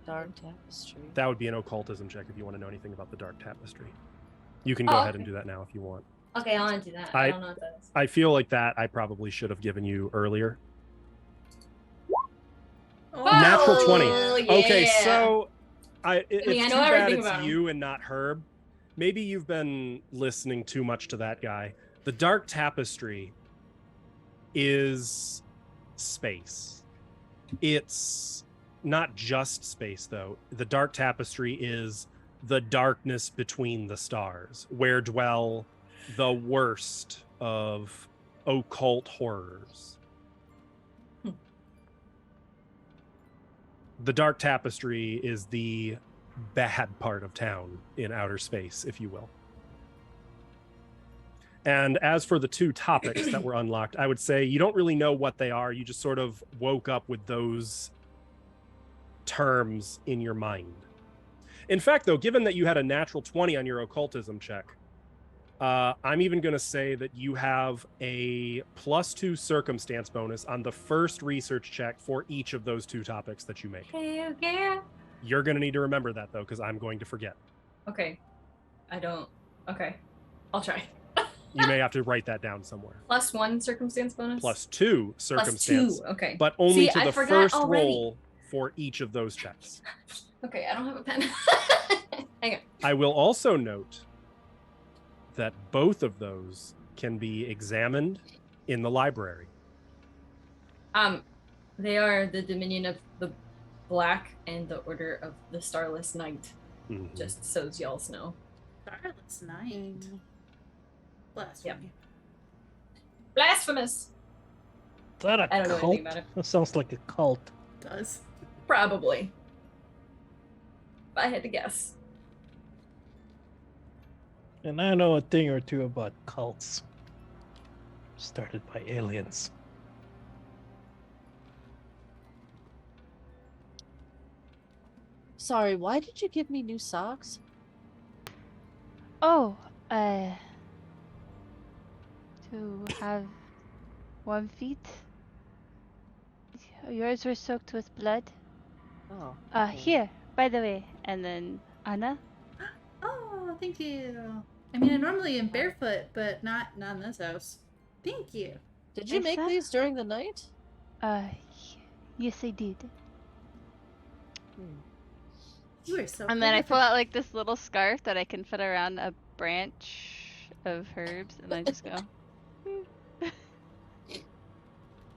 Speaker 2: Dark Tapestry.
Speaker 1: That would be an occultism check if you want to know anything about the Dark Tapestry. You can go ahead and do that now if you want.
Speaker 3: Okay, I want to do that. I don't know what that is.
Speaker 1: I feel like that I probably should have given you earlier.
Speaker 3: Oh,
Speaker 1: Natural 20.
Speaker 3: Yeah.
Speaker 1: Okay, so it's
Speaker 3: I know
Speaker 1: too bad
Speaker 3: everything
Speaker 1: it's
Speaker 3: about him.
Speaker 1: you and not Herb. Maybe you've been listening too much to that guy. The Dark Tapestry is space. It's not just space, though. The Dark Tapestry is the darkness between the stars, where dwell the worst of occult horrors. The Dark Tapestry is the bad part of town in outer space, if you will. And as for the two topics that were unlocked, I would say you don't really know what they are. You just sort of woke up with those terms in your mind. In fact, though, given that you had a natural 20 on your occultism check, I'm even going to say that you have a +2 circumstance bonus on the first research check for each of those two topics that you make.
Speaker 3: Hell yeah.
Speaker 1: You're going to need to remember that, though, because I'm going to forget.
Speaker 3: Okay. I don't. Okay. I'll try.
Speaker 1: You may have to write that down somewhere.
Speaker 3: +1 circumstance bonus?
Speaker 1: +2 circumstance.
Speaker 3: +2, okay.
Speaker 1: But only
Speaker 3: See,
Speaker 1: to
Speaker 3: I
Speaker 1: the
Speaker 3: forgot
Speaker 1: first
Speaker 3: already.
Speaker 1: roll for each of those checks.
Speaker 3: Okay, I don't have a pen. Hang on.
Speaker 1: I will also note that both of those can be examined in the library.
Speaker 3: They are the Dominion of the Black and the Order of the Starless Night.
Speaker 1: Mm-hmm.
Speaker 3: Just so y'all know.
Speaker 6: Starless Night. Blasphemy.
Speaker 3: Yep. Blasphemous.
Speaker 5: Is that a
Speaker 3: I don't know
Speaker 5: cult?
Speaker 3: anything about it.
Speaker 5: That sounds like a cult.
Speaker 6: It does.
Speaker 3: Probably. If I had to guess.
Speaker 5: And I know a thing or two about cults. Started by aliens.
Speaker 2: Sorry, why did you give me new socks?
Speaker 4: Oh, to have warm feet. Yours were soaked with blood.
Speaker 2: Oh. Okay.
Speaker 4: Here, by the way. And then Anna.
Speaker 6: Oh, thank you. I mean, I normally am barefoot, but not in this house. Thank you.
Speaker 2: Did you make
Speaker 4: Lisa?
Speaker 2: these during the night?
Speaker 4: Yes, I did.
Speaker 6: You are so.
Speaker 4: And then I
Speaker 6: beautiful.
Speaker 4: pull out like this little scarf that I can fit around a branch of herbs, and I just go.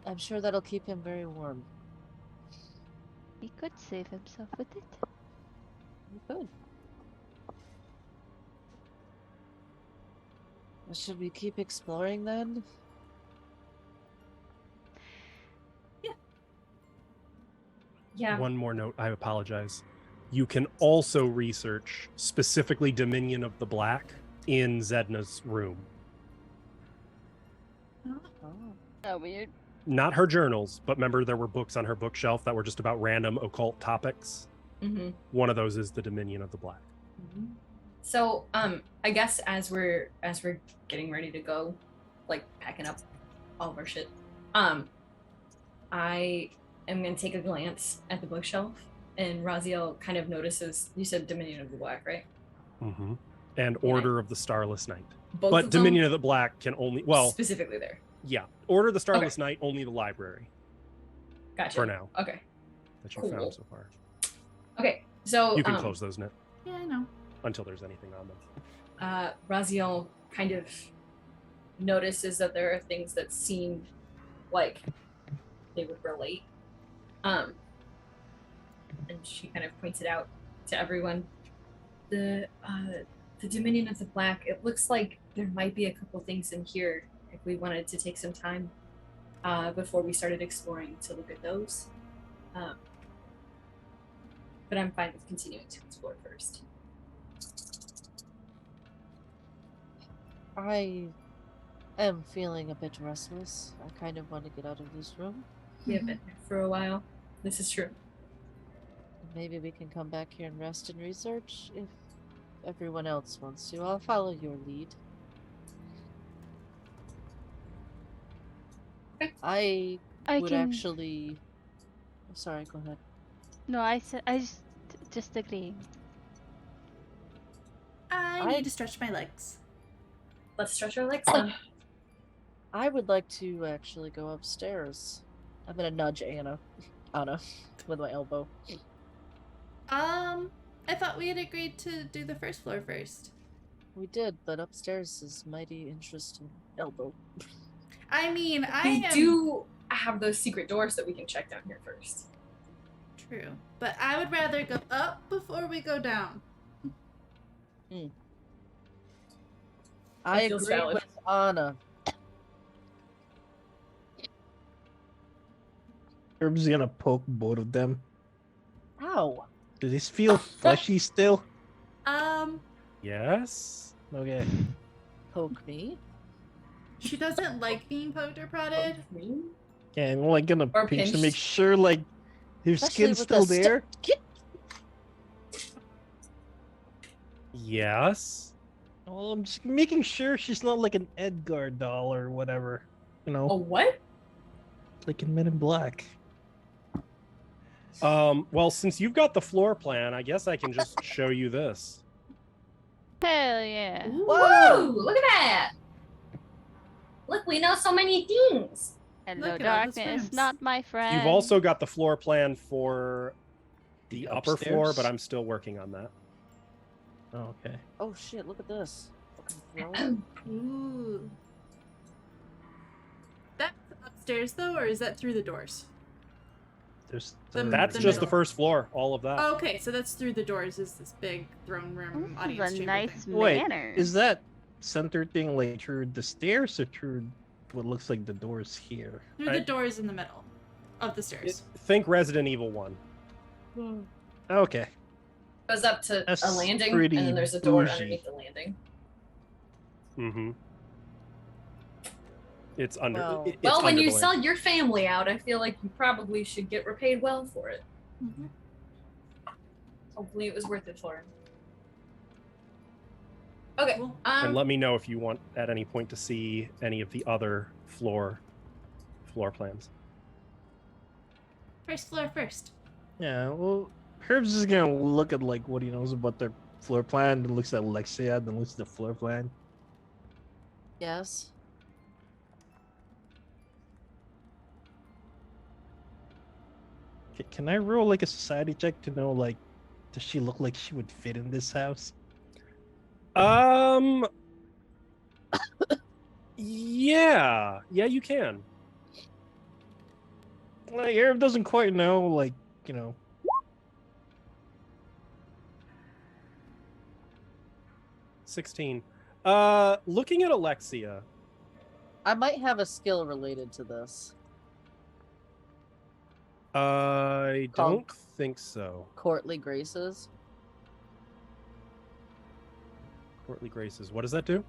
Speaker 2: I'm sure that'll keep him very warm.
Speaker 4: He could save himself with it.
Speaker 2: We could. Should we keep exploring then?
Speaker 3: Yeah.
Speaker 1: One more note, I apologize. You can also research specifically Dominion of the Black in Zedna's room.
Speaker 4: Oh, weird.
Speaker 1: Not her journals, but remember there were books on her bookshelf that were just about random occult topics.
Speaker 3: Mm-hmm.
Speaker 1: One of those is the Dominion of the Black.
Speaker 3: Mm-hmm. So, I guess as we're getting ready to go, like packing up all of our shit, I am gonna take a glance at the bookshelf, and Raziel kind of notices. You said Dominion of the Black, right?
Speaker 1: Mm-hmm. And Order of the Starless Night.
Speaker 3: Both
Speaker 1: but
Speaker 3: of them
Speaker 1: Dominion of the Black can only
Speaker 3: specifically there.
Speaker 1: Yeah, Order of the Starless Night only the library.
Speaker 3: Gotcha.
Speaker 1: For now.
Speaker 3: Okay.
Speaker 1: That you found so far.
Speaker 3: Okay, so
Speaker 1: you can close those, Nit.
Speaker 6: Yeah, I know.
Speaker 1: Until there's anything on them.
Speaker 3: Raziel kind of notices that there are things that seem like they would relate. And she kind of points it out to everyone. The Dominion of the Black, it looks like there might be a couple things in here if we wanted to take some time before we started exploring to look at those. But I'm fine with continuing to explore first.
Speaker 2: I am feeling a bit restless. I kind of want to get out of this room.
Speaker 3: We have been here for a while. This is true.
Speaker 2: Maybe we can come back here and rest and research if everyone else wants to. I'll follow your lead.
Speaker 3: Okay.
Speaker 2: I would
Speaker 4: can...
Speaker 2: actually... Sorry, go ahead.
Speaker 4: No, I just agreeing.
Speaker 6: I need to stretch my legs.
Speaker 3: Let's stretch our legs then.
Speaker 2: I would like to actually go upstairs. I'm gonna nudge Anna with my elbow.
Speaker 6: I thought we had agreed to do the first floor first.
Speaker 2: We did, but upstairs is mighty interesting. Elbow.
Speaker 6: I mean,
Speaker 3: We do have those secret doors that we can check down here first.
Speaker 6: True, but I would rather go up before we go down.
Speaker 2: I agree with Anna.
Speaker 5: Herb's gonna poke both of them.
Speaker 2: Ow.
Speaker 5: Does this feel fleshy still?
Speaker 1: Yes.
Speaker 5: Okay.
Speaker 2: Poke me.
Speaker 6: She doesn't like being poked or prodded.
Speaker 5: Yeah, I'm like gonna
Speaker 3: Or
Speaker 5: pinch to
Speaker 3: pinched.
Speaker 5: make sure like her
Speaker 2: Especially
Speaker 5: skin's
Speaker 2: with
Speaker 5: still
Speaker 2: the
Speaker 5: there.
Speaker 1: Yes.
Speaker 5: Well, I'm just making sure she's not like an Edgar doll or whatever. You know,
Speaker 3: A what?
Speaker 5: like in Men in Black.
Speaker 1: Well, since you've got the floor plan, I guess I can just show you this.
Speaker 4: Hell yeah.
Speaker 3: Whoa! Look at that! Look, we know so many things.
Speaker 4: Hello,
Speaker 6: Look at all those
Speaker 4: darkness,
Speaker 6: rooms.
Speaker 4: not my friend.
Speaker 1: You've also got the floor plan for the upper floor,
Speaker 5: upstairs?
Speaker 1: but I'm still working on that.
Speaker 5: Oh, okay.
Speaker 2: Oh shit, look at this. Fucking throne.
Speaker 6: Ooh. That's upstairs though, or is that through the doors?
Speaker 5: There's
Speaker 1: That's
Speaker 6: The
Speaker 1: just the
Speaker 6: middle.
Speaker 1: first floor, all of that.
Speaker 6: Oh, okay, so that's through the doors. Is this big throne room
Speaker 4: This
Speaker 6: audience
Speaker 4: is a
Speaker 6: chamber
Speaker 4: nice
Speaker 6: thing?
Speaker 5: Wait,
Speaker 4: manner.
Speaker 5: is that center thing like through the stairs or through what looks like the doors here?
Speaker 6: Through the doors in the middle of the stairs.
Speaker 1: Think Resident Evil 1.
Speaker 5: Okay.
Speaker 3: Goes up to
Speaker 5: That's
Speaker 3: a landing,
Speaker 5: pretty
Speaker 3: and then there's a door
Speaker 5: bougie.
Speaker 3: underneath the landing.
Speaker 1: Mm-hmm. It's under.
Speaker 2: Well-
Speaker 1: it's
Speaker 3: Well, when
Speaker 1: under
Speaker 3: you
Speaker 1: the
Speaker 3: sell your family out, I feel like you probably should get repaid well for it.
Speaker 6: Mhm.
Speaker 3: Hopefully, it was worth it for him. Okay.
Speaker 6: Cool.
Speaker 1: And let me know if you want at any point to see any of the other floor plans.
Speaker 6: First floor first.
Speaker 5: Yeah, well, Herb's just gonna look at like what he knows about their floor plan, then looks at Lexia, then looks at the floor plan.
Speaker 2: Yes.
Speaker 5: Can I roll like a society check to know like, does she look like she would fit in this house?
Speaker 1: Yeah, you can.
Speaker 5: Like Herb doesn't quite know, like, you know,
Speaker 1: 16. Looking at Alexia.
Speaker 2: I might have a skill related to this.
Speaker 1: I don't think so.
Speaker 2: Courtly Graces.
Speaker 1: Courtly Graces. What does that do?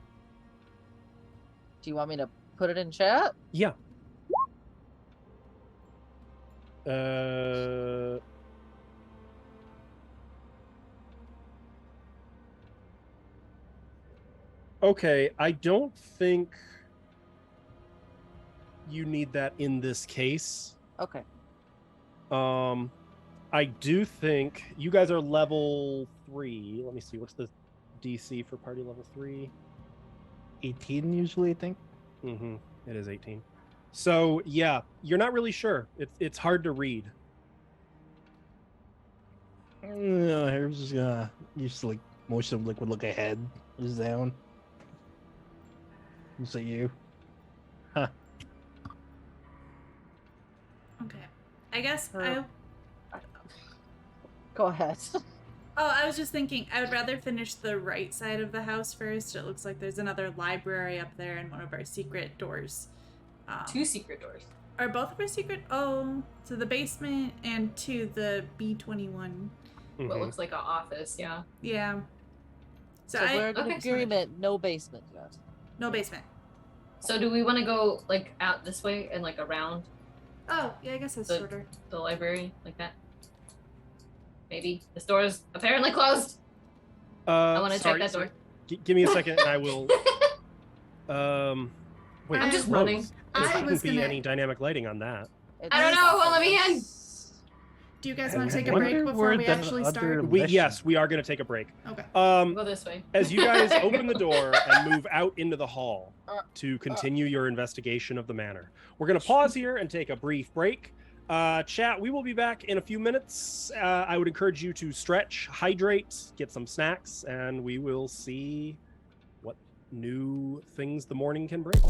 Speaker 2: Do you want me to put it in chat?
Speaker 1: Yeah. Okay, I don't think you need that in this case.
Speaker 2: Okay.
Speaker 1: I do think you guys are level 3. Let me see. What's the DC for party level 3?
Speaker 5: 18 usually, I think.
Speaker 1: Mm-hmm. It is 18. So yeah, you're not really sure. It's hard to read.
Speaker 5: No, I was just gonna used to like motion of liquid look ahead, is down. Is that you? Huh.
Speaker 6: Okay. I guess
Speaker 2: Go ahead.
Speaker 6: I was just thinking, I would rather finish the right side of the house first. It looks like there's another library up there and one of our secret doors.
Speaker 3: 2 secret doors.
Speaker 6: Are both of our secret? Oh, to the basement and to the B21.
Speaker 1: Mm-hmm.
Speaker 3: What looks like an office, yeah.
Speaker 6: Yeah.
Speaker 2: So we're in agreement, no basement yet.
Speaker 6: No basement.
Speaker 3: So do we want to go, like, out this way and, like, around
Speaker 6: Oh, yeah, I guess that's shorter.
Speaker 3: the library, like that? Maybe. This door is apparently closed. I want to check that door.
Speaker 1: Give me a second and I will... Wait,
Speaker 3: I'm just running.
Speaker 1: There shouldn't be any dynamic lighting on that.
Speaker 3: I don't know. Well, let me in.
Speaker 6: Do you guys want to take a break before we actually start?
Speaker 1: Yes, we are going to take a break.
Speaker 6: Okay.
Speaker 3: Go this way.
Speaker 1: As you guys open the door and move out into the hall to continue your investigation of the manor, we're going to pause here and take a brief break. Chat, we will be back in a few minutes. I would encourage you to stretch, hydrate, get some snacks, and we will see what new things the morning can bring.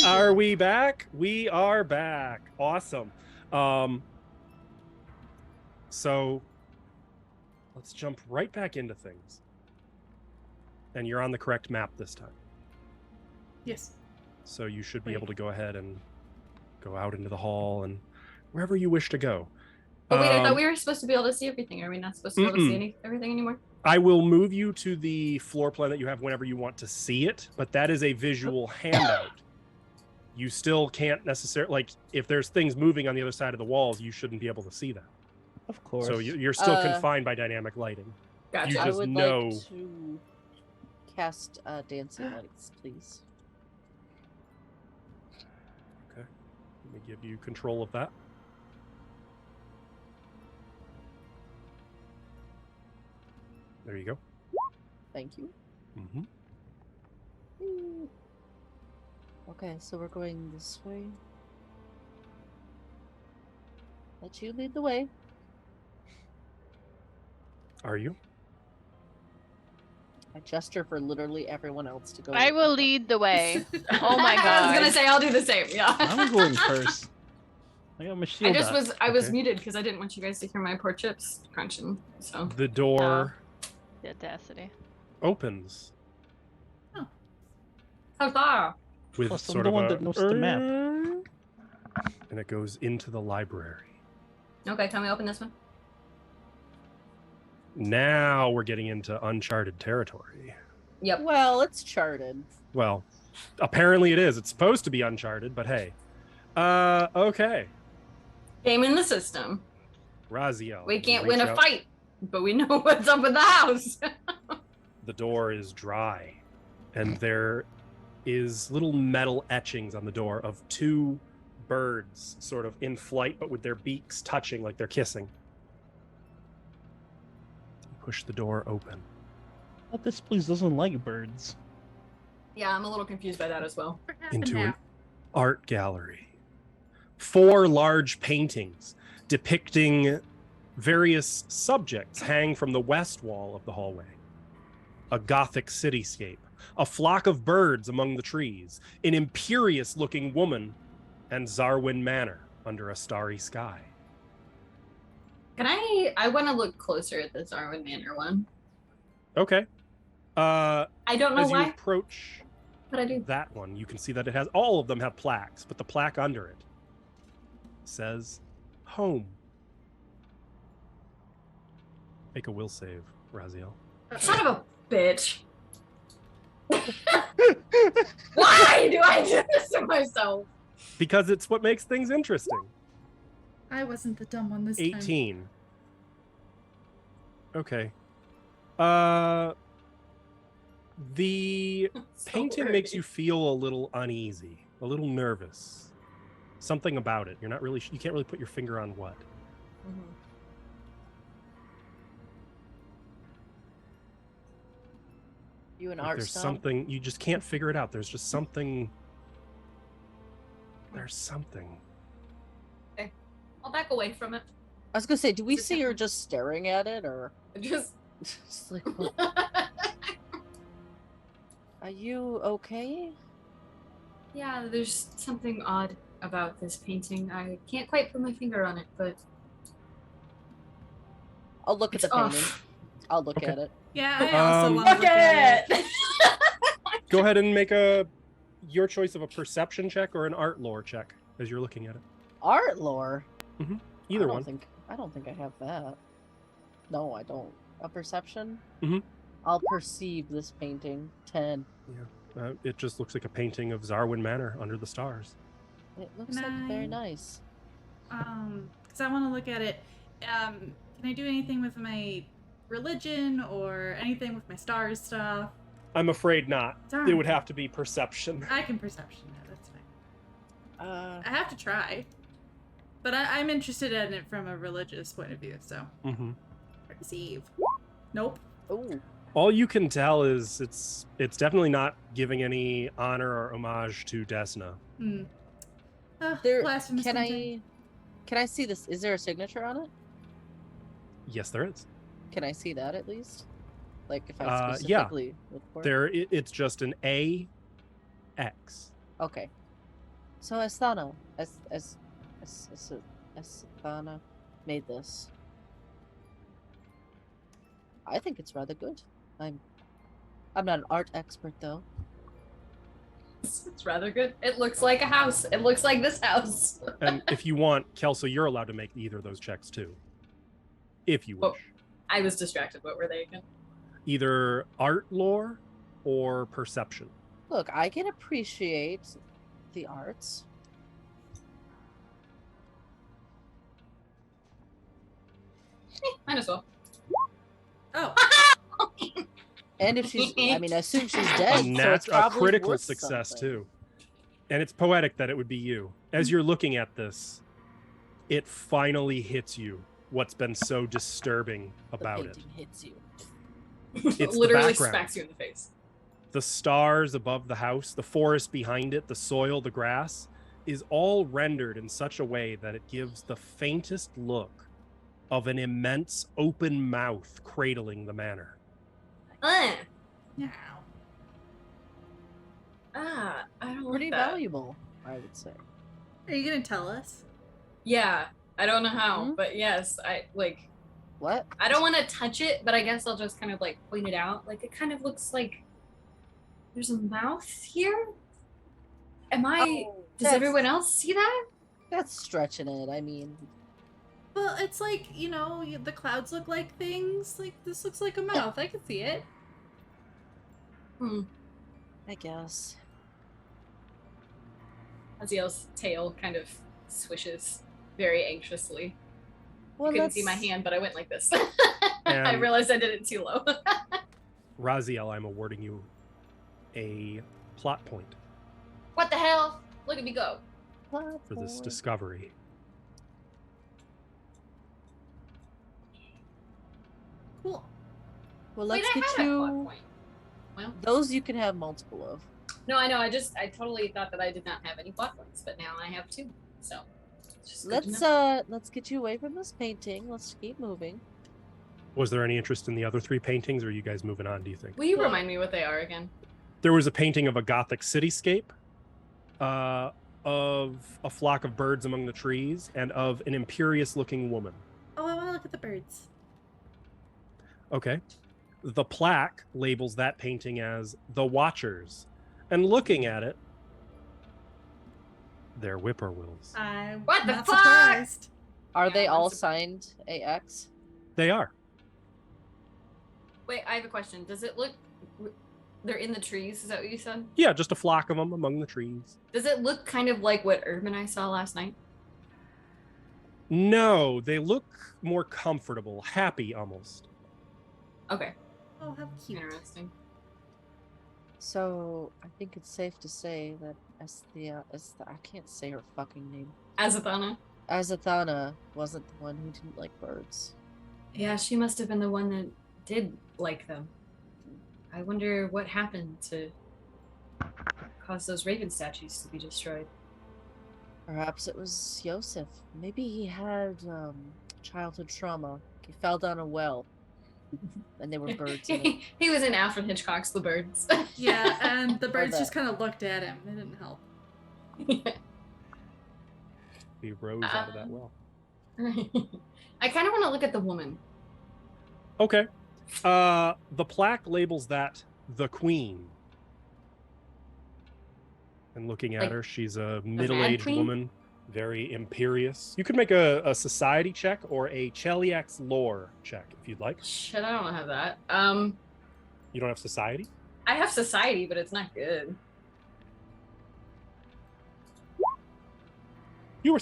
Speaker 1: Are we back? We are back. Awesome. So let's jump right back into things. And you're on the correct map this time.
Speaker 6: Yes.
Speaker 1: So you should be able to go ahead and go out into the hall and wherever you wish to go.
Speaker 3: But wait, I thought we were supposed to be able to see everything. Are we not supposed to be able to see everything anymore?
Speaker 1: I will move you to the floor plan that you have whenever you want to see it, but that is a visual handout. You still can't necessarily, like, if there's things moving on the other side of the walls, you shouldn't be able to see them.
Speaker 5: Of course.
Speaker 1: So you're still confined by dynamic lighting.
Speaker 3: Gotcha.
Speaker 1: You just
Speaker 2: I would
Speaker 1: know.
Speaker 2: like to cast dancing lights, please.
Speaker 1: Okay. Let me give you control of that. There you go.
Speaker 2: Thank you.
Speaker 1: Mm-hmm.
Speaker 2: Okay, so we're going this way. Let you lead the way.
Speaker 1: Are you?
Speaker 2: I gesture for literally everyone else to go.
Speaker 4: I will lead the way. Oh my god.
Speaker 3: I was gonna say I'll do the same. Yeah.
Speaker 5: I'm going first. I got my shield.
Speaker 3: I was muted because I didn't want you guys to hear my poor chips crunching. So
Speaker 1: The door
Speaker 4: The audacity.
Speaker 1: opens
Speaker 3: how far?
Speaker 1: with
Speaker 5: Plus, I'm
Speaker 1: sort
Speaker 5: the
Speaker 1: of
Speaker 5: one
Speaker 1: a
Speaker 5: that knows the map.
Speaker 1: and it goes into the library.
Speaker 3: Okay, can we open this one?
Speaker 1: Now we're getting into uncharted territory.
Speaker 3: Yep.
Speaker 2: Well, it's charted.
Speaker 1: Well, apparently it is. It's supposed to be uncharted, but hey. Okay.
Speaker 3: Game in the system.
Speaker 1: Raziel.
Speaker 3: We can't win a fight, but we know what's up with the house.
Speaker 1: The door is dry, and there is little metal etchings on the door of 2 birds sort of in flight, but with their beaks touching like they're kissing. Push the door open.
Speaker 5: But this place doesn't like birds.
Speaker 3: Yeah, I'm a little confused by that as well.
Speaker 1: Into an art gallery. 4 large paintings depicting various subjects hang from the west wall of the hallway. A Gothic cityscape, a flock of birds among the trees, an imperious-looking woman, and Zarwin Manor under a starry sky.
Speaker 3: Can I want to look closer at the Zarwin Manor one.
Speaker 1: Okay.
Speaker 3: I don't know
Speaker 1: as
Speaker 3: why.
Speaker 1: you approach
Speaker 3: But I do.
Speaker 1: that one, you can see that it has, all of them have plaques, but the plaque under it says home. Make a will save, Raziel.
Speaker 3: Son of a bitch. Why do I do this to myself?
Speaker 1: Because it's what makes things interesting.
Speaker 6: I wasn't the dumb one this
Speaker 1: 18.
Speaker 6: time.
Speaker 1: Okay. The painting makes you feel a little uneasy, a little nervous. Something about it. You're not really, you can't really put your finger on what.
Speaker 2: Mm-hmm. You an art
Speaker 1: There's
Speaker 2: style?
Speaker 1: something, you just can't figure it out. There's just something. There's something.
Speaker 3: Okay. I'll back away from it.
Speaker 2: I was gonna say, do we see her just staring at it, or
Speaker 3: Just
Speaker 2: like, what? Are you okay?
Speaker 3: Yeah, there's something odd about this painting. I can't quite put my finger on it, but
Speaker 2: I'll look at the painting. I'll look at it.
Speaker 6: Yeah, I also want to
Speaker 3: look
Speaker 6: look at
Speaker 3: at
Speaker 6: it.
Speaker 1: Go ahead and make your choice of a perception check or an art lore check as you're looking at it.
Speaker 2: Art lore?
Speaker 1: Either
Speaker 2: I
Speaker 1: one.
Speaker 2: don't think I have that. No, I don't. A perception?
Speaker 1: Mhm.
Speaker 2: I'll perceive this painting. 10.
Speaker 1: Yeah. It just looks like a painting of Zarwin Manor under the stars.
Speaker 2: It looks like very nice.
Speaker 6: Because I want to look at it. Can I do anything with my religion or anything with my stars stuff?
Speaker 1: I'm afraid not.
Speaker 6: Darn.
Speaker 1: It would have to be perception.
Speaker 6: I can perception it. That's fine. I have to try. But I'm interested in it from a religious point of view, so.
Speaker 1: Mm-hmm.
Speaker 6: Perceive. Nope.
Speaker 2: Ooh.
Speaker 1: All you can tell is it's definitely not giving any honor or homage to Desna.
Speaker 6: Blasphemous
Speaker 2: Can I see this? Is there a signature on it?
Speaker 1: Yes, there is.
Speaker 2: Can I see that at least? Like if I
Speaker 1: Yeah.
Speaker 2: specifically look for it?
Speaker 1: It's just an AX.
Speaker 2: Okay. So Asthana, Asthana made this. I think it's rather good. I'm not an art expert though.
Speaker 3: It's rather good. It looks like a house. It looks like this house.
Speaker 1: And if you want, Kelso, you're allowed to make either of those checks too. If you wish.
Speaker 3: Oh, I was distracted. What were they again?
Speaker 1: Either art lore or perception.
Speaker 2: Look, I can appreciate the arts.
Speaker 3: Might as well.
Speaker 6: Oh.
Speaker 2: And if she's, I mean, I assume she's dead. So it's
Speaker 1: A
Speaker 2: probably
Speaker 1: critical
Speaker 2: worth
Speaker 1: success
Speaker 2: something.
Speaker 1: too. And it's poetic that it would be you. As you're looking at this, it finally hits you what's been so disturbing about
Speaker 2: the
Speaker 1: it.
Speaker 2: painting hits you.
Speaker 1: It's
Speaker 3: Literally
Speaker 1: the background.
Speaker 3: smacks you in the face.
Speaker 1: The stars above the house, the forest behind it, the soil, the grass is all rendered in such a way that it gives the faintest look of an immense open mouth cradling the manor.
Speaker 3: I
Speaker 6: Yeah.
Speaker 3: don't
Speaker 2: Pretty
Speaker 3: like that.
Speaker 2: valuable, I would say.
Speaker 6: Are you gonna tell us?
Speaker 3: Yeah, I don't know how, but yes,
Speaker 2: What?
Speaker 3: I don't want to touch it, but I guess I'll just kind of like point it out. Like it kind of looks like there's a mouth here. Does everyone else see that?
Speaker 2: That's stretching it. I mean,
Speaker 6: Well, it's like, the clouds look like things. Like, this looks like a mouth. I can see it.
Speaker 2: I guess.
Speaker 3: Aziel's tail kind of swishes very anxiously.
Speaker 2: Well,
Speaker 3: You couldn't see my hand, but I went like this. I
Speaker 1: And-
Speaker 3: realized I did it too low.
Speaker 1: Raziel, I'm awarding you a plot point
Speaker 3: What the hell? Look at me go.
Speaker 1: for this discovery.
Speaker 6: Cool.
Speaker 2: Well,
Speaker 3: Wait,
Speaker 2: let's
Speaker 3: I
Speaker 2: get
Speaker 3: had a plot
Speaker 2: you.
Speaker 3: point. Well,
Speaker 2: Those you can have multiple of.
Speaker 3: no, I know. I totally thought that I did not have any plot points, but now I have two. So it's just good to know.
Speaker 2: Let's get you away from this painting. Let's keep moving.
Speaker 1: Was there any interest in the other three paintings, or are you guys moving on, do you think?
Speaker 3: Will you remind me what they are again?
Speaker 1: There was a painting of a Gothic cityscape, of a flock of birds among the trees, and of an imperious-looking woman.
Speaker 6: Oh, I want to look at the birds.
Speaker 1: Okay. The plaque labels that painting as The Watchers. And looking at it, they're whippoorwills.
Speaker 3: What the
Speaker 6: not
Speaker 3: fuck?
Speaker 6: surprised.
Speaker 2: Are
Speaker 3: Yeah,
Speaker 2: they
Speaker 3: I'm
Speaker 2: all
Speaker 3: surprised.
Speaker 2: signed AX?
Speaker 1: They are.
Speaker 3: Wait, I have a question. Does it look... They're in the trees, is that what you said?
Speaker 1: Yeah, just a flock of them among the trees.
Speaker 3: Does it look kind of like what Herb and I saw last night?
Speaker 1: No, they look more comfortable, happy almost.
Speaker 3: Okay.
Speaker 6: Oh, how cute.
Speaker 3: Interesting.
Speaker 2: So I think it's safe to say that I can't say her fucking name.
Speaker 3: Azathana?
Speaker 2: Azathana wasn't the one who didn't like birds.
Speaker 3: Yeah, she must have been the one that did like them. I wonder what happened to cause those raven statues to be destroyed.
Speaker 2: Perhaps it was Yosef. Maybe he had childhood trauma. He fell down a well, and there were birds in it.
Speaker 3: He was in Alfred Hitchcock's The Birds.
Speaker 6: Yeah, and the birds
Speaker 2: that.
Speaker 6: just kind of looked at him. It didn't help.
Speaker 1: He rose out of that well.
Speaker 3: I kind of want to look at the woman.
Speaker 1: Okay. The plaque labels that the Queen. And looking at
Speaker 3: Like
Speaker 1: her, she's a
Speaker 3: Mad
Speaker 1: middle-aged
Speaker 3: Queen?
Speaker 1: woman, very imperious. You could make a society check or a Cheliax lore check if you'd like.
Speaker 3: Shit, I don't have that.
Speaker 1: You don't have society?
Speaker 3: I have society, but it's not good.
Speaker 1: You were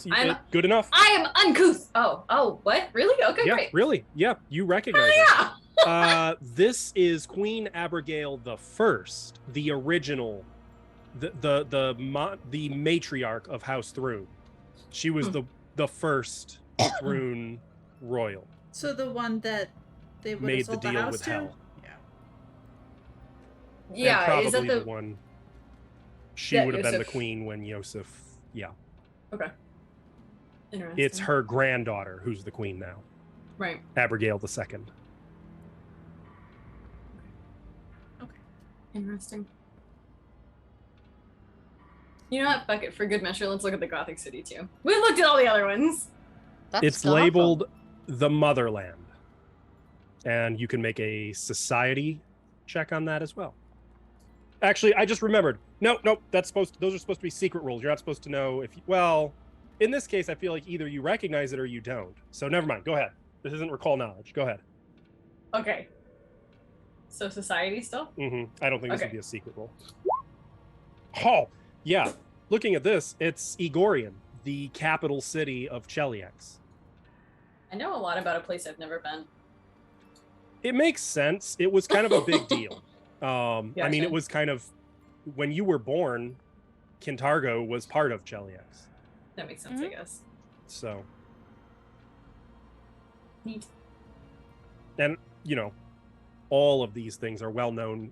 Speaker 1: good enough.
Speaker 3: I am uncouth. Oh, what? Really? Okay,
Speaker 1: Yeah,
Speaker 3: great.
Speaker 1: really. Yeah, you recognize
Speaker 3: Oh,
Speaker 1: her.
Speaker 3: yeah.
Speaker 1: This is Queen Abigail the First, the original, the matriarch of House Thrune. She was the first Thrune royal.
Speaker 6: So the one that they would have
Speaker 1: Made the
Speaker 6: sold the
Speaker 1: deal
Speaker 6: house
Speaker 1: with
Speaker 6: to?
Speaker 1: Hell.
Speaker 3: Yeah,
Speaker 1: And probably
Speaker 3: is that the...
Speaker 1: one? She
Speaker 3: Yeah,
Speaker 1: would have been the
Speaker 3: Yosef.
Speaker 1: queen when Yosef. Yeah,
Speaker 3: Okay. Interesting.
Speaker 1: it's her granddaughter who's the queen now,
Speaker 3: Right.
Speaker 1: Abigail the Second.
Speaker 3: Interesting. You know what? Fuck it. For good measure, let's look at the Gothic City too. We looked at all the other ones.
Speaker 2: That's
Speaker 1: It's
Speaker 2: Gotham.
Speaker 1: labeled the Motherland, and you can make a society check on that as well. Actually, I just remembered. No, those are supposed to be secret rules. You're not supposed to know if. Well, in this case, I feel like either you recognize it or you don't. So never mind. Go ahead. This isn't recall knowledge. Go ahead.
Speaker 3: Okay. So society still?
Speaker 1: I don't think this
Speaker 3: Okay.
Speaker 1: would be a secret rule. Oh, yeah. Looking at this, it's Igorian, the capital city of Cheliax.
Speaker 3: I know a lot about a place I've never been.
Speaker 1: It makes sense. It was kind of a big deal. I mean,
Speaker 3: Gotcha.
Speaker 1: it was kind of when you were born, Kintargo was part of Cheliax.
Speaker 3: That makes sense, I guess.
Speaker 1: So,
Speaker 3: Neat.
Speaker 1: and you know, all of these things were well known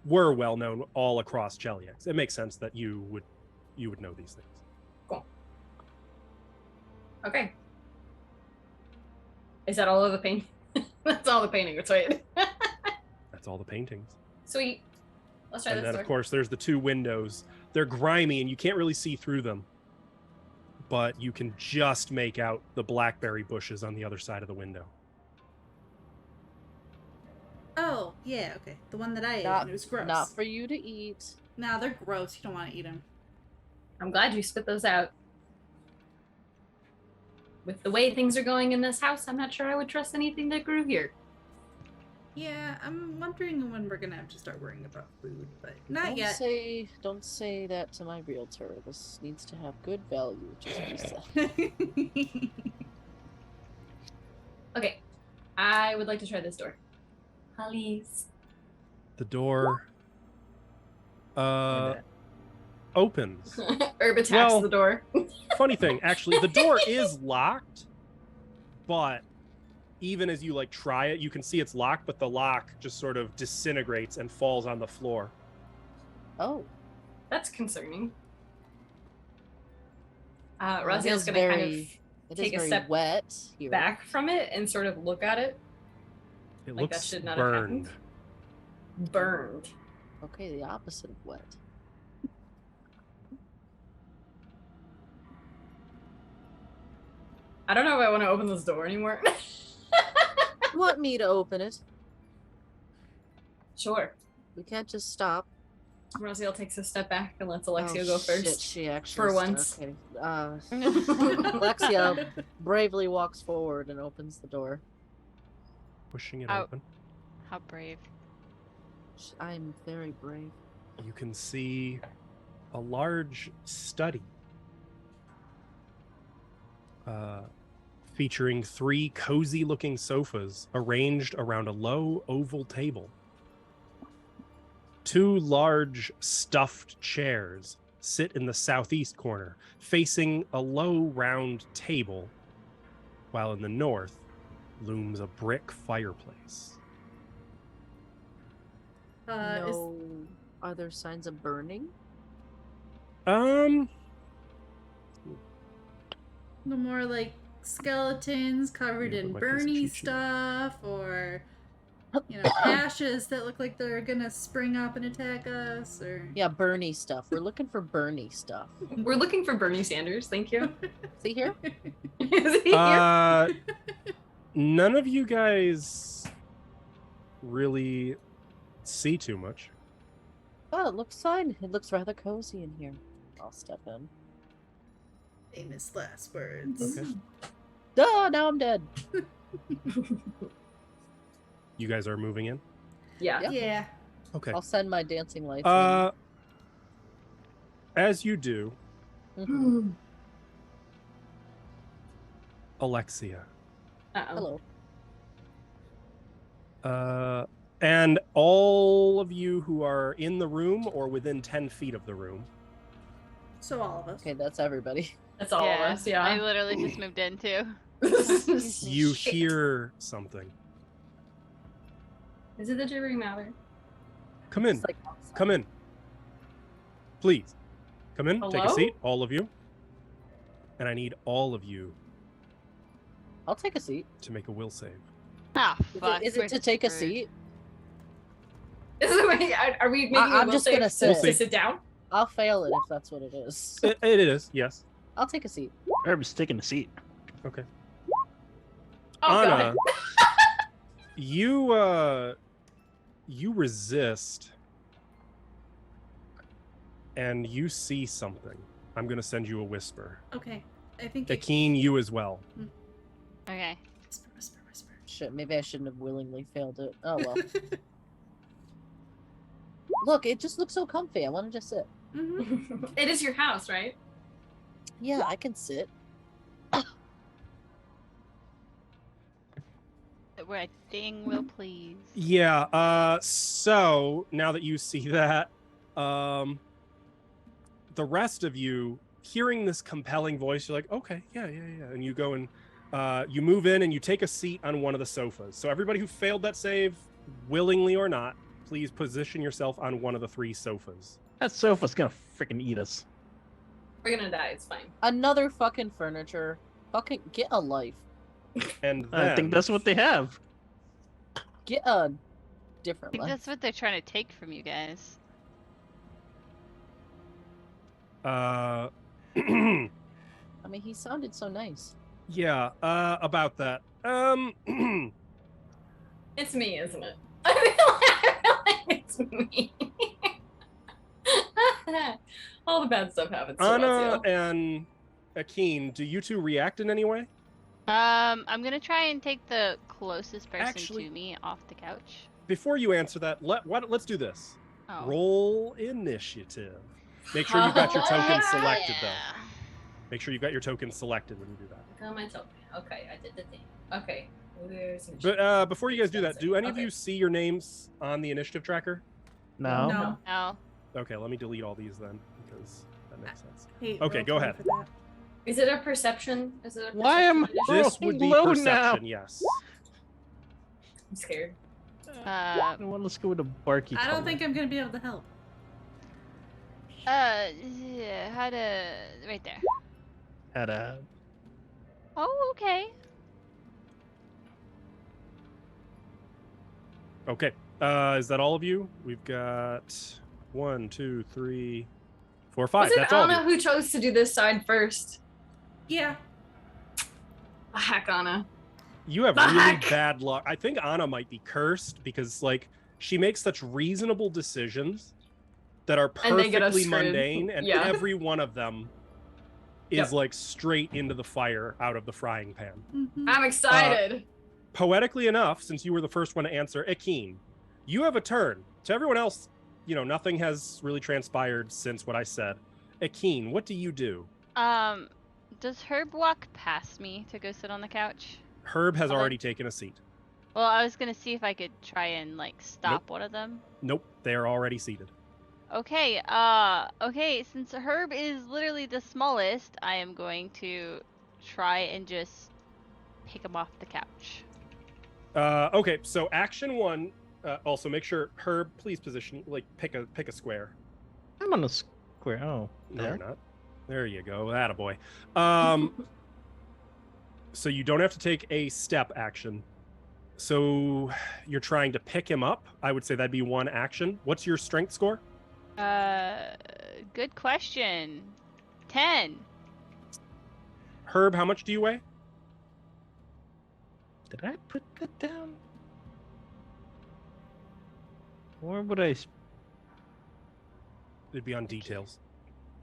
Speaker 1: all across Cheliax. It makes sense that you would know these things.
Speaker 3: Cool. Okay. Is that all of the painting? That's all the painting. That's right.
Speaker 1: That's all the paintings.
Speaker 3: Sweet. Let's try
Speaker 1: And
Speaker 3: this
Speaker 1: then,
Speaker 3: door.
Speaker 1: of course, there's the two windows. They're grimy, and you can't really see through them. But you can just make out the blackberry bushes on the other side of the window.
Speaker 6: Oh, yeah, okay. The one that I ate,
Speaker 2: Not,
Speaker 6: and it was gross.
Speaker 2: not for you to eat.
Speaker 6: Nah, they're gross. You don't want to eat them.
Speaker 3: I'm glad you spit those out. With the way things are going in this house, I'm not sure I would trust anything that grew here.
Speaker 6: Yeah, I'm wondering when we're gonna have to start worrying about food, but not
Speaker 2: Don't
Speaker 6: yet.
Speaker 2: Don't say that to my realtor. This needs to have good value, just what you said.
Speaker 3: Okay. I would like to try this door. Please.
Speaker 1: The door opens.
Speaker 3: Herb attacks
Speaker 1: Well-
Speaker 3: the door.
Speaker 1: Funny thing, actually, the door is locked, but even as you like try it, you can see it's locked, but the lock just sort of disintegrates and falls on the floor.
Speaker 2: Oh,
Speaker 3: That's concerning.
Speaker 2: well,
Speaker 3: Raziel's gonna kind of take a step
Speaker 2: wet here.
Speaker 3: back from it and sort of look at it.
Speaker 1: It
Speaker 3: Like that
Speaker 1: looks
Speaker 3: should not have
Speaker 1: burned.
Speaker 3: happened. Burned.
Speaker 2: Okay, the opposite of wet.
Speaker 3: I don't know if I want to open this door anymore.
Speaker 2: You want me to open it?
Speaker 3: Sure.
Speaker 2: We can't just stop.
Speaker 3: Rosiel takes a step back and lets Alexia go
Speaker 2: Shit,
Speaker 3: first.
Speaker 2: she actually
Speaker 3: For once.
Speaker 2: Okay. Alexia bravely walks forward and opens the door.
Speaker 1: Pushing it
Speaker 4: Ow.
Speaker 1: open.
Speaker 4: How brave.
Speaker 2: I'm very brave.
Speaker 1: You can see a large study featuring 3 cozy-looking sofas arranged around a low oval table. 2 large stuffed chairs sit in the southeast corner, facing a low round table, while in the north looms a brick fireplace.
Speaker 2: No other signs of burning?
Speaker 6: No more like skeletons covered in Bernie stuff, or ashes that look like they're gonna spring up and attack us, or
Speaker 2: Yeah, Bernie stuff. We're looking for Bernie stuff.
Speaker 3: We're looking for Bernie Sanders, thank you.
Speaker 2: Is he here?
Speaker 3: Is he here?
Speaker 1: None of you guys really see too much.
Speaker 2: Oh, it looks fine. It looks rather cozy in here. I'll step in.
Speaker 6: famous last words.
Speaker 1: Okay.
Speaker 2: Duh, now I'm dead.
Speaker 1: You guys are moving in?
Speaker 3: Yeah.
Speaker 6: Yeah.
Speaker 1: Okay.
Speaker 2: I'll send my dancing lights
Speaker 1: As you do,
Speaker 2: in.
Speaker 1: Alexia.
Speaker 3: Uh-oh.
Speaker 2: Hello.
Speaker 1: And all of you who are in the room or within 10 feet of the room.
Speaker 6: So all of us.
Speaker 2: Okay, that's everybody.
Speaker 3: That's all of us, yeah.
Speaker 4: I literally just moved in too.
Speaker 1: You hear something.
Speaker 3: Is it the gibbering mouth?
Speaker 1: Come in.
Speaker 2: It's like
Speaker 1: Come in. Please. Come in. Take a
Speaker 3: Hello?
Speaker 1: seat, all of you. And I need all of you
Speaker 2: I'll take a seat.
Speaker 1: to make a will save.
Speaker 4: Ah,
Speaker 2: Is
Speaker 4: fuck.
Speaker 2: it, is
Speaker 4: we're
Speaker 2: it to take a
Speaker 4: screwed.
Speaker 2: seat?
Speaker 3: Are we making
Speaker 2: I'm
Speaker 3: a will
Speaker 2: just
Speaker 3: save
Speaker 2: gonna
Speaker 3: to
Speaker 2: sit.
Speaker 3: sit down?
Speaker 2: I'll fail it if that's what it is.
Speaker 1: It is, yes.
Speaker 2: I'll take a seat.
Speaker 5: Herb's taking a seat.
Speaker 1: Okay.
Speaker 3: Oh,
Speaker 1: Anna,
Speaker 3: God.
Speaker 1: you resist, and you see something. I'm gonna send you a whisper.
Speaker 6: Okay. I think
Speaker 1: Akeen, you as well.
Speaker 4: Okay.
Speaker 6: Whisper, whisper, whisper.
Speaker 2: Shit, maybe I shouldn't have willingly failed it. Oh well. Look, it just looks so comfy. I want to just sit.
Speaker 6: Mm-hmm.
Speaker 3: It is your house, right?
Speaker 2: Yeah, I can sit.
Speaker 4: Where a ding will please.
Speaker 1: Yeah, so now that you see that, the rest of you hearing this compelling voice, you're like, okay, yeah. And you go and you move in and you take a seat on one of the sofas. So everybody who failed that save, willingly or not, please position yourself on one of the 3 sofas.
Speaker 5: That sofa's gonna freaking eat us.
Speaker 3: We're gonna die, it's fine.
Speaker 2: Another fucking furniture. Fucking get a life.
Speaker 1: And then,
Speaker 5: I think that's what they have.
Speaker 2: Get a
Speaker 4: I
Speaker 2: different
Speaker 4: think
Speaker 2: life.
Speaker 4: that's what they're trying to take from you guys.
Speaker 2: I mean, he sounded so nice.
Speaker 1: yeah, about that.
Speaker 3: It's me, isn't it? I feel like it's me. All the bad stuff happens to
Speaker 1: Anna
Speaker 3: Rosiel.
Speaker 1: and Akeen, do you 2 react in any way?
Speaker 4: I'm gonna try and take the closest person
Speaker 1: Actually-
Speaker 4: to me off the couch.
Speaker 1: Before you answer that, let's do this.
Speaker 4: Oh.
Speaker 1: Roll initiative. Make sure you've got your token
Speaker 3: Yeah.
Speaker 1: selected, though. Make sure you've got your token selected when you do that.
Speaker 3: Got my token. Okay, I did the thing. Okay. Where's
Speaker 1: But before you guys do that, do any of
Speaker 3: Okay.
Speaker 1: you see your names on the initiative tracker?
Speaker 5: No.
Speaker 6: No.
Speaker 4: No.
Speaker 1: Okay, let me delete all these then, because that makes sense.
Speaker 6: Hey,
Speaker 1: Okay,
Speaker 6: roll
Speaker 1: go
Speaker 6: 20
Speaker 1: ahead.
Speaker 6: for that.
Speaker 3: Is it a perception? Is it a perception?
Speaker 5: Why am-
Speaker 3: initiative?
Speaker 1: This would be
Speaker 5: low now.
Speaker 1: perception, yes.
Speaker 3: I'm scared.
Speaker 5: Well, let's go with a barky
Speaker 6: I don't
Speaker 5: color.
Speaker 6: think I'm gonna be able to help.
Speaker 4: Yeah, how to... Right there.
Speaker 5: Had a
Speaker 4: Oh, okay.
Speaker 1: Okay, is that all of you? We've got 1, 2, 3, 4, 5.
Speaker 3: Was it
Speaker 1: That's all of
Speaker 3: Anna
Speaker 1: you.
Speaker 3: who chose to do this side first?
Speaker 6: Yeah.
Speaker 3: Heck, Anna.
Speaker 1: You have
Speaker 3: The
Speaker 1: really
Speaker 3: heck?
Speaker 1: bad luck. I think Anna might be cursed because, like, she makes such reasonable decisions that are
Speaker 3: And they get us
Speaker 1: perfectly
Speaker 3: screwed.
Speaker 1: mundane, and
Speaker 3: Yeah.
Speaker 1: every one of them is like straight into the fire out of the frying pan.
Speaker 6: Mm-hmm.
Speaker 3: I'm excited.
Speaker 1: Poetically enough, since you were the first one to answer, Akeen, you have a turn. To everyone else, you know, nothing has really transpired since what I said. Akeen, what do you do?
Speaker 4: Does Herb walk past me to go sit on the couch?
Speaker 1: Herb has already taken a seat.
Speaker 4: Well, I was gonna see if I could try and like stop
Speaker 1: Nope.
Speaker 4: one of them.
Speaker 1: Nope, they are already seated.
Speaker 4: Okay, okay, since Herb is literally the smallest, I am going to try and just pick him off the couch.
Speaker 1: Okay, so action 1, also make sure, Herb, please position, like, pick a square.
Speaker 5: I'm on a square. Oh,
Speaker 1: No,
Speaker 5: there.
Speaker 1: you're not. There you go, attaboy. So you don't have to take a step action. So you're trying to pick him up. I would say that'd be 1 action. What's your strength score?
Speaker 4: Good question. 10.
Speaker 1: Herb, how much do you weigh?
Speaker 5: Did I put that down? Or would I?
Speaker 1: It'd be on details.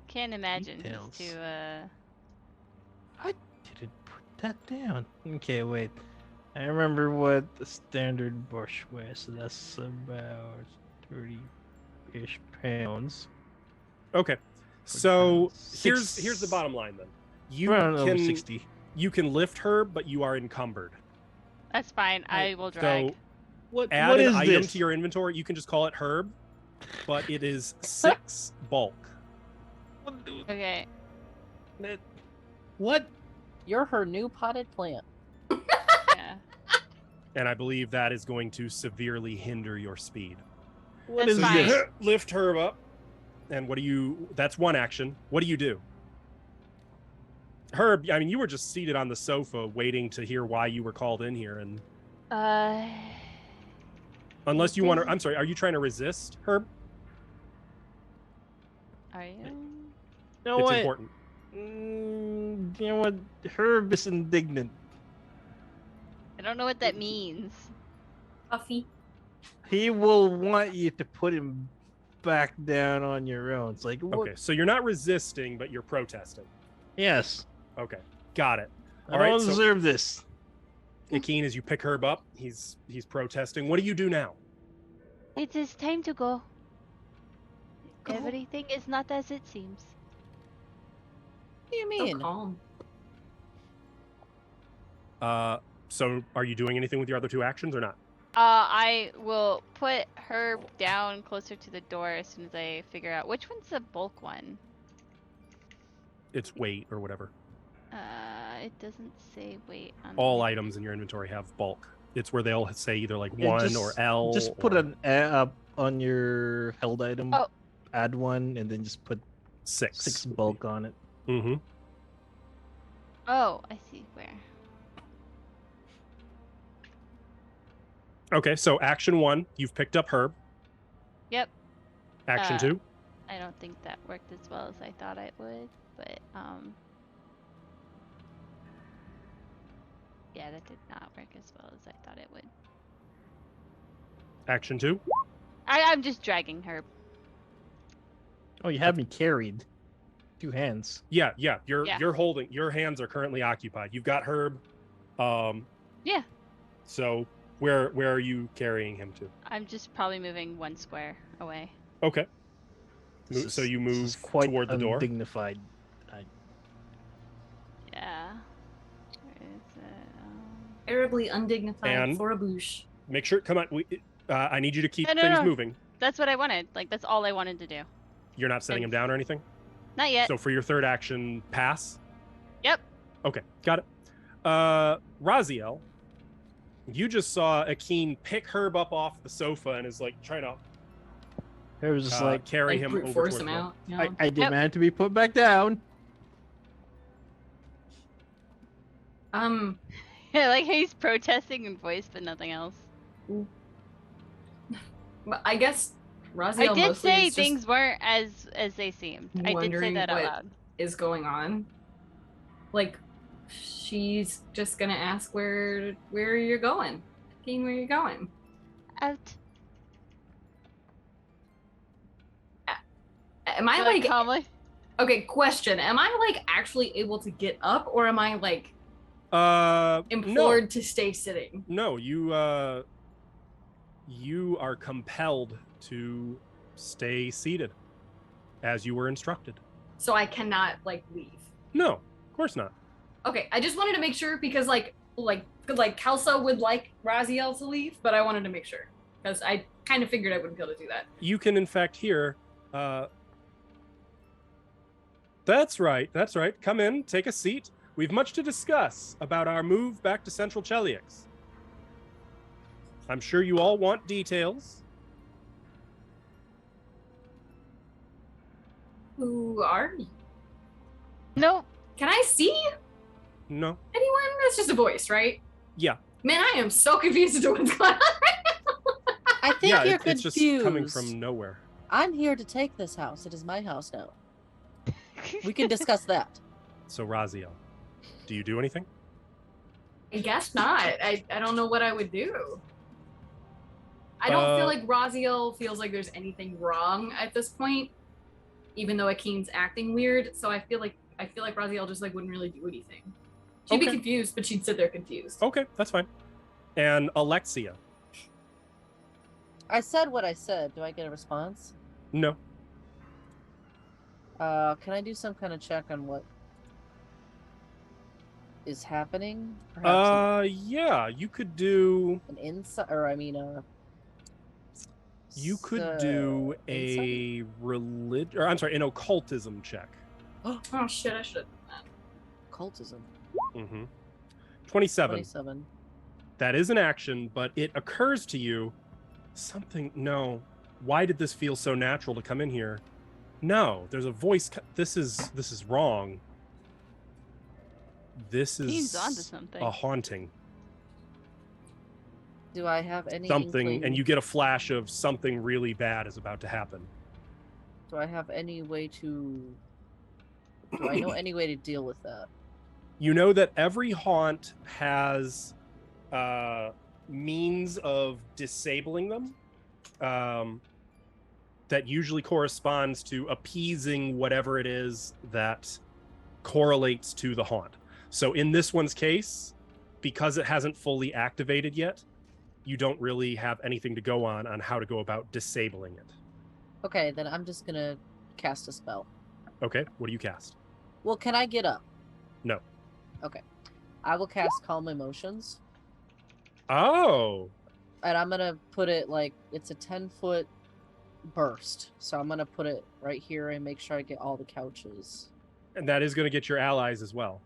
Speaker 4: Can't imagine
Speaker 5: Details.
Speaker 4: just to,
Speaker 5: I didn't put that down. Okay, wait. I remember what the standard bush weighs, so that's about 30-ish pounds.
Speaker 1: Okay. So
Speaker 5: Six-
Speaker 1: here's the bottom line then. You
Speaker 5: Around over
Speaker 1: can
Speaker 5: 60.
Speaker 1: you can lift Herb, but you are encumbered.
Speaker 4: That's fine. I will drag.
Speaker 1: So
Speaker 5: What
Speaker 1: add an
Speaker 5: is
Speaker 1: item
Speaker 5: this?
Speaker 1: to your inventory. You can just call it Herb, but it is 6 bulk.
Speaker 4: Okay.
Speaker 5: What?
Speaker 2: You're her new potted plant.
Speaker 4: Yeah.
Speaker 1: And I believe that is going to severely hinder your speed.
Speaker 5: What
Speaker 4: That's
Speaker 5: is
Speaker 4: fine.
Speaker 5: this?
Speaker 1: Lift Herb up. And what do you... That's 1 action. What do you do? Herb, I mean, you were just seated on the sofa waiting to hear why you were called in here. And unless you want to... I'm sorry, are you trying to resist, Herb?
Speaker 4: Are you?
Speaker 5: You know
Speaker 1: It's
Speaker 5: what?
Speaker 1: important.
Speaker 5: You know what? Herb is indignant.
Speaker 4: I don't know what that means.
Speaker 3: Puffy.
Speaker 5: He will want you to put him back down on your own. It's like, what?
Speaker 1: Okay, so you're not resisting, but you're protesting.
Speaker 5: Yes.
Speaker 1: Okay, got it.
Speaker 5: I
Speaker 1: All
Speaker 5: don't
Speaker 1: right, so
Speaker 5: deserve this.
Speaker 1: Akeen, as you pick Herb up, he's protesting. What do you do now?
Speaker 4: It is time to go.
Speaker 2: Go.
Speaker 4: Everything is not as it seems.
Speaker 2: What do you
Speaker 3: So
Speaker 2: mean?
Speaker 3: calm.
Speaker 1: So are you doing anything with your other 2 actions or not?
Speaker 4: I will put Herb down closer to the door as soon as I figure out which one's the bulk one.
Speaker 1: It's weight or whatever.
Speaker 4: It doesn't say weight on
Speaker 1: All
Speaker 4: the-
Speaker 1: items in your inventory have bulk. It's where they'll say either like
Speaker 5: Yeah,
Speaker 1: 1
Speaker 5: just-
Speaker 1: or L.
Speaker 5: Just put
Speaker 1: or
Speaker 5: an up on your held item.
Speaker 4: Oh.
Speaker 5: Add 1, and then just put
Speaker 1: 6.
Speaker 5: 6 bulk on it.
Speaker 1: Mm-hmm.
Speaker 4: Oh, I see where.
Speaker 1: Okay, so action 1, you've picked up Herb.
Speaker 4: Yep.
Speaker 1: Action 2.
Speaker 4: I don't think that worked as well as I thought it would, but yeah, that did not work as well as I thought it would.
Speaker 1: Action 2.
Speaker 4: I'm just dragging Herb.
Speaker 5: Oh, you have me carried. 2 hands.
Speaker 1: Yeah.
Speaker 4: Yeah.
Speaker 1: You're holding. Your hands are currently occupied. You've got Herb.
Speaker 4: Yeah.
Speaker 1: So where are you carrying him to?
Speaker 4: I'm just probably moving 1 square away.
Speaker 1: Okay.
Speaker 5: This
Speaker 1: So you
Speaker 5: this
Speaker 1: move
Speaker 5: is quite
Speaker 1: toward the door.
Speaker 5: undignified.
Speaker 4: Yeah. Where is it?
Speaker 3: Terribly undignified
Speaker 1: And-
Speaker 3: for a boosh.
Speaker 1: Make sure. Come on. I need you to keep
Speaker 4: No,
Speaker 1: things
Speaker 4: no.
Speaker 1: moving.
Speaker 4: That's what I wanted. Like, that's all I wanted to do.
Speaker 1: You're not setting him down or anything.
Speaker 4: Not yet.
Speaker 1: So for your 3rd action, pass.
Speaker 4: Yep.
Speaker 1: Okay, got it. Raziel, you just saw Akeen pick Herb up off the sofa and is like trying to
Speaker 5: It was just like,
Speaker 1: carry
Speaker 3: Like
Speaker 1: him
Speaker 3: brute
Speaker 1: over
Speaker 3: force
Speaker 1: towards
Speaker 3: him
Speaker 1: the door.
Speaker 3: out. Yeah.
Speaker 5: I demand to be put back down.
Speaker 4: Yeah, like he's protesting in voice, but nothing else.
Speaker 3: But I guess Raziel
Speaker 4: I did
Speaker 3: mostly
Speaker 4: say
Speaker 3: is just
Speaker 4: things weren't as they seemed. I did say
Speaker 3: wondering
Speaker 4: that out
Speaker 3: what-
Speaker 4: loud.
Speaker 3: is going on. Like, she's just gonna ask where you're going. King, where you going?
Speaker 4: Out.
Speaker 3: am I like
Speaker 4: calmly?
Speaker 3: Okay, question. Am I like actually able to get up, or am I like implored to stay sitting?
Speaker 1: No, you are compelled to stay seated as you were instructed.
Speaker 3: So I cannot like leave.
Speaker 1: No, of course not.
Speaker 3: Okay, I just wanted to make sure because like Kelsa would like Raziel to leave, but I wanted to make sure because I kind of figured I wouldn't be able to do that.
Speaker 1: You can in fact hear That's right. Come in, take a seat. We've much to discuss about our move back to Central Cheliax. I'm sure you all want details.
Speaker 3: Who are you?
Speaker 4: No.
Speaker 3: Can I see
Speaker 1: No.
Speaker 3: anyone? That's just a voice, right?
Speaker 1: Yeah.
Speaker 3: Man, I am so confused as to what's going on right now.
Speaker 2: I think you're confused.
Speaker 1: It's just coming from nowhere.
Speaker 2: I'm here to take this house. It is my house now. We can discuss that.
Speaker 1: So, Raziel, do you do anything?
Speaker 3: I guess not. I don't know what I would do. I don't feel like Raziel feels like there's anything wrong at this point, even though Akeen's acting weird. So I feel like Raziel just like wouldn't really do anything. She'd be confused, but she'd sit there confused.
Speaker 1: Okay, that's fine. And Alexia?
Speaker 2: I said what I said. Do I get a response?
Speaker 1: No.
Speaker 2: Can I do some kind of check on what is happening? Perhaps
Speaker 1: yeah, you could do
Speaker 2: an insight, or I mean,
Speaker 1: you could do a an occultism check.
Speaker 3: Oh shit! I should have done that.
Speaker 2: Occultism.
Speaker 1: 27.
Speaker 2: 27.
Speaker 1: That is an action, but it occurs to you no. Why did this feel so natural to come in here? No, there's a voice. This is wrong. This is
Speaker 4: onto something.
Speaker 1: A haunting.
Speaker 2: Do I have any
Speaker 1: something? And you get a flash of something really bad is about to happen.
Speaker 2: Do I have any way to? Do I know any way to deal with that?
Speaker 1: You know that every haunt has means of disabling them. That usually corresponds to appeasing whatever it is that correlates to the haunt. So in this one's case, because it hasn't fully activated yet, you don't really have anything to go on how to go about disabling it.
Speaker 2: Okay, then I'm just gonna cast a spell.
Speaker 1: Okay, what do you cast?
Speaker 2: Well, can I get up?
Speaker 1: No.
Speaker 2: Okay. I will cast Calm Emotions.
Speaker 1: Oh.
Speaker 2: And I'm gonna put it like, it's a 10-foot burst. So I'm gonna put it right here and make sure I get all the couches.
Speaker 1: And that is gonna get your allies as well.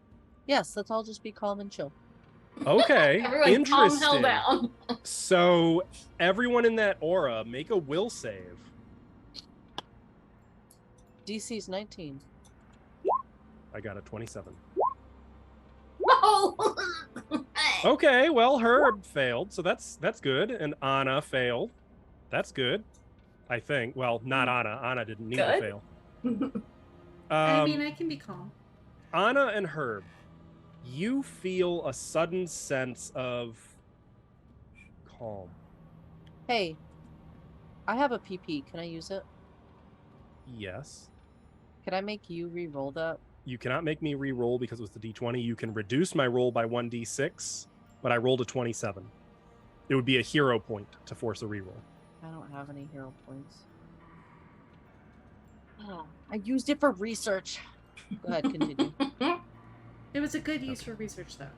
Speaker 2: Yes, let's all just be calm and chill.
Speaker 1: Okay, interesting.
Speaker 3: Calm hell down.
Speaker 1: So everyone in that aura, make a will save.
Speaker 2: DC's 19.
Speaker 1: I got a 27.
Speaker 3: No.
Speaker 1: Okay, well, Herb failed, so that's good, and Anna failed. That's good, I think. Well, not Anna. Anna didn't need to fail.
Speaker 6: I mean, I can be calm.
Speaker 1: Anna and Herb, you feel a sudden sense of calm.
Speaker 2: Hey, I have a PP. Can I use it?
Speaker 1: Yes.
Speaker 2: Can I make you re-roll that?
Speaker 1: You cannot make me re-roll because it was the D20. You can reduce my roll by 1d6, but I rolled a 27. It would be a hero point to force a re-roll.
Speaker 2: I don't have any hero points. Oh, I used it for research. Go ahead, continue.
Speaker 6: It was a good use for research, though.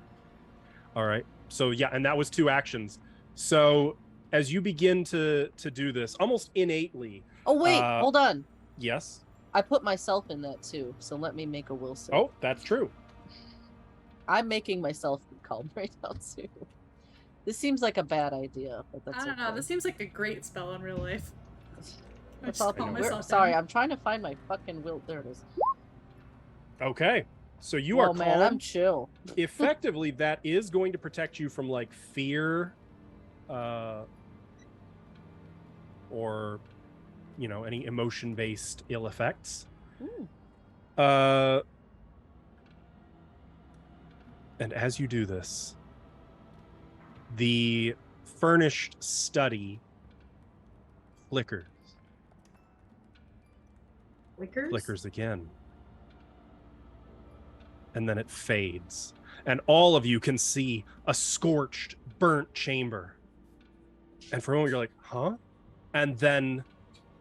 Speaker 1: All right. So yeah, and that was 2 actions. So as you begin to do this, almost innately.
Speaker 2: Oh wait, hold on.
Speaker 1: Yes.
Speaker 2: I put myself in that too, so let me make a will save.
Speaker 1: Oh, that's true.
Speaker 2: I'm making myself be calm right now too. This seems like a bad idea, but that's
Speaker 6: I don't know. This seems like a great spell in real life.
Speaker 2: Sorry, I'm trying to find my fucking will. There it is.
Speaker 1: Okay. So you are calm.
Speaker 2: Man, I'm chill.
Speaker 1: Effectively, that is going to protect you from like fear, or, you know, any emotion-based ill effects. And as you do this, the furnished study flickers. Flickers again. And then it fades. And all of you can see a scorched, burnt chamber. And for a moment, you're like, huh? And then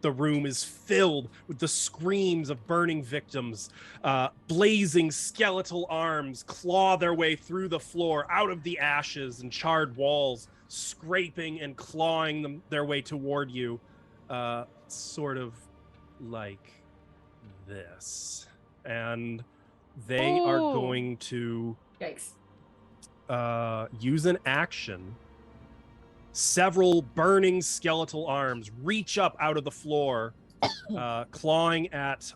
Speaker 1: the room is filled with the screams of burning victims. Blazing skeletal arms claw their way through the floor, out of the ashes and charred walls, scraping and clawing their way toward you. Sort of like this. And they are going to use an action. Several burning skeletal arms reach up out of the floor, clawing at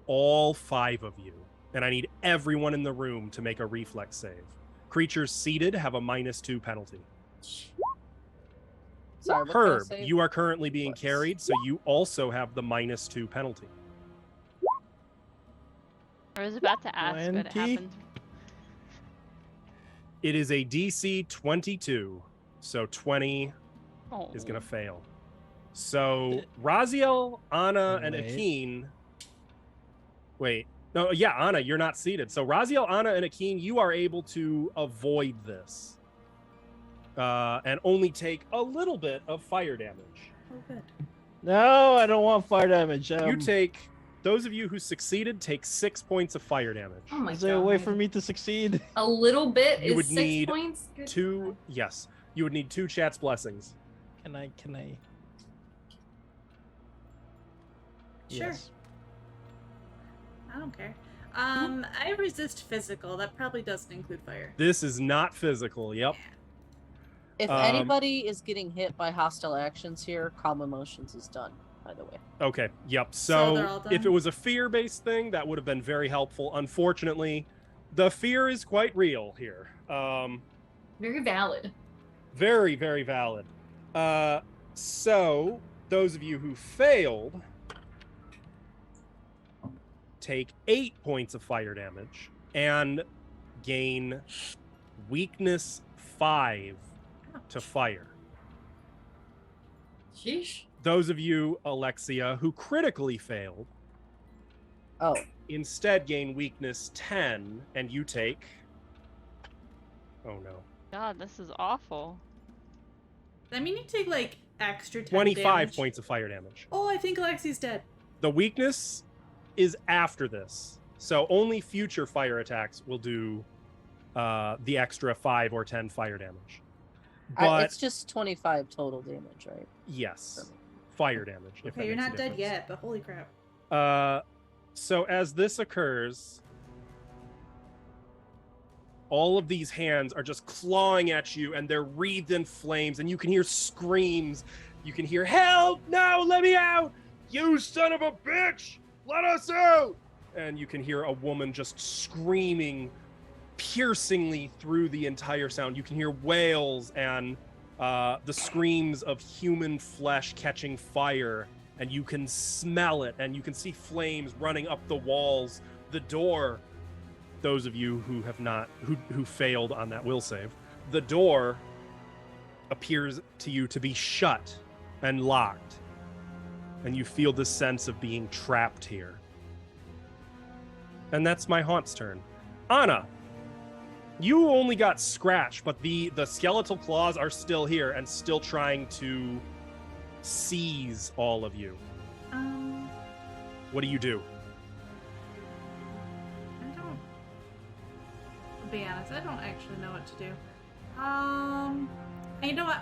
Speaker 1: all 5 of you. And I need everyone in the room to make a reflex save. Creatures seated have a -2 penalty.
Speaker 2: Sorry,
Speaker 1: Herb, you are currently being carried, so you also have the -2 penalty.
Speaker 4: I was about to ask, but it happened.
Speaker 1: It is a DC 22. So 20 is going to fail. So Raziel, Anna, and Akeen. Wait. No, yeah, Anna, you're not seated. So Raziel, Anna, and Akeen, you are able to avoid this. And only take a little bit of fire damage.
Speaker 6: Oh, good.
Speaker 5: No, I don't want fire damage.
Speaker 1: You take... Those of you who succeeded take 6 points of fire damage.
Speaker 3: Oh my God.
Speaker 5: Is there a way for me to succeed?
Speaker 3: A little bit
Speaker 1: you
Speaker 3: is
Speaker 1: would
Speaker 3: 6
Speaker 1: need
Speaker 3: points? Good
Speaker 1: 2...
Speaker 3: God.
Speaker 1: Yes. You would need 2 chat's blessings.
Speaker 5: Can I?
Speaker 6: Sure.
Speaker 5: Yes.
Speaker 6: I don't care. I resist physical. That probably doesn't include fire.
Speaker 1: This is not physical. Yep.
Speaker 2: If anybody is getting hit by hostile actions here, calm emotions is done, by the way.
Speaker 1: Okay. Yep.
Speaker 6: So they're
Speaker 1: So
Speaker 6: all done?
Speaker 1: if it was a fear-based thing, that would have been very helpful. Unfortunately, the fear is quite real here.
Speaker 3: Very valid.
Speaker 1: Very, very valid. So those of you who failed take 8 points of fire damage and gain weakness 5 to fire.
Speaker 3: Sheesh.
Speaker 1: Those of you, Alexia, who critically failed, instead gain weakness 10, and you take... Oh no.
Speaker 4: God, this is awful.
Speaker 6: I mean, you take like extra 10
Speaker 1: 25
Speaker 6: damage.
Speaker 1: points of fire damage.
Speaker 6: Oh, I think Alexi's dead.
Speaker 1: The weakness is after this, so only future fire attacks will do the extra 5 or 10 fire damage. But
Speaker 2: it's just 25 total damage, right?
Speaker 1: yes, fire damage. If
Speaker 6: Okay, you're
Speaker 1: that makes
Speaker 6: not
Speaker 1: a
Speaker 6: dead
Speaker 1: difference.
Speaker 6: yet, but holy crap.
Speaker 1: So as this occurs, all of these hands are just clawing at you, and they're wreathed in flames, and you can hear screams. You can hear, "Help! No, let me out! You son of a bitch! Let us out!" And you can hear a woman just screaming piercingly through the entire sound. You can hear wails and the screams of human flesh catching fire, and you can smell it, and you can see flames running up the walls. The door, those of you who have not, who failed on that will save, the door appears to you to be shut and locked, and you feel the sense of being trapped here. And that's my haunt's turn. Anna, you only got scratched, but the skeletal claws are still here and still trying to seize all of you. What do you do?
Speaker 6: I'll be honest, I don't actually know what to do. You know what?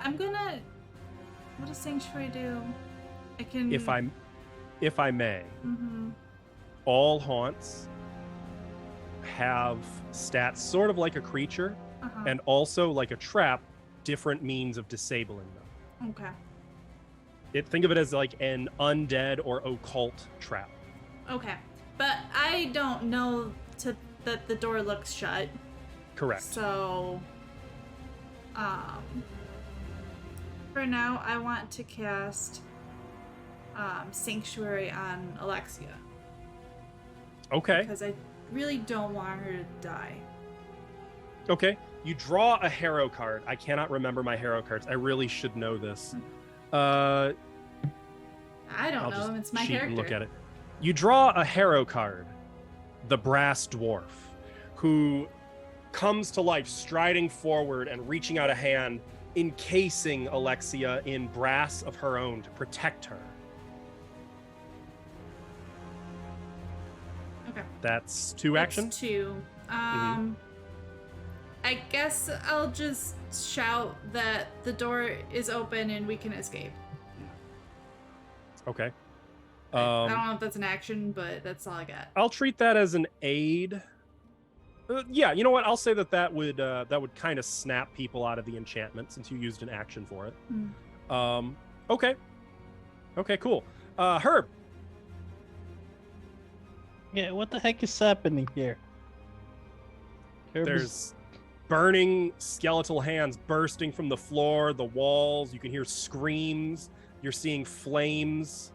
Speaker 6: What does Sanctuary do? I can...
Speaker 1: If I may,
Speaker 6: Mm-hmm.
Speaker 1: all haunts have stats sort of like a creature, and also like a trap, different means of disabling them.
Speaker 6: Okay.
Speaker 1: Think of it as like an undead or occult trap.
Speaker 6: Okay. But I don't know that the door looks shut.
Speaker 1: Correct.
Speaker 6: So, for now, I want to cast Sanctuary on Alexia.
Speaker 1: Okay.
Speaker 6: Because I really don't want her to die.
Speaker 1: Okay. You draw a hero card. I cannot remember my hero cards. I really should know this.
Speaker 6: I don't
Speaker 1: I'll
Speaker 6: know
Speaker 1: just
Speaker 6: him. It's my
Speaker 1: cheat
Speaker 6: character.
Speaker 1: and look at it. You draw a hero card, the Brass Dwarf, who comes to life striding forward and reaching out a hand, encasing Alexia in brass of her own to protect her.
Speaker 6: Okay.
Speaker 1: That's 2 action?
Speaker 6: That's 2. I guess I'll just shout that the door is open and we can escape.
Speaker 1: Okay.
Speaker 6: I don't know if that's an action, but that's all I got.
Speaker 1: I'll treat that as an aid. Yeah, you know what? I'll say that would kind of snap people out of the enchantment since you used an action for it. Okay. Okay, cool. Herb.
Speaker 5: Yeah, what the heck is happening here?
Speaker 1: There's burning skeletal hands bursting from the floor, the walls. You can hear screams. You're seeing flames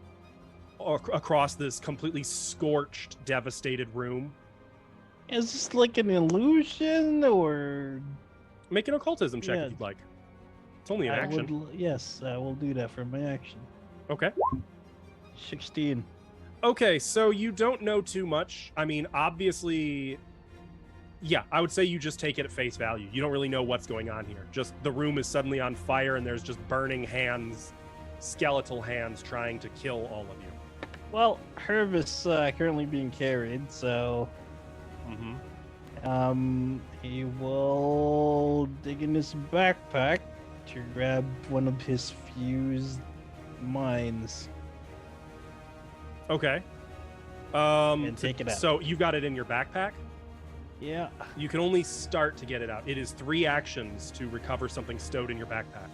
Speaker 1: across this completely scorched, devastated room.
Speaker 5: Is this like an illusion, or...
Speaker 1: Make an occultism check if you'd like. It's only an action.
Speaker 5: Yes, I will do that for my action.
Speaker 1: Okay.
Speaker 5: 16.
Speaker 1: Okay, so you don't know too much. I mean, obviously... Yeah, I would say you just take it at face value. You don't really know what's going on here. Just the room is suddenly on fire and there's just burning hands, skeletal hands trying to kill all of you.
Speaker 5: Well, Herb is currently being carried, so... he will dig in his backpack to grab one of his fused mines.
Speaker 1: Okay.
Speaker 5: And take it out.
Speaker 1: So you've got it in your backpack?
Speaker 5: Yeah.
Speaker 1: You can only start to get it out. It is 3 actions to recover something stowed in your backpack.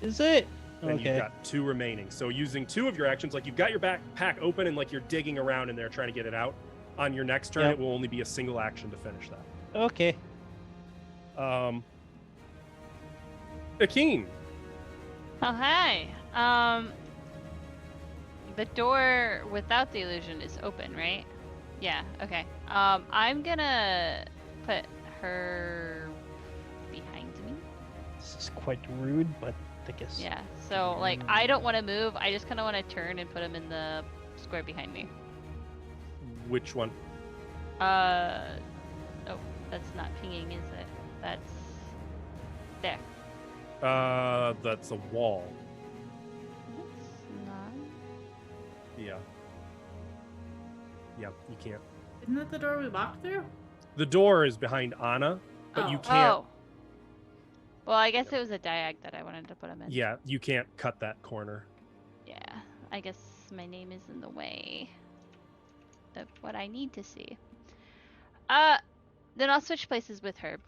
Speaker 5: Is it?
Speaker 1: And
Speaker 5: okay.
Speaker 1: You've got 2 remaining. So using 2 of your actions, like you've got your backpack open and like you're digging around in there trying to get it out. On your next turn, It will only be a single action to finish that.
Speaker 5: Okay.
Speaker 1: Akeem.
Speaker 4: Oh, hi. The door without the illusion is open, right? Yeah, okay. I'm gonna put her behind me.
Speaker 5: This is quite rude, but I guess...
Speaker 4: Yeah, so, like, I don't want to move. I just kind of want to turn and put him in the square behind me.
Speaker 1: Which one?
Speaker 4: Oh, that's not pinging, is it? That's... there.
Speaker 1: That's a wall.
Speaker 4: It's not.
Speaker 1: Yeah. Yeah, you can't.
Speaker 6: Isn't that the door we walked through?
Speaker 1: The door is behind Anna, but you can't.
Speaker 4: Oh. Well, I guess it was a diag that I wanted to put him in.
Speaker 1: Yeah, you can't cut that corner.
Speaker 4: Yeah, I guess my name is in the way of what I need to see. Then I'll switch places with Herb.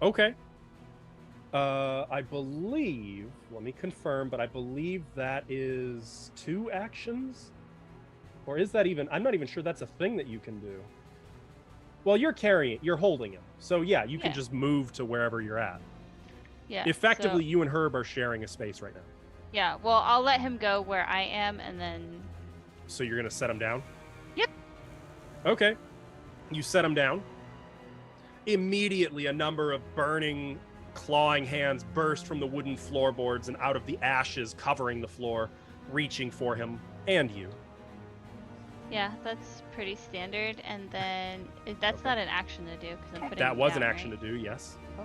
Speaker 1: Okay. I believe, let me confirm, but I believe that is 2 actions? Or is that even, I'm not even sure that's a thing that you can do. Well, you're carrying, you're holding him. So yeah, you can just move to wherever you're at.
Speaker 4: Yeah.
Speaker 1: Effectively, you and Herb are sharing a space right now.
Speaker 4: Yeah, well, I'll let him go where I am, and then...
Speaker 1: So you're going to set him down?
Speaker 4: Yep.
Speaker 1: Okay. You set him down. Immediately, a number of burning, clawing hands burst from the wooden floorboards and out of the ashes covering the floor, reaching for him and you.
Speaker 4: Yeah, that's pretty standard. And then that's not an action to do because I'm putting
Speaker 1: that
Speaker 4: him
Speaker 1: was
Speaker 4: down,
Speaker 1: an action
Speaker 4: right?
Speaker 1: to do, yes.
Speaker 4: Oh,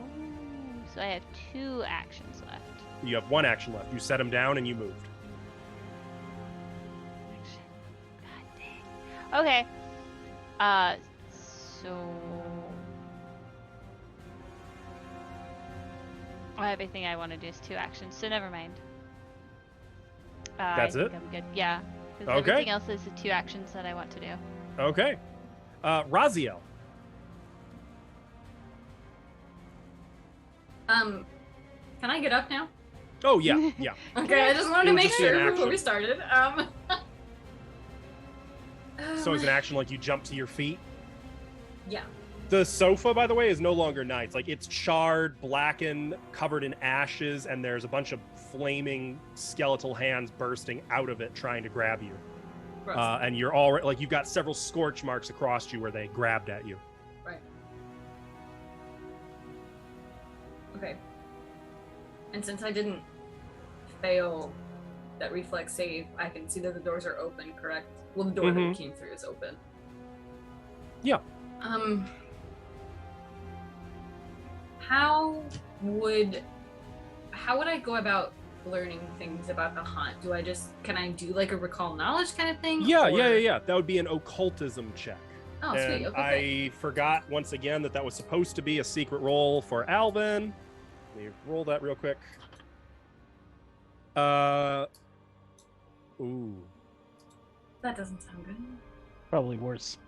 Speaker 4: so I have 2 actions left.
Speaker 1: You have 1 action left. You set him down and you moved.
Speaker 4: God dang. Okay. So everything I want to do is 2 actions, so never mind.
Speaker 1: That's
Speaker 4: I think
Speaker 1: it?
Speaker 4: I'm good. Yeah. Because
Speaker 1: Okay.
Speaker 4: everything else is the 2 actions that I want to do.
Speaker 1: Okay. Raziel.
Speaker 3: Can I get up now?
Speaker 1: Oh, yeah, yeah.
Speaker 3: Okay, I just wanted to
Speaker 1: It was
Speaker 3: make
Speaker 1: just an
Speaker 3: sure before we
Speaker 1: action.
Speaker 3: started.
Speaker 1: So as an action, like you jump to your feet.
Speaker 3: Yeah.
Speaker 1: The sofa, by the way, is no longer nice. Like it's charred, blackened, covered in ashes, and there's a bunch of flaming skeletal hands bursting out of it, trying to grab you.
Speaker 3: Gross.
Speaker 1: And you're all like you've got several scorch marks across you where they grabbed at you.
Speaker 3: Right. Okay. And since I didn't fail that reflex save, I can see that the doors are open, correct? Well, the door that we came through is open.
Speaker 1: Yeah.
Speaker 3: How would I go about learning things about the haunt? Can I do like a recall knowledge kind of thing?
Speaker 1: Yeah. That would be an occultism check.
Speaker 3: Oh,
Speaker 1: and
Speaker 3: sweet. Okay.
Speaker 1: I forgot once again that was supposed to be a secret roll for Alvin. Let me roll that real quick. Ooh.
Speaker 3: That doesn't sound good.
Speaker 5: Probably worse.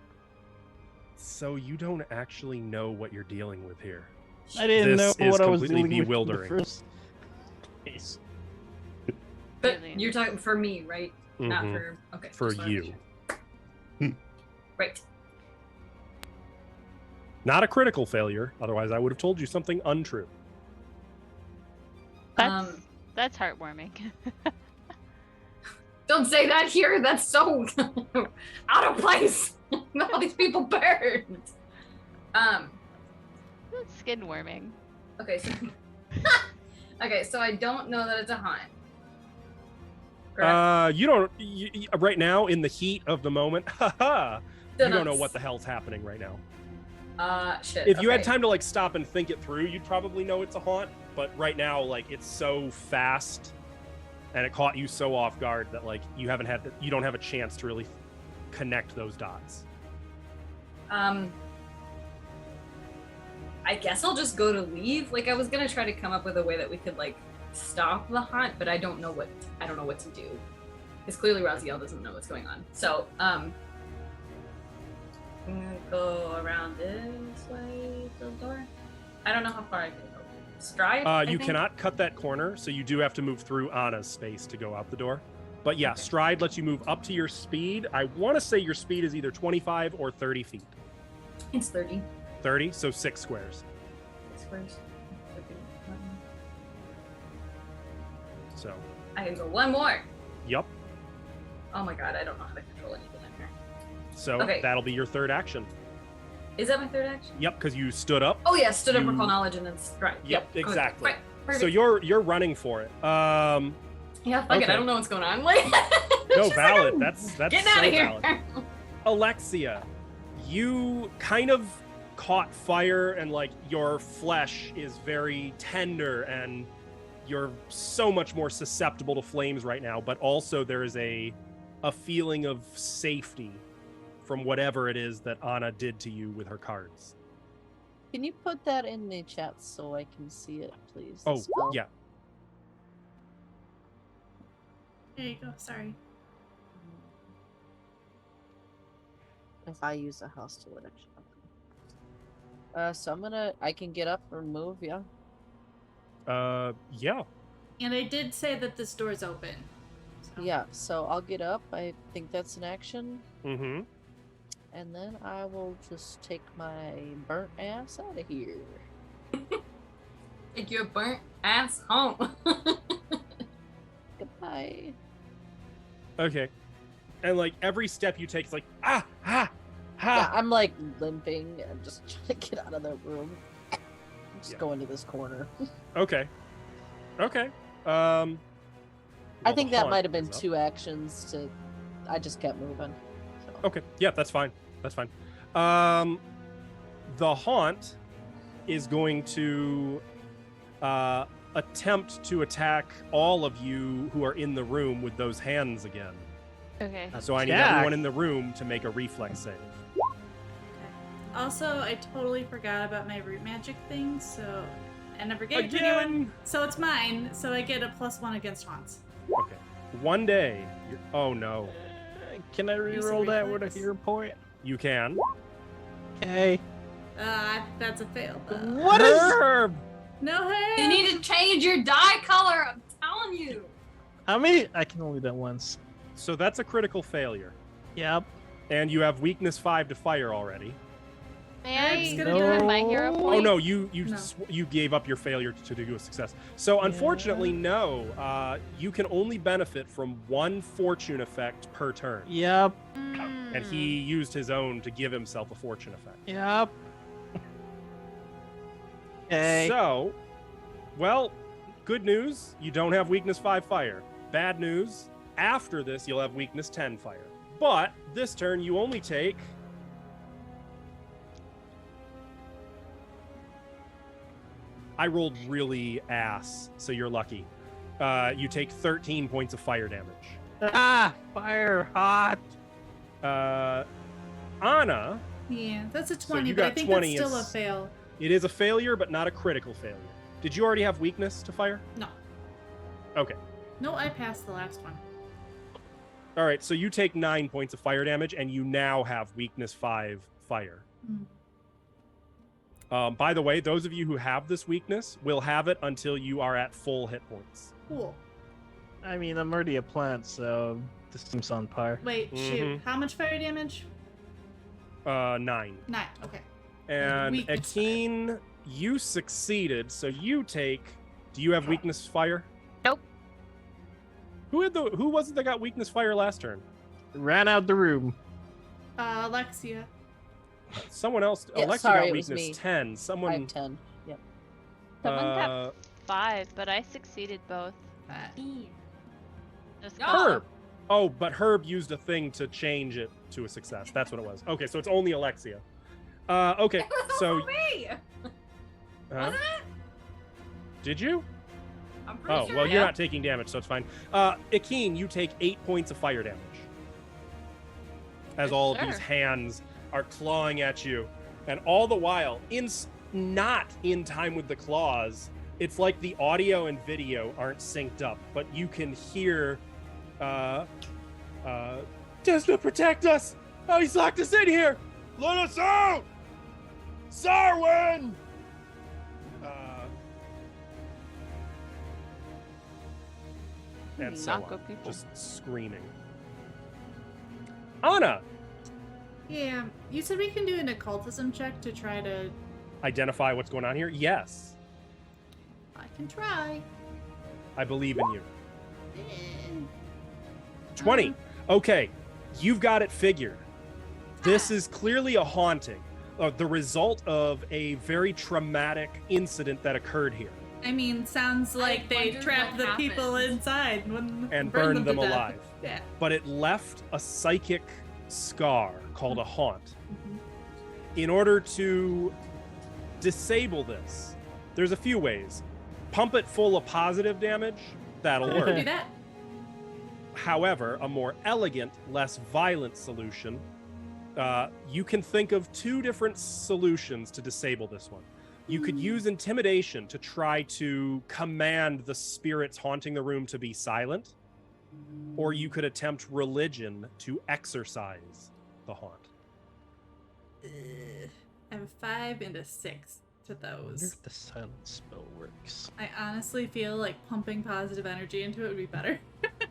Speaker 1: So you don't actually know what you're dealing with here.
Speaker 5: I didn't know what I was dealing
Speaker 1: bewildering.
Speaker 5: with in the first case.
Speaker 3: But you're talking for me, right? Not for... Okay.
Speaker 1: For you.
Speaker 3: Right.
Speaker 1: Not a critical failure, otherwise I would have told you something untrue.
Speaker 4: That's heartwarming.
Speaker 3: Don't say that here. That's so out of place. All these people burned.
Speaker 4: That's skin warming.
Speaker 3: Okay, so I don't know that it's a haunt.
Speaker 1: Correct? You don't right now in the heat of the moment. You don't know what the hell's happening right now.
Speaker 3: Shit.
Speaker 1: If you had time to like stop and think it through, you'd probably know it's a haunt. But right now, like it's so fast, and it caught you so off guard that like you don't have a chance to really connect those dots.
Speaker 3: I guess I'll just go to leave. Like I was gonna try to come up with a way that we could like stop the haunt, but I don't know what to do. Because clearly Raziel doesn't know what's going on. So I'm gonna go around this way to the door. I don't know how far I can go. Stride?
Speaker 1: You cannot cut that corner, so you do have to move through Anna's space to go out the door. But yeah, stride lets you move up to your speed. I want to say your speed is either 25 or 30 feet.
Speaker 3: It's 30.
Speaker 1: 30, so 6 squares.
Speaker 3: 6 squares.
Speaker 1: So.
Speaker 3: I can go one more.
Speaker 1: Yep.
Speaker 3: Oh my god, I don't know how to control anything in here.
Speaker 1: So that'll be your third action.
Speaker 3: Is that my third action?
Speaker 1: Yep, because you stood up.
Speaker 3: Oh yeah, stood up, recall knowledge, and then stride.
Speaker 1: Yep, exactly.
Speaker 3: Right,
Speaker 1: so you're running for it.
Speaker 3: Yeah, fuck it. I don't know what's going on. Like,
Speaker 1: no, valid. That's
Speaker 3: getting
Speaker 1: so
Speaker 3: out of here.
Speaker 1: Valid. Alexia, you kind of caught fire, and like your flesh is very tender, and you're so much more susceptible to flames right now. But also there is a feeling of safety from whatever it is that Anna did to you with her cards.
Speaker 2: Can you put that in the chat so I can see it, please?
Speaker 1: Oh, yeah.
Speaker 6: There you go. Sorry.
Speaker 2: If I use a house to action. So I can get up or move, yeah?
Speaker 1: Yeah.
Speaker 6: And I did say that this door's open. So.
Speaker 2: Yeah, so I'll get up. I think that's an action.
Speaker 1: Mm-hmm.
Speaker 2: And then I will just take my burnt ass out of here.
Speaker 3: Take your burnt ass home.
Speaker 2: Goodbye.
Speaker 1: Okay. And like every step you take is like, ah.
Speaker 2: Yeah, I'm like limping and just trying to get out of the room. I'm just going to this corner.
Speaker 1: Okay.
Speaker 2: I think that might have been 2 actions I just kept moving. So.
Speaker 1: Okay. Yeah, that's fine. The haunt is going to attempt to attack all of you who are in the room with those hands again.
Speaker 4: Okay.
Speaker 1: So I need everyone in the room to make a reflex save.
Speaker 6: Also, I totally forgot about my root magic thing, so I never gave it to anyone. So it's mine, so I get a +1 against haunts.
Speaker 1: Okay. One day. Oh no.
Speaker 5: Can I reroll that with a hero point?
Speaker 1: You can.
Speaker 5: Okay.
Speaker 6: That's a fail.
Speaker 5: What is
Speaker 1: Herb?
Speaker 6: No, hey.
Speaker 3: You need to change your dye color. I'm telling you.
Speaker 5: How many? I can only do that once.
Speaker 1: So that's a critical failure.
Speaker 5: Yep.
Speaker 1: And you have weakness 5 to fire already.
Speaker 4: May I
Speaker 6: just
Speaker 4: give
Speaker 6: gonna
Speaker 4: him my hero point?
Speaker 1: Oh no, you gave up your failure to do a success. So unfortunately, no. You can only benefit from 1 fortune effect per turn.
Speaker 5: Yep.
Speaker 1: And he used his own to give himself a fortune effect.
Speaker 5: Yep. Okay.
Speaker 1: So, well, good news. You don't have weakness 5 fire. bad news. After this, you'll have weakness 10 fire. But this turn, you only take... I rolled really ass, so you're lucky. You take 13 points of fire damage.
Speaker 5: Ah, fire hot.
Speaker 1: Anna.
Speaker 6: Yeah, that's a
Speaker 1: So
Speaker 6: 20,
Speaker 1: you
Speaker 6: but I
Speaker 1: got
Speaker 6: think
Speaker 1: 20
Speaker 6: that's still
Speaker 1: is-
Speaker 6: a fail.
Speaker 1: It is a failure, but not a critical failure. Did you already have weakness to fire?
Speaker 6: No.
Speaker 1: Okay.
Speaker 6: No, I passed the last one.
Speaker 1: All right, so you take 9 points of fire damage, and you now have weakness 5 fire. By the way, those of you who have this weakness will have it until you are at full hit points.
Speaker 6: Cool.
Speaker 5: I mean, I'm already a plant, so this seems on par.
Speaker 6: Wait, shoot. How much fire damage?
Speaker 1: 9.
Speaker 6: 9. Okay.
Speaker 1: And
Speaker 6: Weakness
Speaker 1: Akeen, you succeeded, so you take... Do you have weakness fire?
Speaker 4: Nope.
Speaker 1: Who was it that got weakness fire last turn?
Speaker 5: Ran out the room.
Speaker 6: Alexia.
Speaker 1: Someone else.
Speaker 2: Yeah,
Speaker 1: Alexia
Speaker 2: sorry,
Speaker 1: got
Speaker 2: it was
Speaker 1: weakness
Speaker 2: me.
Speaker 1: 10.
Speaker 2: I
Speaker 1: Someone...
Speaker 2: have 10. Yep.
Speaker 4: Someone
Speaker 1: Uh,
Speaker 4: got 5, but I succeeded both. Just
Speaker 1: Herb. Oh, but Herb used a thing to change it to a success. That's what it was. Okay, so it's only Alexia. Okay, so...
Speaker 3: me. Wasn't it?
Speaker 1: Did you?
Speaker 3: I'm pretty
Speaker 1: Oh,
Speaker 3: sure.
Speaker 1: well, you're not taking damage, so it's fine. Akeen, you take 8 points of fire damage. As all of these
Speaker 4: Sure.
Speaker 1: hands are clawing at you. And all the while, not in time with the claws, it's like the audio and video aren't synced up, but you can hear, Desna, protect us! Oh, he's locked us in here! Let us out! Sarwin! And so
Speaker 4: Not good
Speaker 1: on,
Speaker 4: people.
Speaker 1: just screaming. Anna,
Speaker 6: Yeah, you said we can do an occultism check to try to...
Speaker 1: identify what's going on here? Yes,
Speaker 6: I can try.
Speaker 1: I believe in you.
Speaker 6: Eh.
Speaker 1: 20. Okay, you've got it figured. This is clearly a haunting, the result of a very traumatic incident that occurred here
Speaker 6: I mean, sounds like they
Speaker 3: wondered
Speaker 6: trapped
Speaker 3: what
Speaker 6: the
Speaker 3: happened.
Speaker 6: people inside
Speaker 1: and burned them
Speaker 6: to death.
Speaker 1: alive.
Speaker 6: Yeah.
Speaker 1: But it left a psychic scar called a haunt. In order to disable this, there's a few ways. Pump it full of positive damage, that'll
Speaker 6: Do
Speaker 1: work.
Speaker 6: that.
Speaker 1: However, a more elegant, less violent solution, you can think of 2 different solutions to disable this one. You could use intimidation to try to command the spirits haunting the room to be silent, or you could attempt religion to exorcise the haunt.
Speaker 6: I have a 5 and a 6 to
Speaker 5: I wonder
Speaker 6: those.
Speaker 5: if the silent spell works.
Speaker 6: I honestly feel like pumping positive energy into it would be better.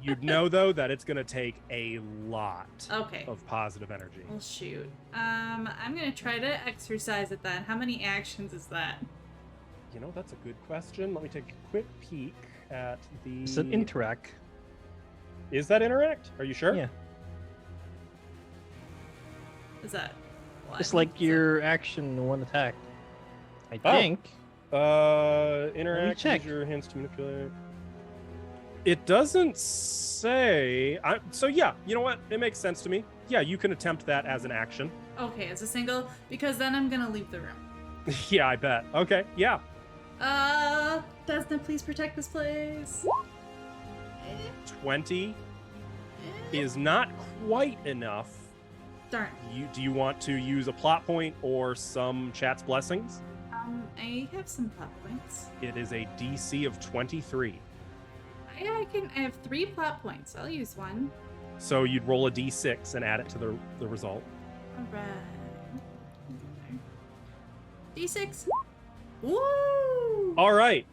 Speaker 1: You'd know, though, that it's going to take a lot
Speaker 6: Okay.
Speaker 1: of positive energy.
Speaker 6: Well, shoot. I'm gonna try to exercise it then. How many actions is that?
Speaker 1: You know, that's a good question. Let me take a quick peek at the...
Speaker 5: It's an interact.
Speaker 1: Is that interact? Are you sure?
Speaker 5: Yeah.
Speaker 6: Is that what?
Speaker 5: It's like
Speaker 6: Is
Speaker 5: your action, one attack. I
Speaker 1: Oh.
Speaker 5: think.
Speaker 1: Interact,
Speaker 5: check.
Speaker 1: use your hands to manipulate. It doesn't say. So yeah, you know what? It makes sense to me. Yeah, you can attempt that as an action.
Speaker 6: it? Okay, as a single, because then I'm gonna leave the room.
Speaker 1: Yeah, I bet. Okay, yeah.
Speaker 6: Desna, please protect this place.
Speaker 1: 20 is not quite enough.
Speaker 6: Darn.
Speaker 1: Do you want to use a plot point or some chat's blessings?
Speaker 6: I have some plot points.
Speaker 1: It is a DC of 23.
Speaker 6: I have 3 plot points. I'll use one.
Speaker 1: So you'd roll a D6 and add it to the result.
Speaker 6: Alright. D6. Woo!
Speaker 1: All right.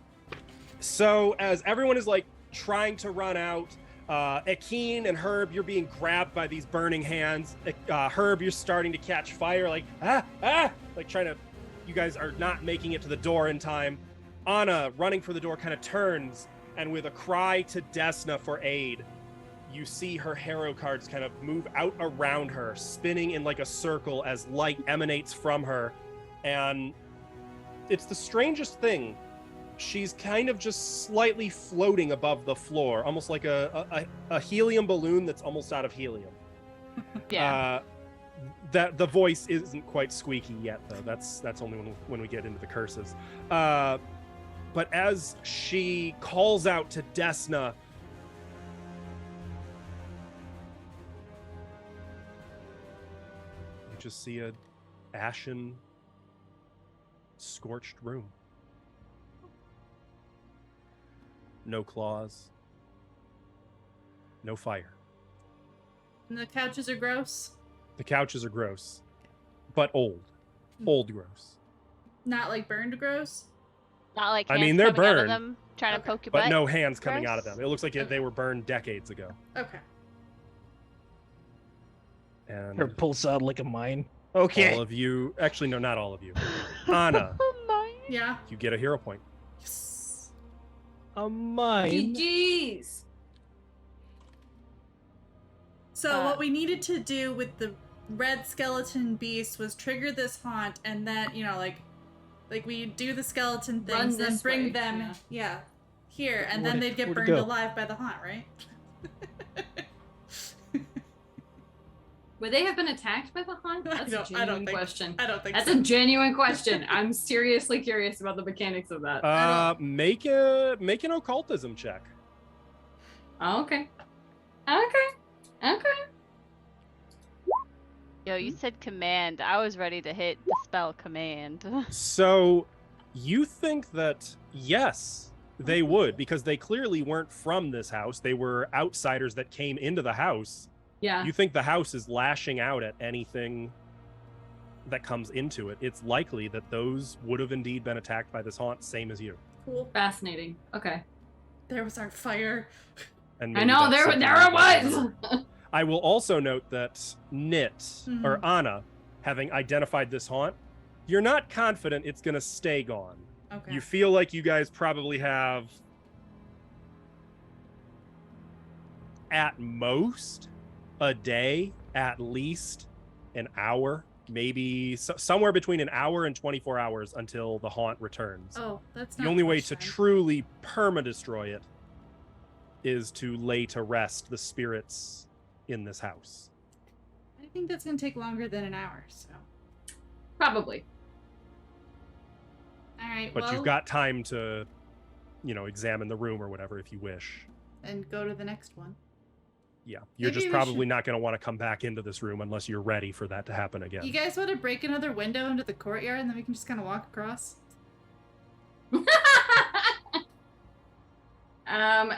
Speaker 1: So as everyone is like trying to run out, Akeen and Herb, you're being grabbed by these burning hands. Herb, you're starting to catch fire, like like trying to. You guys are not making it to the door in time. Anna, running for the door, kind of turns, and with a cry to Desna for aid, you see her hero cards kind of move out around her, spinning in like a circle as light emanates from her, and it's the strangest thing. she's kind of just slightly floating above the floor, almost like a helium balloon that's almost out of helium.
Speaker 4: Yeah.
Speaker 1: That the voice isn't quite squeaky yet, though. That's only when we get into the curses. But as she calls out to Desna, you just see a ashen, scorched room. No claws. No fire.
Speaker 6: And the couches are gross?
Speaker 1: The couches are gross, but old. Old gross.
Speaker 6: Not like burned gross?
Speaker 4: Not like
Speaker 1: I
Speaker 4: hands
Speaker 1: mean, they're
Speaker 4: coming out of
Speaker 1: burned,
Speaker 4: them, trying to poke your
Speaker 1: but
Speaker 4: butt.
Speaker 1: no hands coming out of
Speaker 4: Gross.
Speaker 1: them. It looks like they were burned decades ago.
Speaker 6: Okay.
Speaker 1: And
Speaker 5: Her pulse out like a mine. Okay.
Speaker 1: all of you, actually, no, not all of you. Anna,
Speaker 4: Oh my.
Speaker 6: Yeah.
Speaker 1: you get a hero point.
Speaker 6: Yes.
Speaker 5: A mine.
Speaker 3: GG's.
Speaker 6: So what we needed to do with the red skeleton beast was trigger this haunt, and then like we do the skeleton things, then bring
Speaker 3: way,
Speaker 6: them here, and
Speaker 5: Where'd
Speaker 6: then
Speaker 5: it-
Speaker 6: they'd get
Speaker 5: where'd it
Speaker 6: burned
Speaker 5: go?
Speaker 6: alive by the haunt, right?
Speaker 3: Would they have been attacked by the haunt? That's a
Speaker 6: I
Speaker 3: genuine
Speaker 6: don't think.
Speaker 3: question.
Speaker 6: I don't think
Speaker 3: That's
Speaker 6: so.
Speaker 3: a genuine question. I'm seriously curious about the mechanics of that.
Speaker 1: Make an occultism check.
Speaker 3: Oh, okay. Okay.
Speaker 4: Yo, you said command. I was ready to hit the spell command.
Speaker 1: So, you think that yes, they would, because they clearly weren't from this house. They were outsiders that came into the house.
Speaker 3: Yeah.
Speaker 1: You think the house is lashing out at anything that comes into it. It's likely that those would have indeed been attacked by this haunt, same as you.
Speaker 6: Cool.
Speaker 3: Fascinating. Okay.
Speaker 6: There was our fire.
Speaker 1: And
Speaker 3: I
Speaker 1: maybe
Speaker 3: know,
Speaker 1: that's
Speaker 3: there
Speaker 1: something
Speaker 3: it
Speaker 1: that-
Speaker 3: was!
Speaker 1: I will also note that Nit,
Speaker 6: Mhm.
Speaker 1: or Anna, having identified this haunt, you're not confident it's going to stay gone.
Speaker 6: Okay.
Speaker 1: You feel like you guys probably have, at most, a day, at least an hour, maybe somewhere between an hour and 24 hours until the haunt returns.
Speaker 6: Oh, that's not
Speaker 1: The only way
Speaker 6: much
Speaker 1: to
Speaker 6: time.
Speaker 1: truly perma-destroy it is to lay to rest the spirits in this house.
Speaker 6: I think that's gonna take longer than an hour. So.
Speaker 3: Probably.
Speaker 6: All right.
Speaker 1: But
Speaker 6: well,
Speaker 1: you've got time to, examine the room or whatever if you wish.
Speaker 6: and go to the next one.
Speaker 1: Yeah, you're
Speaker 6: Maybe
Speaker 1: just
Speaker 6: we
Speaker 1: probably
Speaker 6: should-
Speaker 1: not going to want to come back into this room unless you're ready for that to happen again.
Speaker 6: You guys want to break another window into the courtyard, and then we can just kind of walk across?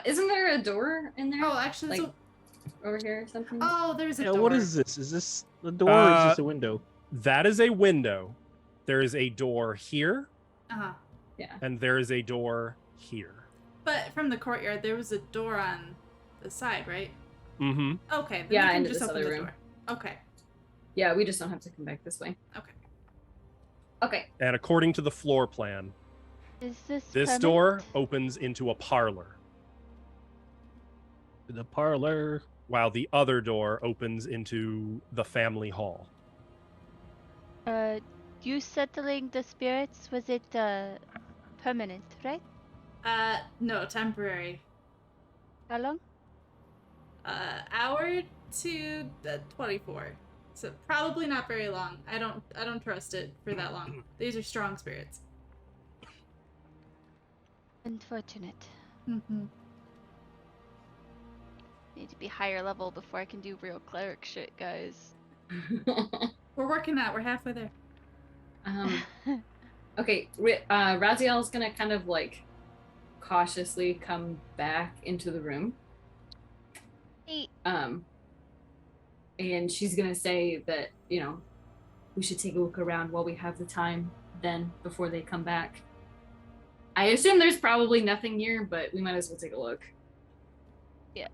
Speaker 3: Isn't there a door in there?
Speaker 6: Oh, actually,
Speaker 3: Like, over here or something?
Speaker 6: there's a
Speaker 5: Yeah,
Speaker 6: door.
Speaker 5: what is this? Is this the door or is this a window?
Speaker 1: That is a window. There is a door here,
Speaker 6: Uh-huh.
Speaker 3: Yeah.
Speaker 1: and there is a door here.
Speaker 6: But from the courtyard, there was a door on the side, right?
Speaker 1: Mm-hmm.
Speaker 6: Okay. Then
Speaker 3: Yeah,
Speaker 6: we can
Speaker 3: into
Speaker 6: just
Speaker 3: this
Speaker 6: open
Speaker 3: other
Speaker 6: the
Speaker 3: room.
Speaker 6: door. Okay.
Speaker 3: Yeah, we just don't have to come back this way.
Speaker 6: Okay.
Speaker 3: Okay.
Speaker 1: And according to the floor plan,
Speaker 4: Is this
Speaker 1: this door opens into a parlor,
Speaker 5: The parlor.
Speaker 1: while the other door opens into the family hall.
Speaker 4: You settling the spirits, was it permanent, right?
Speaker 6: No, temporary.
Speaker 4: How long?
Speaker 6: Hour to 24. So probably not very long. I don't trust it for that long. These are strong spirits.
Speaker 4: Unfortunate.
Speaker 6: Mm-hmm.
Speaker 4: Need to be higher level before I can do real cleric shit, guys.
Speaker 6: We're working out. We're halfway there.
Speaker 3: Okay, Raziel's gonna kind of like cautiously come back into the room.
Speaker 4: Hey.
Speaker 3: And she's gonna say that, we should take a look around while we have the time then before they come back. I assume there's probably nothing here, but we might as well take a look.
Speaker 4: Yeah.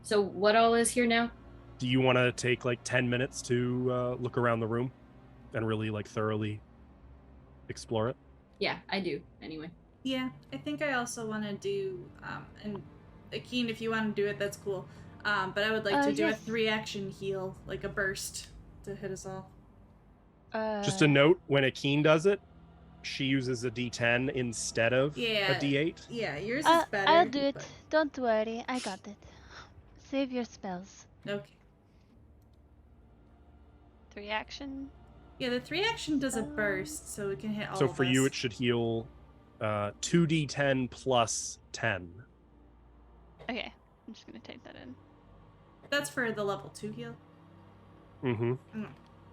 Speaker 3: So what all is here now?
Speaker 1: Do you want to take like 10 minutes to look around the room and really like thoroughly explore it?
Speaker 3: Yeah, I do, anyway.
Speaker 6: Yeah, I think I also want to do, and Akeen, if you want to do it, that's cool. But I would like to do a
Speaker 4: yes.
Speaker 6: 3-action heal, like a burst, to hit us all.
Speaker 1: Just a note, when Akeen does it, she uses a D10 instead of a D8.
Speaker 6: Yeah, yours is better.
Speaker 4: I'll do it.
Speaker 6: but-
Speaker 4: Don't worry, I got it. Save your spells.
Speaker 6: Okay.
Speaker 4: 3 action.
Speaker 6: Yeah, the 3 action does a burst, so we can hit all
Speaker 1: So
Speaker 6: of
Speaker 1: for
Speaker 6: us.
Speaker 1: you, it should heal 2d10 plus 10.
Speaker 4: Okay, I'm just gonna type that in.
Speaker 6: That's for the level 2 heal.
Speaker 1: Mm-hmm.
Speaker 6: Mm.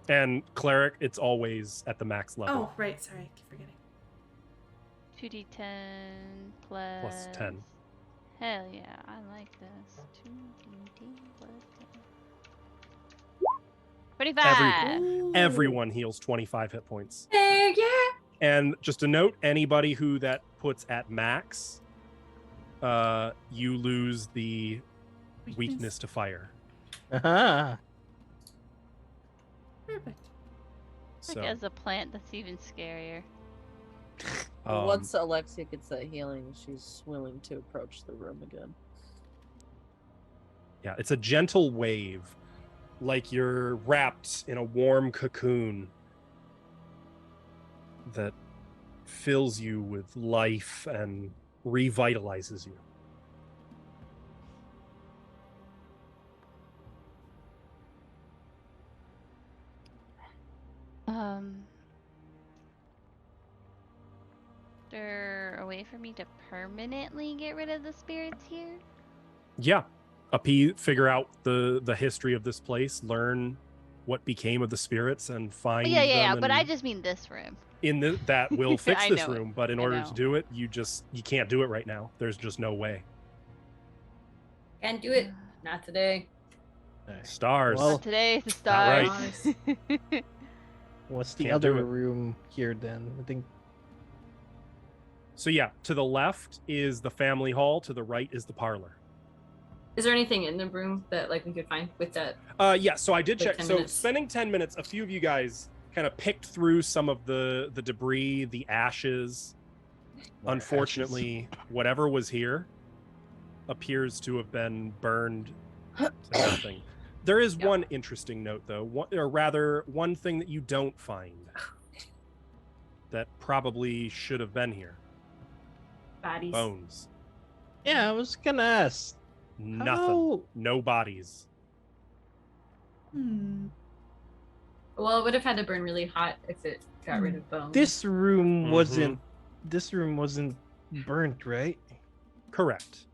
Speaker 1: And cleric, it's always at the max level.
Speaker 6: Oh, right. Sorry, I keep forgetting.
Speaker 4: 2d10 plus...
Speaker 1: Plus 10.
Speaker 4: Hell yeah, I like this. 2d10 plus 10. 25!
Speaker 1: Everyone heals 25 hit points.
Speaker 3: Hey, yeah.
Speaker 1: And just a note, anybody who that puts at max, you lose the weakness to fire.
Speaker 5: Aha.
Speaker 6: Perfect.
Speaker 1: So
Speaker 4: Like as a plant, that's even scarier.
Speaker 2: Once Alexia gets that healing, she's willing to approach the room again.
Speaker 1: yeah, it's a gentle wave, like you're wrapped in a warm cocoon that fills you with life and revitalizes you.
Speaker 4: Is there a way for me to permanently get rid of the spirits here?
Speaker 1: Yeah, figure out the history of this place, learn what became of the spirits, and find
Speaker 4: Yeah,
Speaker 1: them.
Speaker 4: but I
Speaker 1: and
Speaker 4: just mean this room.
Speaker 1: that will fix
Speaker 4: I
Speaker 1: this
Speaker 4: know.
Speaker 1: room. But in
Speaker 4: I
Speaker 1: order
Speaker 4: know.
Speaker 1: to do it, you can't do it right now. There's just no way.
Speaker 3: Can't do it. Not today.
Speaker 1: Stars.
Speaker 5: Well,
Speaker 4: Not today, the
Speaker 1: Not
Speaker 4: stars.
Speaker 1: right.
Speaker 5: What's the
Speaker 1: Can't do
Speaker 5: other
Speaker 1: it.
Speaker 5: room here then? I think.
Speaker 1: So yeah, to the left is the family hall. To the right is the parlor.
Speaker 3: Is there anything in the room that like we could find with that?
Speaker 1: Yeah. So I did
Speaker 3: Like
Speaker 1: check.
Speaker 3: 10
Speaker 1: So
Speaker 3: minutes.
Speaker 1: spending 10 minutes, a few of you guys kind of picked through some of the debris, the ashes.
Speaker 5: More
Speaker 1: Unfortunately, whatever was here appears to have been burned to nothing. There is
Speaker 3: Yeah.
Speaker 1: one interesting note, though, or rather, one thing that you don't find that probably should have been here.
Speaker 3: Bodies.
Speaker 1: Bones.
Speaker 5: Yeah, I was gonna ask.
Speaker 1: Nothing.
Speaker 5: How-
Speaker 1: No bodies.
Speaker 6: Hmm.
Speaker 3: Well, it would have had to burn really hot if it got rid of bones.
Speaker 5: This room
Speaker 1: Mhm.
Speaker 5: wasn't. This room wasn't burnt, right?
Speaker 1: Correct.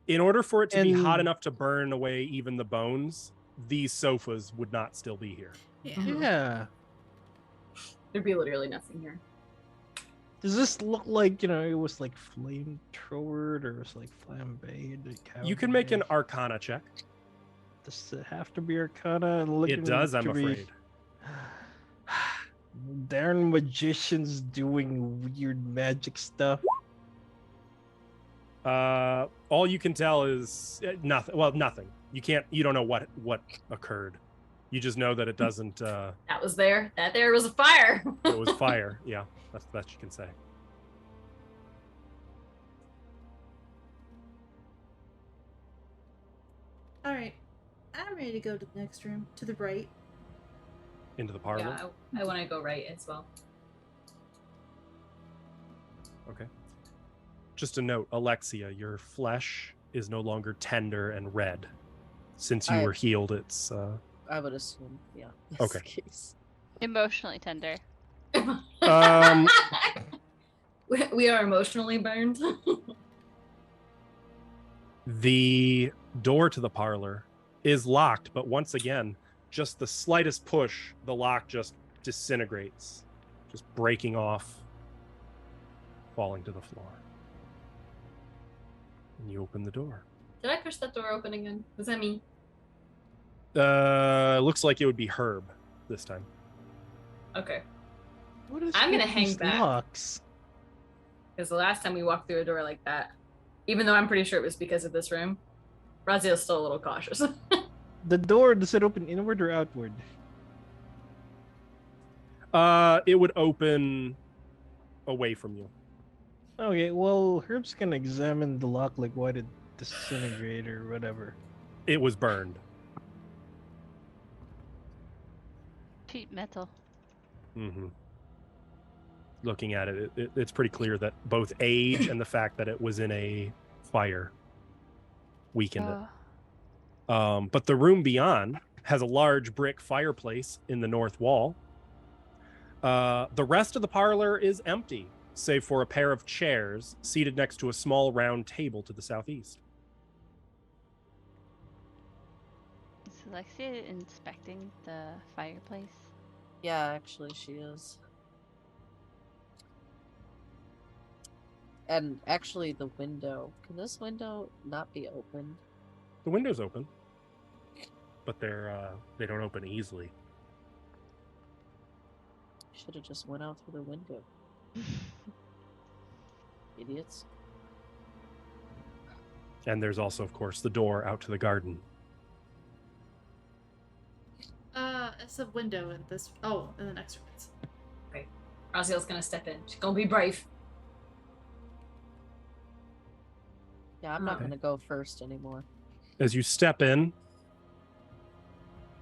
Speaker 1: In order for it to be hot
Speaker 5: And-
Speaker 1: enough to burn away even the bones, these sofas would not still be here.
Speaker 6: Yeah.
Speaker 3: Mhm.
Speaker 5: Yeah.
Speaker 3: There'd be literally nothing here.
Speaker 5: Does this look like it was like flamethrowered or it was like flambéed?
Speaker 1: You can make an Arcana check.
Speaker 5: Does it have to be Arcana?
Speaker 1: It does, I'm afraid.
Speaker 5: Darn magicians doing weird magic stuff.
Speaker 1: All you can tell is nothing. Well, nothing. You don't know what occurred. You just know that it doesn't.
Speaker 3: That was there. That there was a fire.
Speaker 1: It was fire. Yeah, that's the best you can say.
Speaker 6: All right. I'm ready to go to the next room, to the right.
Speaker 1: Into the parlor.
Speaker 3: Yeah, I want to go right as well.
Speaker 1: Okay. Just a note, Alexia, your flesh is no longer tender and red. Since you were healed, it's
Speaker 2: I would assume, yeah.
Speaker 1: Okay.
Speaker 2: Case.
Speaker 4: Emotionally tender.
Speaker 3: We are emotionally burned.
Speaker 1: The door to the parlor is locked, but once again, just the slightest push, the lock just disintegrates, just breaking off, falling to the floor. And you open the door.
Speaker 3: Did I push that door open again? Was that me?
Speaker 1: Looks like it would be Herb this time.
Speaker 3: Okay.
Speaker 5: What is
Speaker 3: I'm
Speaker 5: with
Speaker 3: gonna hang
Speaker 5: these
Speaker 3: back.
Speaker 5: locks?
Speaker 3: Because the last time we walked through a door like that, even though I'm pretty sure it was because of this room, Raziel's still a little cautious.
Speaker 5: The door, does it open inward or outward?
Speaker 1: It would open away from you.
Speaker 5: Okay, well, Herb's gonna examine the lock, like why did it disintegrate or whatever.
Speaker 1: It was burned.
Speaker 4: Cheap metal.
Speaker 1: Mm-hmm. looking at it, it's pretty clear that both age and the fact that it was in a fire weakened it. But the room beyond has a large brick fireplace in the north wall. The rest of the parlor is empty, save for a pair of chairs seated next to a small round table to the southeast.
Speaker 4: Is Alexia inspecting the fireplace?
Speaker 2: Yeah, actually, she is. And actually, the window. Can this window not be opened?
Speaker 1: The window's open, but they don't open easily.
Speaker 2: Should have just went out through the window. Idiots.
Speaker 1: And there's also, of course, the door out to the garden.
Speaker 6: It's a window in this. Oh, in the next room.
Speaker 3: Right. Raziel's gonna step in. She's gonna be brave.
Speaker 2: Yeah, I'm not going to go first anymore.
Speaker 1: As you step in,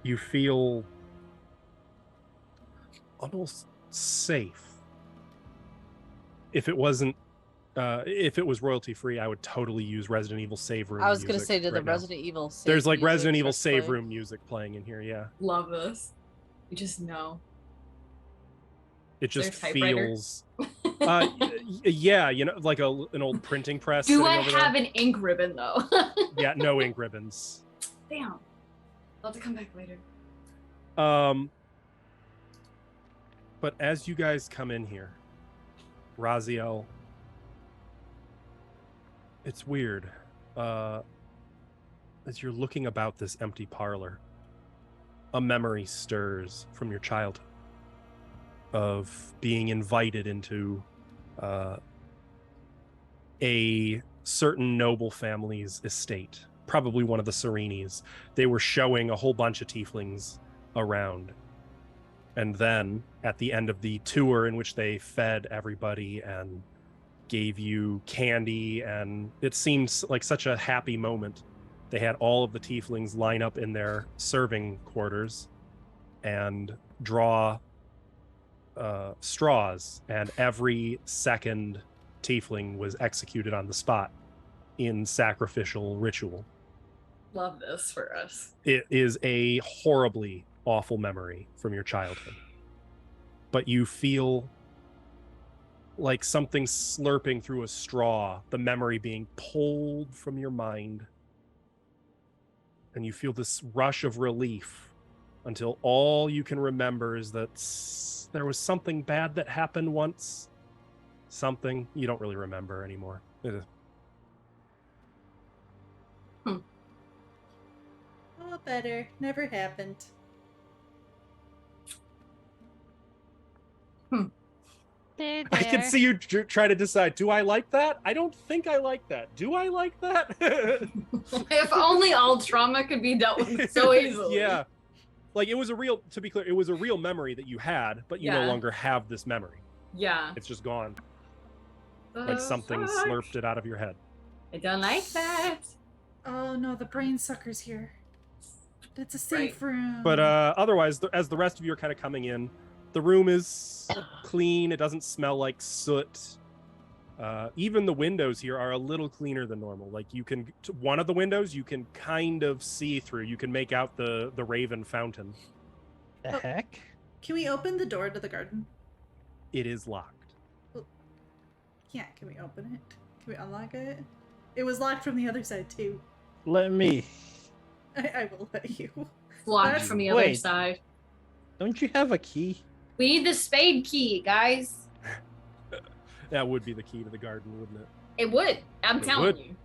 Speaker 1: you feel almost safe. If it wasn't, if it was royalty free, I would totally use Resident Evil save room.
Speaker 2: I was going to say,
Speaker 1: music
Speaker 2: did the
Speaker 1: right now.
Speaker 2: Resident Evil save
Speaker 1: There's like
Speaker 2: music
Speaker 1: Resident Evil
Speaker 2: just
Speaker 1: save
Speaker 2: play?
Speaker 1: room music playing in here. Yeah,
Speaker 3: Love this. You just know.
Speaker 1: it just
Speaker 3: there a typewriter?
Speaker 1: feels. Yeah, you know, like an old printing press.
Speaker 3: Do
Speaker 1: sitting
Speaker 3: I
Speaker 1: over
Speaker 3: have
Speaker 1: there.
Speaker 3: an ink ribbon though?
Speaker 1: Yeah, no ink ribbons.
Speaker 3: Damn. I'll have to come back later.
Speaker 1: But as you guys come in here, Raziel, it's weird. As you're looking about this empty parlor, a memory stirs from your childhood of being invited into a certain noble family's estate, probably one of the Serenis. They were showing a whole bunch of tieflings around. And then at the end of the tour, in which they fed everybody and gave you candy, and it seemed like such a happy moment. They had all of the tieflings line up in their serving quarters and draw straws, and every second tiefling was executed on the spot in sacrificial ritual.
Speaker 3: Love this for us.
Speaker 1: It is a horribly awful memory from your childhood, but you feel like something slurping through a straw, the memory being pulled from your mind, and you feel this rush of relief until all you can remember is that there was something bad that happened once. Something you don't really remember anymore.
Speaker 6: Oh, better. Never happened.
Speaker 4: There.
Speaker 1: I can see you try to decide, do I like that? I don't think I like that. Do I like that?
Speaker 3: If only all trauma could be dealt with so easily.
Speaker 1: Yeah. Like, it was a real, to be clear, it was a real memory that you had, but you no longer have this memory.
Speaker 3: Yeah.
Speaker 1: It's just gone. Like something slurped it out of your head.
Speaker 3: I don't like that.
Speaker 6: Oh no, the brain sucker's here. It's a safe room.
Speaker 1: But otherwise, as the rest of you are kind of coming in, the room is clean. It doesn't smell like soot. Even the windows here are a little cleaner than normal. Like, you can, one of the windows you can kind of see through. You can make out the Raven fountain.
Speaker 5: The heck?
Speaker 6: Can we open the door to the garden?
Speaker 1: It is locked.
Speaker 6: Yeah, can we open it? Can we unlock it? It was locked from the other side too.
Speaker 5: Let me.
Speaker 6: I will let you.
Speaker 3: Locked from the other side.
Speaker 5: Don't you have a key?
Speaker 3: We need the spade key, guys.
Speaker 1: That would be the key to the garden, wouldn't it?
Speaker 3: It would. I'm telling you.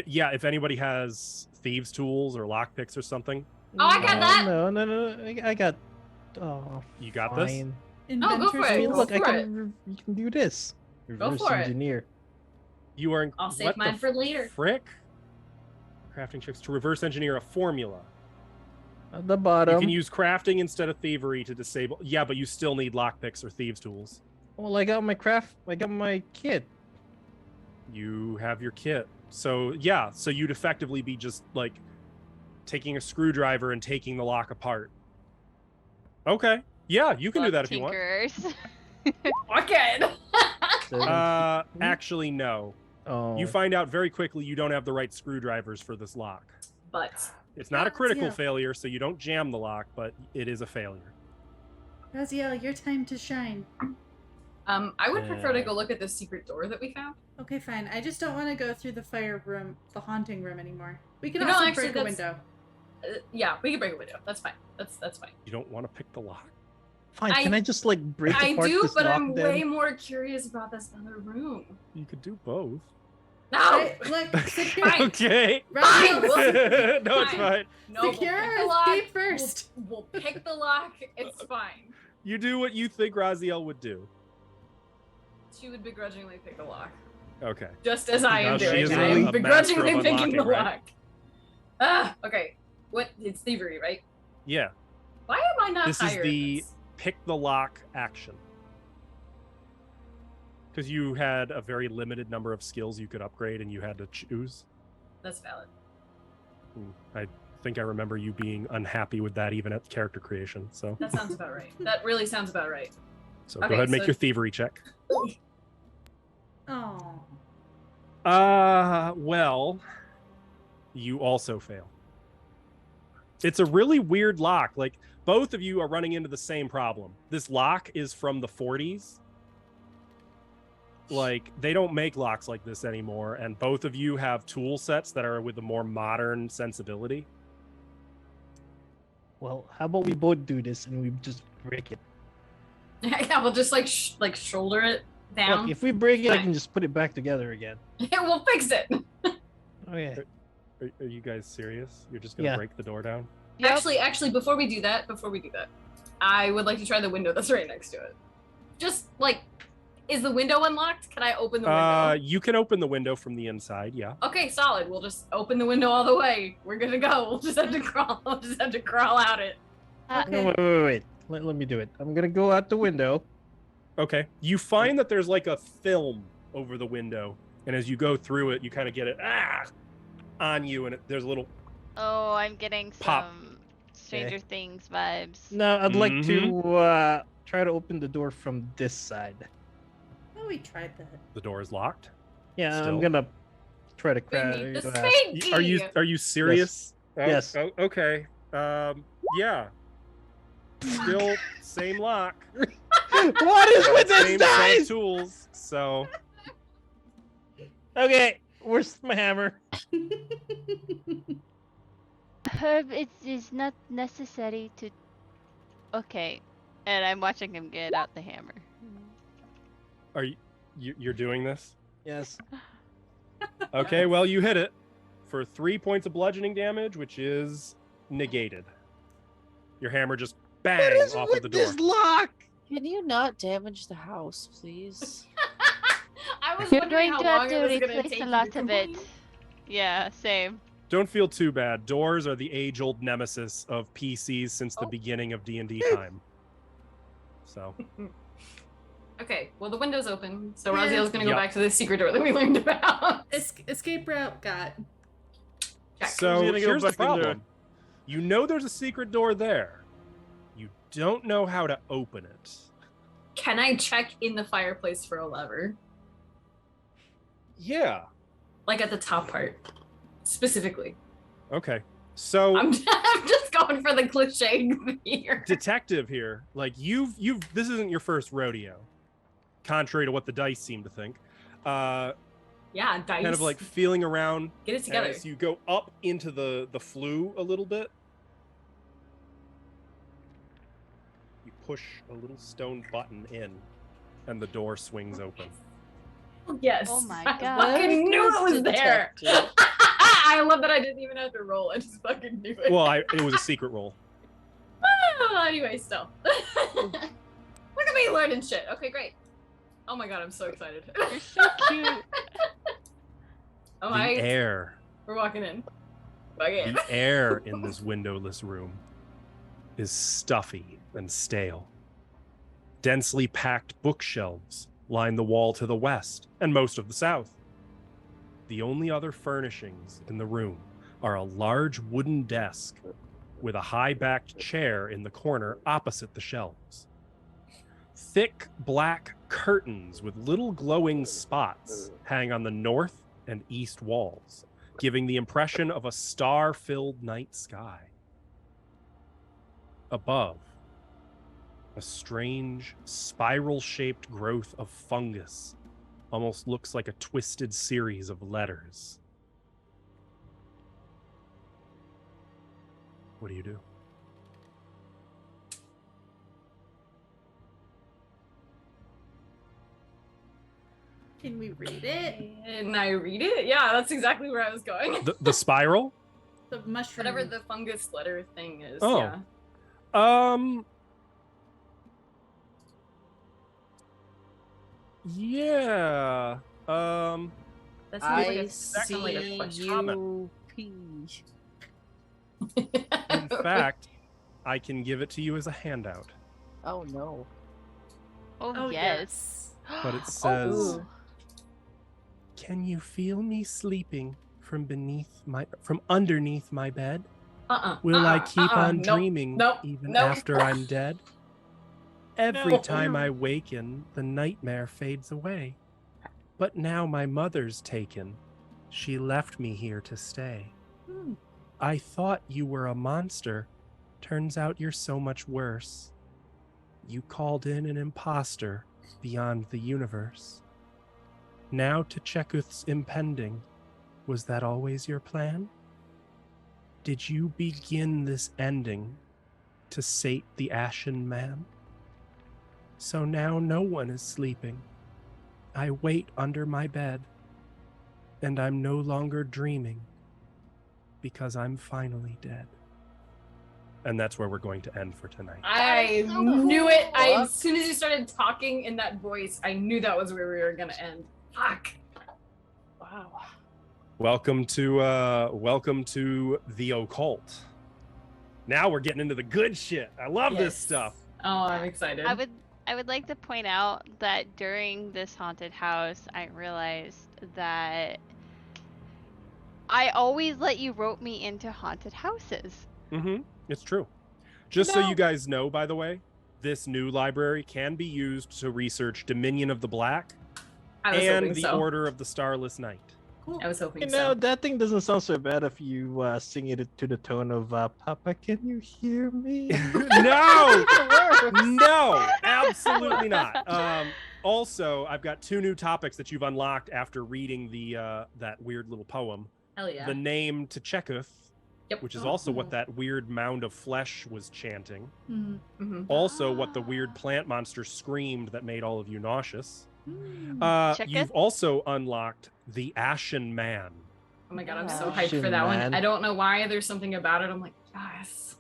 Speaker 1: Yeah, if anybody has thieves' tools or lockpicks or something.
Speaker 3: Oh, I got that.
Speaker 5: No. I got. Oh,
Speaker 1: you got
Speaker 5: fine.
Speaker 1: this?
Speaker 3: Oh, go for it.
Speaker 5: Look,
Speaker 3: Go for it.
Speaker 5: you can do this. Reverse
Speaker 3: for it.
Speaker 5: engineer.
Speaker 1: You are.
Speaker 3: I'll save mine for later.
Speaker 1: Frick? Crafting checks to reverse engineer a formula.
Speaker 5: At the bottom.
Speaker 1: You can use crafting instead of thievery to disable. Yeah, but you still need lockpicks or thieves' tools.
Speaker 5: Well, I got my kit.
Speaker 1: You have your kit. So, yeah, so you'd effectively be just, like, taking a screwdriver and taking the lock apart. Okay. Yeah, you can do that if you want.
Speaker 4: Tinkerers.
Speaker 3: Again.
Speaker 1: Actually, no.
Speaker 5: Oh.
Speaker 1: You find out very quickly you don't have the right screwdrivers for this lock.
Speaker 3: But
Speaker 1: It's not a critical
Speaker 6: Raziel.
Speaker 1: failure, so you don't jam the lock, but it is a failure.
Speaker 6: Raziel, your time to shine.
Speaker 3: I would prefer to go look at the secret door that we found.
Speaker 6: Okay, fine. I just don't want to go through the fire room, the haunting room anymore. We can
Speaker 3: You know,
Speaker 6: also
Speaker 3: actually,
Speaker 6: break a
Speaker 3: that's-
Speaker 6: window.
Speaker 3: Yeah, we can break a window. That's fine. That's fine.
Speaker 1: You don't want to pick the lock.
Speaker 5: Fine, can I just like break
Speaker 3: I
Speaker 5: apart
Speaker 3: do,
Speaker 5: this
Speaker 3: but
Speaker 5: lock
Speaker 3: I'm
Speaker 5: then?
Speaker 3: way more curious about this other room.
Speaker 1: You could do both.
Speaker 3: No.
Speaker 6: Right, look, secure.
Speaker 3: Fine.
Speaker 1: Okay.
Speaker 6: Raziel,
Speaker 3: Fine.
Speaker 1: No, it's
Speaker 3: Fine.
Speaker 1: fine.
Speaker 3: No, we'll
Speaker 6: secure
Speaker 3: pick the
Speaker 6: his
Speaker 3: lock.
Speaker 6: feet first.
Speaker 3: We'll pick the lock. It's fine.
Speaker 1: You do what you think Raziel would do.
Speaker 3: She would begrudgingly pick the lock,
Speaker 1: Okay.
Speaker 3: just as I
Speaker 1: Now
Speaker 3: am
Speaker 1: she
Speaker 3: doing.
Speaker 1: is
Speaker 3: I
Speaker 1: a
Speaker 3: am
Speaker 1: master
Speaker 3: begrudgingly
Speaker 1: of
Speaker 3: picking the
Speaker 1: unlocking, right?
Speaker 3: lock. Okay. What? It's thievery, right?
Speaker 1: Yeah.
Speaker 3: Why am I not
Speaker 1: This is
Speaker 3: higher?
Speaker 1: the-
Speaker 3: in this?
Speaker 1: Pick the lock action. Because you had a very limited number of skills you could upgrade and you had to choose.
Speaker 3: That's valid.
Speaker 1: I think I remember you being unhappy with that even at character creation. So,
Speaker 3: That sounds about right. That really sounds about right.
Speaker 1: so go
Speaker 3: Okay,
Speaker 1: ahead and make
Speaker 3: so-
Speaker 1: your thievery check.
Speaker 6: Oh.
Speaker 1: Well, you also fail. It's a really weird lock. Like, both of you are running into the same problem. This lock is from the 40s. Like, they don't make locks like this anymore, and both of you have tool sets that are with a more modern sensibility.
Speaker 5: Well, how about we both do this and we just break it?
Speaker 3: Yeah, we'll just like shoulder it down.
Speaker 5: Look, if we break it, I
Speaker 3: Fine.
Speaker 5: can just put it back together again.
Speaker 3: Yeah, we'll fix it.
Speaker 5: Okay.
Speaker 1: Are you guys serious? You're just gonna
Speaker 5: Yeah.
Speaker 1: break the door down?
Speaker 4: Yep.
Speaker 3: Actually, before we do that, I would like to try the window that's right next to it. Just like, is the window unlocked? Can I open the window?
Speaker 1: You can open the window from the inside, yeah.
Speaker 3: Okay, solid. We'll just open the window all the way. We're gonna go. We'll just have to crawl. We'll just have to crawl out it.
Speaker 5: No, wait. Let me do it. I'm gonna go out the window.
Speaker 1: Okay. You find that there's like a film over the window, and as you go through it, you kind of get it on you, and there's a little
Speaker 4: Oh, I'm getting
Speaker 1: Pop.
Speaker 4: some Stranger Things vibes.
Speaker 5: No, I'd like
Speaker 1: Mm-hmm.
Speaker 5: to try to open the door from this side.
Speaker 6: Oh, we tried that.
Speaker 1: the door is locked.
Speaker 5: Yeah,
Speaker 1: Still.
Speaker 5: I'm gonna try to
Speaker 3: We
Speaker 5: crash.
Speaker 3: need the spade key.
Speaker 1: Are you serious?
Speaker 5: Yes.
Speaker 1: Oh, okay. Yeah. Still same lock.
Speaker 5: What is with this
Speaker 1: Same set of
Speaker 5: dice?
Speaker 1: tools. So
Speaker 5: Okay, where's my hammer?
Speaker 4: Herb, it is not necessary to. Okay, and I'm watching him get out the hammer.
Speaker 1: are you're doing this?
Speaker 5: Yes.
Speaker 1: Okay, well you hit it for 3 points of bludgeoning damage, which is negated. Your hammer just
Speaker 5: What
Speaker 1: bang
Speaker 5: is
Speaker 1: off
Speaker 5: with
Speaker 1: of the door.
Speaker 5: this lock?
Speaker 2: Can you not damage the house, please?
Speaker 3: I was
Speaker 4: You're
Speaker 3: wondering
Speaker 4: going
Speaker 3: how
Speaker 4: to have
Speaker 3: long
Speaker 4: to
Speaker 3: it was gonna
Speaker 4: replace
Speaker 3: take
Speaker 4: a
Speaker 3: you
Speaker 4: lot
Speaker 3: to
Speaker 4: of it.
Speaker 3: complete.
Speaker 4: Yeah, same.
Speaker 1: Don't feel too bad. Doors are the age-old nemesis of PCs since the
Speaker 3: Oh.
Speaker 1: beginning of D&D time. So,
Speaker 3: Okay, well the window's open, so
Speaker 6: Yeah.
Speaker 3: Raziel's gonna go
Speaker 1: Yep.
Speaker 3: back to the secret door that we learned about.
Speaker 6: Escape route got.
Speaker 3: Check.
Speaker 1: so
Speaker 5: gonna go
Speaker 1: here's the
Speaker 5: back in there.
Speaker 1: problem. You know there's a secret door there. You don't know how to open it.
Speaker 3: Can I check in the fireplace for a lever?
Speaker 1: Yeah.
Speaker 3: Like at the top part, specifically.
Speaker 1: Okay. So
Speaker 3: I'm just going for the cliche here.
Speaker 1: detective here, like you've this isn't your first rodeo, contrary to what the dice seem to think.
Speaker 3: Yeah, dice.
Speaker 1: Kind of like feeling around
Speaker 3: get it together.
Speaker 1: as you go up into the flue a little bit. You push a little stone button in, and the door swings open.
Speaker 3: Yes.
Speaker 4: Oh my
Speaker 3: I
Speaker 4: God.
Speaker 3: fucking knew it was there.
Speaker 2: Detective.
Speaker 3: I love that I didn't even have to roll. I just fucking knew it.
Speaker 1: Well, it was a secret roll.
Speaker 3: Anyway, still. Look at me learning shit. Okay, great. Oh my god, I'm so excited.
Speaker 4: You're so cute.
Speaker 3: Oh,
Speaker 1: The air,
Speaker 3: we're walking in. Okay.
Speaker 1: the air in this windowless room is stuffy and stale. Densely packed bookshelves line the wall to the west and most of the south. The only other furnishings in the room are a large wooden desk with a high-backed chair in the corner opposite the shelves. Thick black curtains with little glowing spots hang on the north and east walls, giving the impression of a star-filled night sky. Above, a strange spiral-shaped growth of fungus almost looks like a twisted series of letters. What do you do?
Speaker 6: Can we read it?
Speaker 3: Can I read it? Yeah, that's exactly where I was going.
Speaker 1: The spiral?
Speaker 6: The mushroom.
Speaker 3: Whatever the fungus letter thing is.
Speaker 1: Oh.
Speaker 3: Yeah.
Speaker 1: Yeah.
Speaker 3: That sounds
Speaker 2: I
Speaker 3: like a, that sounds like a question.
Speaker 1: In fact, I can give it to you as a handout.
Speaker 2: Oh no.
Speaker 4: Oh, yes.
Speaker 1: But it says,
Speaker 2: Ooh.
Speaker 1: "Can you feel me sleeping from underneath my bed? Will I keep on dreaming even after I'm dead? Every time I waken, the nightmare fades away. But now my mother's taken. She left me here to stay. I thought you were a monster. Turns out you're so much worse. You called in an imposter beyond the universe. Now to Chekuth's impending. Was that always your plan? Did you begin this ending to sate the Ashen Man? So now no one is sleeping. I wait under my bed, and I'm no longer dreaming because I'm finally dead." And that's where we're going to end for tonight.
Speaker 3: I knew it. As soon as you started talking in that voice, I knew that was where we were gonna end. Fuck.
Speaker 2: Wow.
Speaker 1: Welcome to the occult. Now we're getting into the good shit. I love this stuff.
Speaker 3: Oh, I'm excited.
Speaker 4: I would like to point out that during this haunted house, I realized that I always let you rope me into haunted houses.
Speaker 1: Mm-hmm. It's true. Just so you guys know, by the way, this new library can be used to research Dominion of the Black and the Order of the Starless Night.
Speaker 6: Cool.
Speaker 3: I was hoping
Speaker 5: That thing doesn't sound so bad if you sing it to the tone of Papa, can you hear me?
Speaker 1: No! No, absolutely not. Also, I've got 2 new topics that you've unlocked after reading the that weird little poem.
Speaker 3: Hell yeah.
Speaker 1: The name to Chekuth, which is also what that weird mound of flesh was chanting.
Speaker 6: Mm-hmm.
Speaker 1: Also, what the weird plant monster screamed that made all of you nauseous. You've also unlocked the Ashen Man.
Speaker 3: Oh my god, I'm so hyped for that one. I don't know why. There's something about it. I'm like, yes.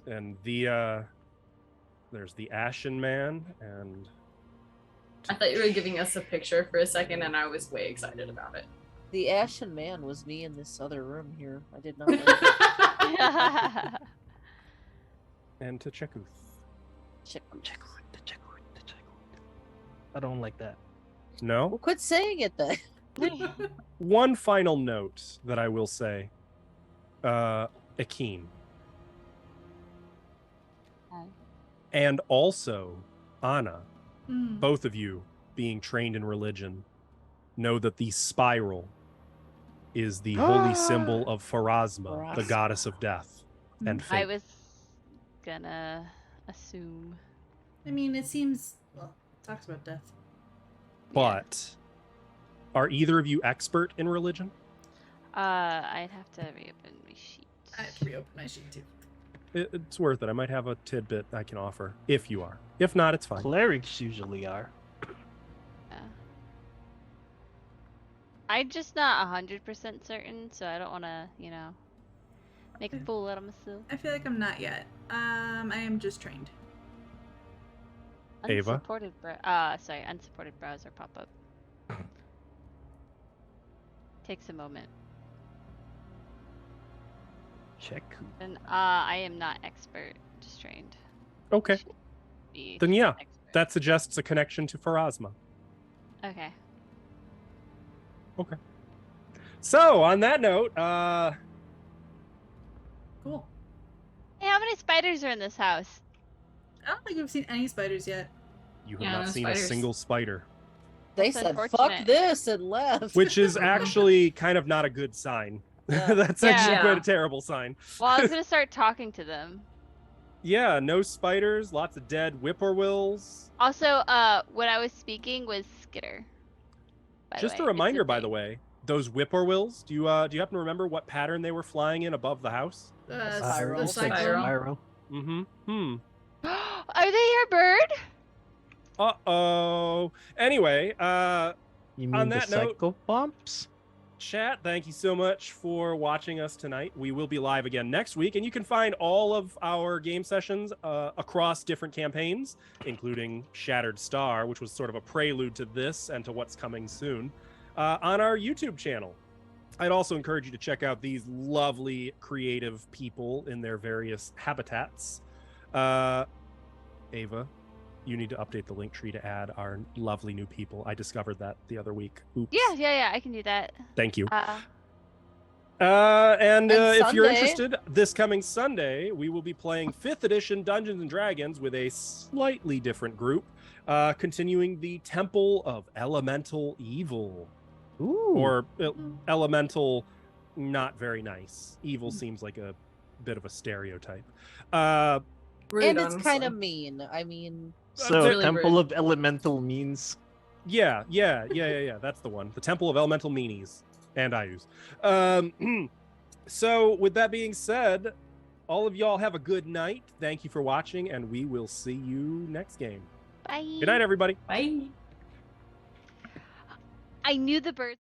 Speaker 1: And there's the Ashen Man, and
Speaker 3: I thought you were giving us a picture for a second, and I was way excited about it.
Speaker 2: The Ashen Man was me in this other room here. I did not know that.
Speaker 1: And to Chekuth.
Speaker 5: I don't like that.
Speaker 1: No?
Speaker 2: Well, quit saying it then.
Speaker 1: One final note that I will say. Akeen. And also Anna, both of you being trained in religion, know that the spiral is the holy symbol of Pharasma, the goddess of death and fate.
Speaker 4: I was gonna assume.
Speaker 6: I mean, it seems, well, it talks about death.
Speaker 1: But are either of you expert in religion?
Speaker 4: I'd have to reopen my sheet.
Speaker 6: I have to reopen my sheet too.
Speaker 1: It's worth it. I might have a tidbit I can offer if you are. If not, it's fine.
Speaker 5: Clerics usually are.
Speaker 4: I'm just not 100% certain, so I don't want to, make a fool out of myself.
Speaker 6: I feel like I'm not yet. I am just trained.
Speaker 1: Ava?
Speaker 4: Unsupported browser pop-up. Takes a moment.
Speaker 5: Check.
Speaker 4: And I am not expert, just trained.
Speaker 1: Okay. Then yeah,
Speaker 4: expert.
Speaker 1: that suggests a connection to Pharasma.
Speaker 4: Okay.
Speaker 1: Okay. So on that note,
Speaker 4: Hey, how many spiders are in this house?
Speaker 6: I don't think we've seen any spiders yet.
Speaker 1: You have
Speaker 3: Yeah,
Speaker 1: not
Speaker 3: no
Speaker 1: seen
Speaker 3: spiders.
Speaker 1: a single spider.
Speaker 2: They
Speaker 4: That's
Speaker 2: said, fuck
Speaker 4: unfortunate.
Speaker 2: this, and left.
Speaker 1: Which is actually kind of not a good sign.
Speaker 2: Yeah.
Speaker 1: That's
Speaker 4: Yeah.
Speaker 1: actually quite
Speaker 3: Yeah.
Speaker 1: a terrible sign.
Speaker 4: Well, I was gonna start talking to them.
Speaker 1: Yeah, no spiders, lots of dead whippoorwills.
Speaker 4: Also, when I was speaking was Skitter.
Speaker 1: Just a reminder, by the way, those whippoorwills, do you happen to remember what pattern they were flying in above the house?
Speaker 2: Spiral.
Speaker 6: The cyclone.
Speaker 3: Spiral.
Speaker 4: Are they your bird?
Speaker 1: Uh-oh. Anyway,
Speaker 5: You mean
Speaker 1: on
Speaker 5: the
Speaker 1: that note-
Speaker 5: psycho bumps?
Speaker 1: chat, thank you so much for watching us tonight. We will be live again next week, and you can find all of our game sessions across different campaigns, including Shattered Star, which was sort of a prelude to this and to what's coming soon, on our YouTube channel. I'd also encourage you to check out these lovely creative people in their various habitats. Ava, you need to update the link tree to add our lovely new people. I discovered that the other week. Oops.
Speaker 4: Yeah, I can do that.
Speaker 1: Thank you.
Speaker 4: Uh,
Speaker 1: And if you're
Speaker 2: Sunday-
Speaker 1: interested, this coming Sunday, we will be playing 5th edition Dungeons and Dragons with a slightly different group, continuing the Temple of Elemental Evil.
Speaker 5: Ooh.
Speaker 1: Or elemental, not very nice. Evil seems like a bit of a stereotype.
Speaker 3: Rude,
Speaker 2: And it's
Speaker 3: honestly.
Speaker 2: kind of mean. I mean,
Speaker 5: So
Speaker 3: really
Speaker 5: Temple
Speaker 3: rude.
Speaker 5: of Elemental means
Speaker 1: Yeah. That's the one. The Temple of Elemental Meanies and Ayus. So with that being said, all of y'all have a good night. Thank you for watching, and we will see you next game.
Speaker 4: bye.
Speaker 1: Good night, everybody.
Speaker 3: Bye.
Speaker 4: I knew the birds.